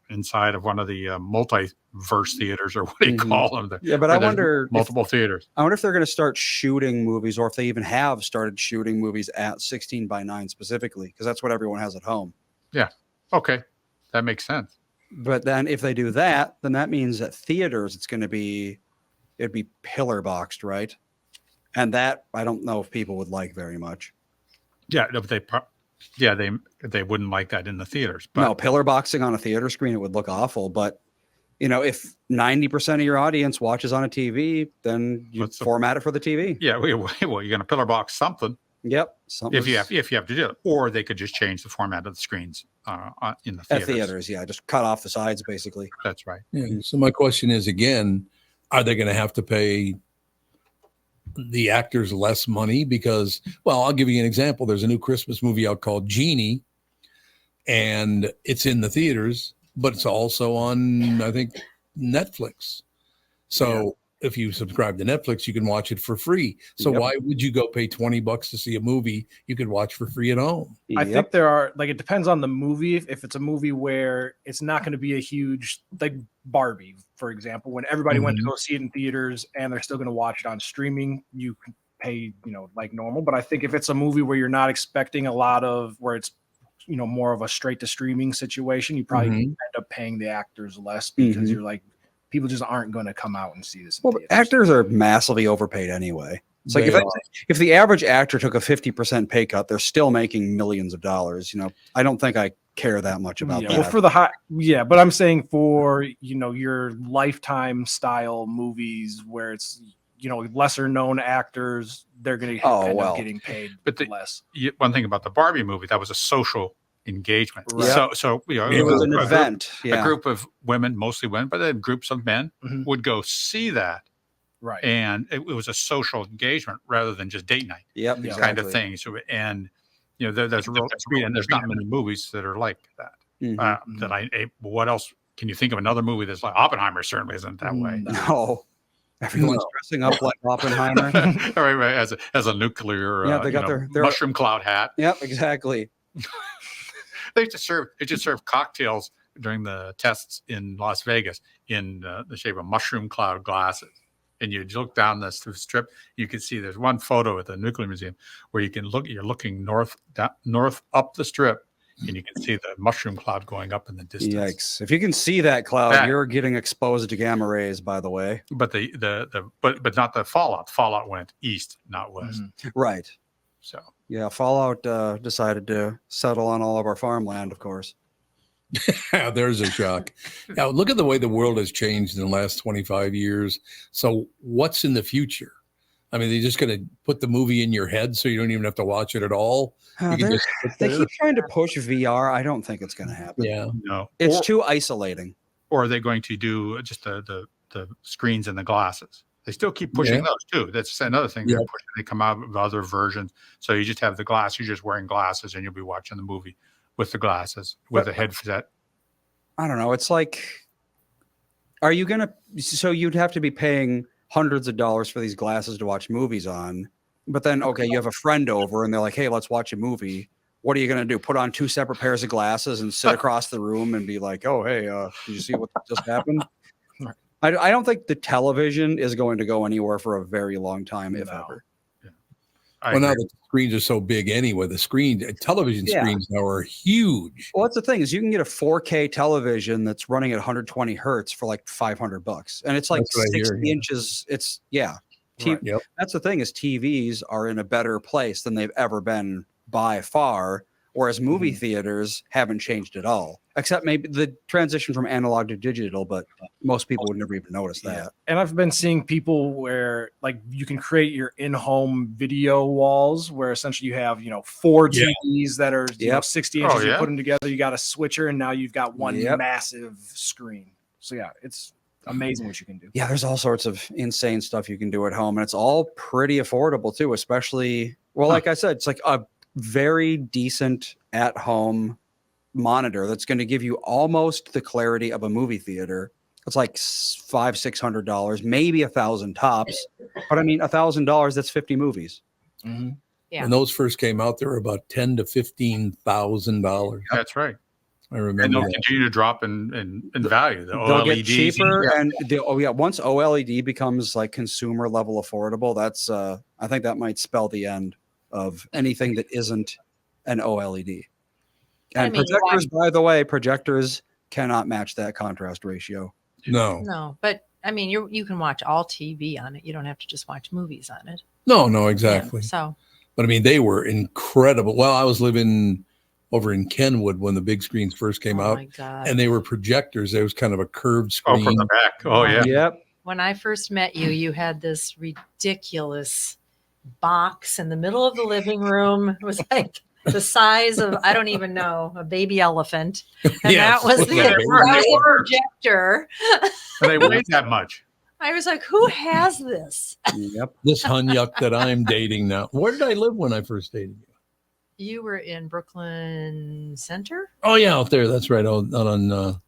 inside of one of the multiverse theaters, or what do you call them? But I wonder multiple theaters. I wonder if they're going to start shooting movies, or if they even have started shooting movies at 16 by 9 specifically, because that's what everyone has at home. Yeah. Okay, that makes sense. But then if they do that, then that means that theaters it'd be pillar boxed, right? And that I don't know if people would like very much. Yeah, but they wouldn't like that in the theaters. But No, pillar boxing on a theater screen, it would look awful. But if 90% of your audience watches on a TV, then you format it for the TV. Yeah, well, you're going to pillar box something. Yep. If you have to do it, or they could just change the format of the screens in the theaters. At theaters, yeah, just cut off the sides basically. That's right. Yeah. So my question is again, are they going to have to pay the actors less money? Because, well, I'll give you an example. There's a new Christmas movie out called Genie, and it's in the theaters, but it's also on, I think, Netflix. So if you subscribe to Netflix, you can watch it for free. So why would you go pay $20 to see a movie you could watch for free at home? I think there are, it depends on the movie. If it's a movie where it's not going to be a huge, like Barbie, for example, when everybody went to go see it in theaters and they're still going to watch it on streaming, you can pay, like normal. But I think if it's a movie where you're not expecting a lot of, where it's, more of a straight to streaming situation, you probably end up paying the actors less, because you're like, people just aren't going to come out and see this. Well, actors are massively overpaid anyway. It's like if the average actor took a 50% pay cut, they're still making millions of dollars. I don't think I care that much about that. Well, for the but I'm saying for your Lifetime style movies where it's lesser known actors, they're going to end up getting paid less. One thing about the Barbie movie, that was a social engagement. Right. So it was an event. A group of women, mostly women, but then groups of men would go see that. Right. And it was a social engagement rather than just date night. Yep. Kind of thing. So, and there's not many movies that are like that. What else can you think of? Another movie that's like Oppenheimer? Certainly isn't that way. No. Everyone's dressing up like Oppenheimer. right, as a nuclear they got their mushroom cloud hat. Yep, exactly. They just serve cocktails during the tests in Las Vegas in the shape of mushroom cloud glasses. And you look down the strip, you can see there's one photo at the Nuclear Museum where you're looking north up the strip, and you can see the mushroom cloud going up in the distance. Yikes! If you can see that cloud, you're getting exposed to gamma rays. By the way, but but not the fallout. Fallout went east, not west. Right. So yeah, Fallout decided to settle on all of our farmland, of course. There's a shock. Now look at the way the world has changed in the last 25 years. So what's in the future? I mean, they're just going to put the movie in your head so you don't even have to watch it at all. They keep trying to push VR. I don't think it's going to happen. Yeah, no, it's too isolating. Or are they going to do just the screens and the glasses? They still keep pushing those too. That's another thing they're pushing. They come out with other versions. So you just have the glass. You're just wearing glasses, and you'll be watching the movie with the glasses, with a headset. I don't know. It's like, are you going to, so you'd have to be paying hundreds of dollars for these glasses to watch movies on. But then, okay, you have a friend over and they're like, hey, let's watch a movie. What are you going to do? Put on 2 separate pairs of glasses and sit across the room and be like, oh, hey, did you see what just happened? I don't think the television is going to go anywhere for a very long time, if ever. Well, now the screens are so big anyway. Television screens now are huge. Well, that's the thing is you can get a 4K television that's running at 120 hertz for like $500, and it's like 60 inches. It's That's the thing is TVs are in a better place than they've ever been by far, whereas movie theaters haven't changed at all, except maybe the transition from analog to digital, but most people would never even notice that. And I've been seeing people where like you can create your in-home video walls where essentially you have, 4 TVs that are 60 inches. You put them together, you got a switcher, and now you've got one massive screen. So yeah, it's amazing what you can do. Yeah, there's all sorts of insane stuff you can do at home, and it's all pretty affordable too, especially, like I said, it's like a very decent at-home monitor that's going to give you almost the clarity of a movie theater. It's like $500-$600, maybe $1,000 tops. But I mean, $1,000, that's 50 movies. Mm-hmm. Yeah. When those first came out, they were about $10,000 to $15,000. That's right. I remember. And they'll continue to drop in value. They'll get cheaper, and once OLED becomes like consumer level affordable, that's I think that might spell the end of anything that isn't an OLED. And projectors, by the way, projectors cannot match that contrast ratio. No, but I mean, you can watch all TV on it. You don't have to just watch movies on it. No, exactly. Yeah, but I mean, they were incredible. Well, I was living over in Kenwood when the big screens first came out, and they were projectors. There was kind of a curved screen. Oh, from the back. Oh, yeah. Yep. When I first met you, you had this ridiculous box in the middle of the living room. It was like the size of, I don't even know, a baby elephant. And that was the projector. And they weighed that much. I was like, who has this? Yep. This hunyuck that I'm dating now. Where did I live when I first dated you? You were in Brooklyn Center? Oh, yeah, out there. That's right. Out on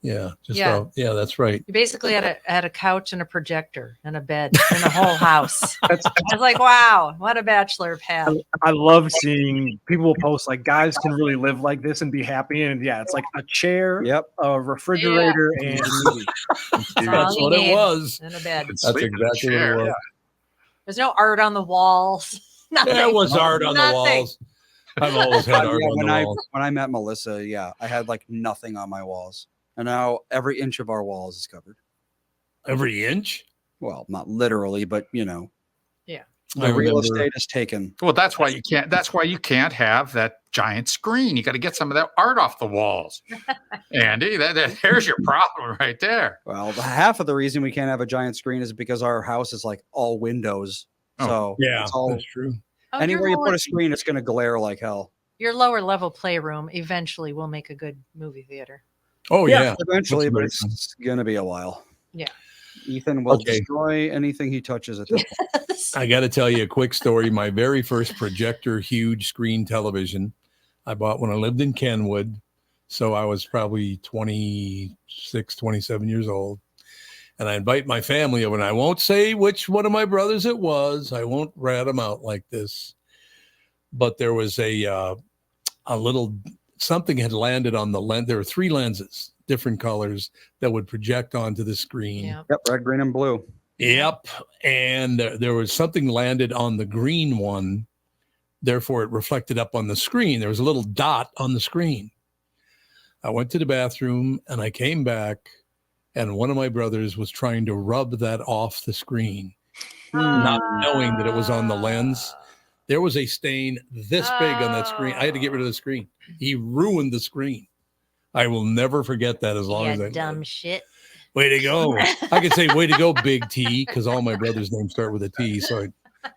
Yeah, that's right. You basically had a couch and a projector and a bed and a whole house. I was like, wow, what a bachelor pad. I love seeing people post like guys can really live like this and be happy. And it's like a chair, a refrigerator, and a movie. That's what it was. And a bed. That's exactly what it was. There's no art on the walls. Nothing. There was art on the walls. I've always had art on the walls. When I met Melissa, I had like nothing on my walls. And now every inch of our walls is covered. Every inch? Well, not literally, but Yeah. The real estate is taken. Well, that's why you can't have that giant screen. You got to get some of that art off the walls. Andy, there's your problem right there. Well, half of the reason we can't have a giant screen is because our house is like all windows. So it's all, that's true. Anywhere you put a screen, it's going to glare like hell. Your lower level playroom eventually will make a good movie theater. Oh, yeah. Eventually, but it's going to be a while. Yeah. Ethan will destroy anything he touches at this point. I got to tell you a quick story. My very first projector, huge screen television, I bought when I lived in Kenwood. So I was probably 26, 27 years old. And I invite my family over, and I won't say which one of my brothers it was. I won't rat them out like this. But there was a little something had landed on the lens. There were 3 lenses, different colors, that would project onto the screen. Yep, red, green, and blue. Yep. And there was something landed on the green one. Therefore, it reflected up on the screen. There was a little dot on the screen. I went to the bathroom, and I came back, and one of my brothers was trying to rub that off the screen, not knowing that it was on the lens. There was a stain this big on that screen. I had to get rid of the screen. He ruined the screen. I will never forget that as long as I dumb shit. Way to go. I could say way to go, Big T, because all my brother's names start with a T. So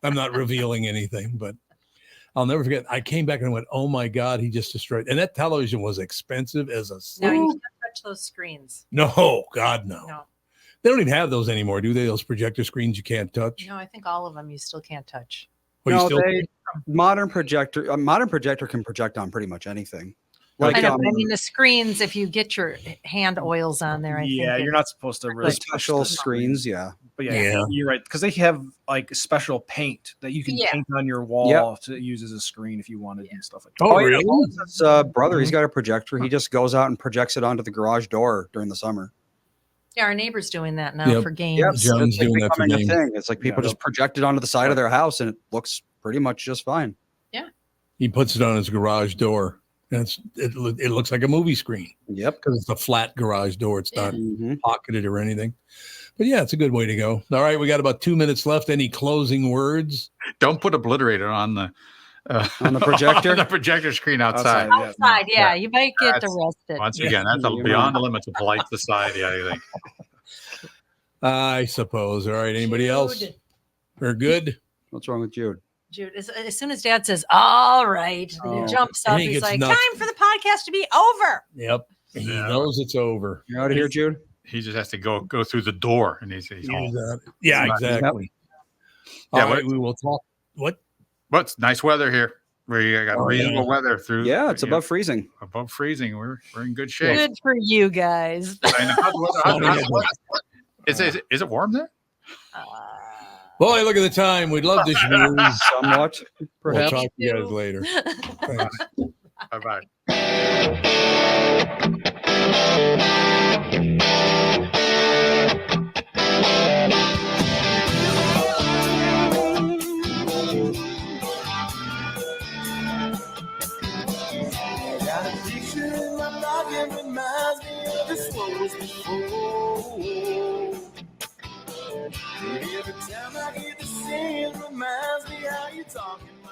I'm not revealing anything, but I'll never forget. I came back and went, oh my God, he just destroyed. And that television was expensive as a No, you can't touch those screens. No, God, no. They don't even have those anymore, do they? Those projector screens you can't touch? No, I think all of them you still can't touch. Well, modern projector can project on pretty much anything. Like, I mean, the screens, if you get your hand oils on there, I think you're not supposed to really special screens. Yeah. But yeah, you're right, because they have like special paint that you can paint on your wall to use as a screen if you wanted and stuff like that. Oh, really? His brother, he's got a projector. He just goes out and projects it onto the garage door during the summer. Yeah, our neighbor's doing that now for games. Yep, John's doing that for games. It's like people just project it onto the side of their house, and it looks pretty much just fine. Yeah. He puts it on his garage door. And it looks like a movie screen. Yep. Because it's a flat garage door. It's not pocketed or anything. But yeah, it's a good way to go. All right, we got about 2 minutes left. Any closing words? Don't put Obliterator on the projector, on the projector screen outside. Outside, yeah, you might get arrested. Once again, that's beyond the limits of polite society, I think. I suppose. All right, anybody else? We're good. What's wrong with Jude? Jude, as soon as Dad says, "All right," then he jumps up. He's like, nuts. "Time for the podcast to be over." Yep, he knows it's over. You're out of here, Jude. He just has to go through the door, and he's home. Yeah, exactly. Yeah, all right, we will talk. What's nice weather here? We got reasonable weather through. Yeah, it's above freezing. Above freezing. We're in good shape. Good for you guys. Is it warm there? Boy, look at the time. We'd love to schmooze somewhat. We'll talk to you guys later. Thanks. Bye-bye. Got a picture in my noggin reminds me of the slows before. Every time I hear the singing reminds me how you talking.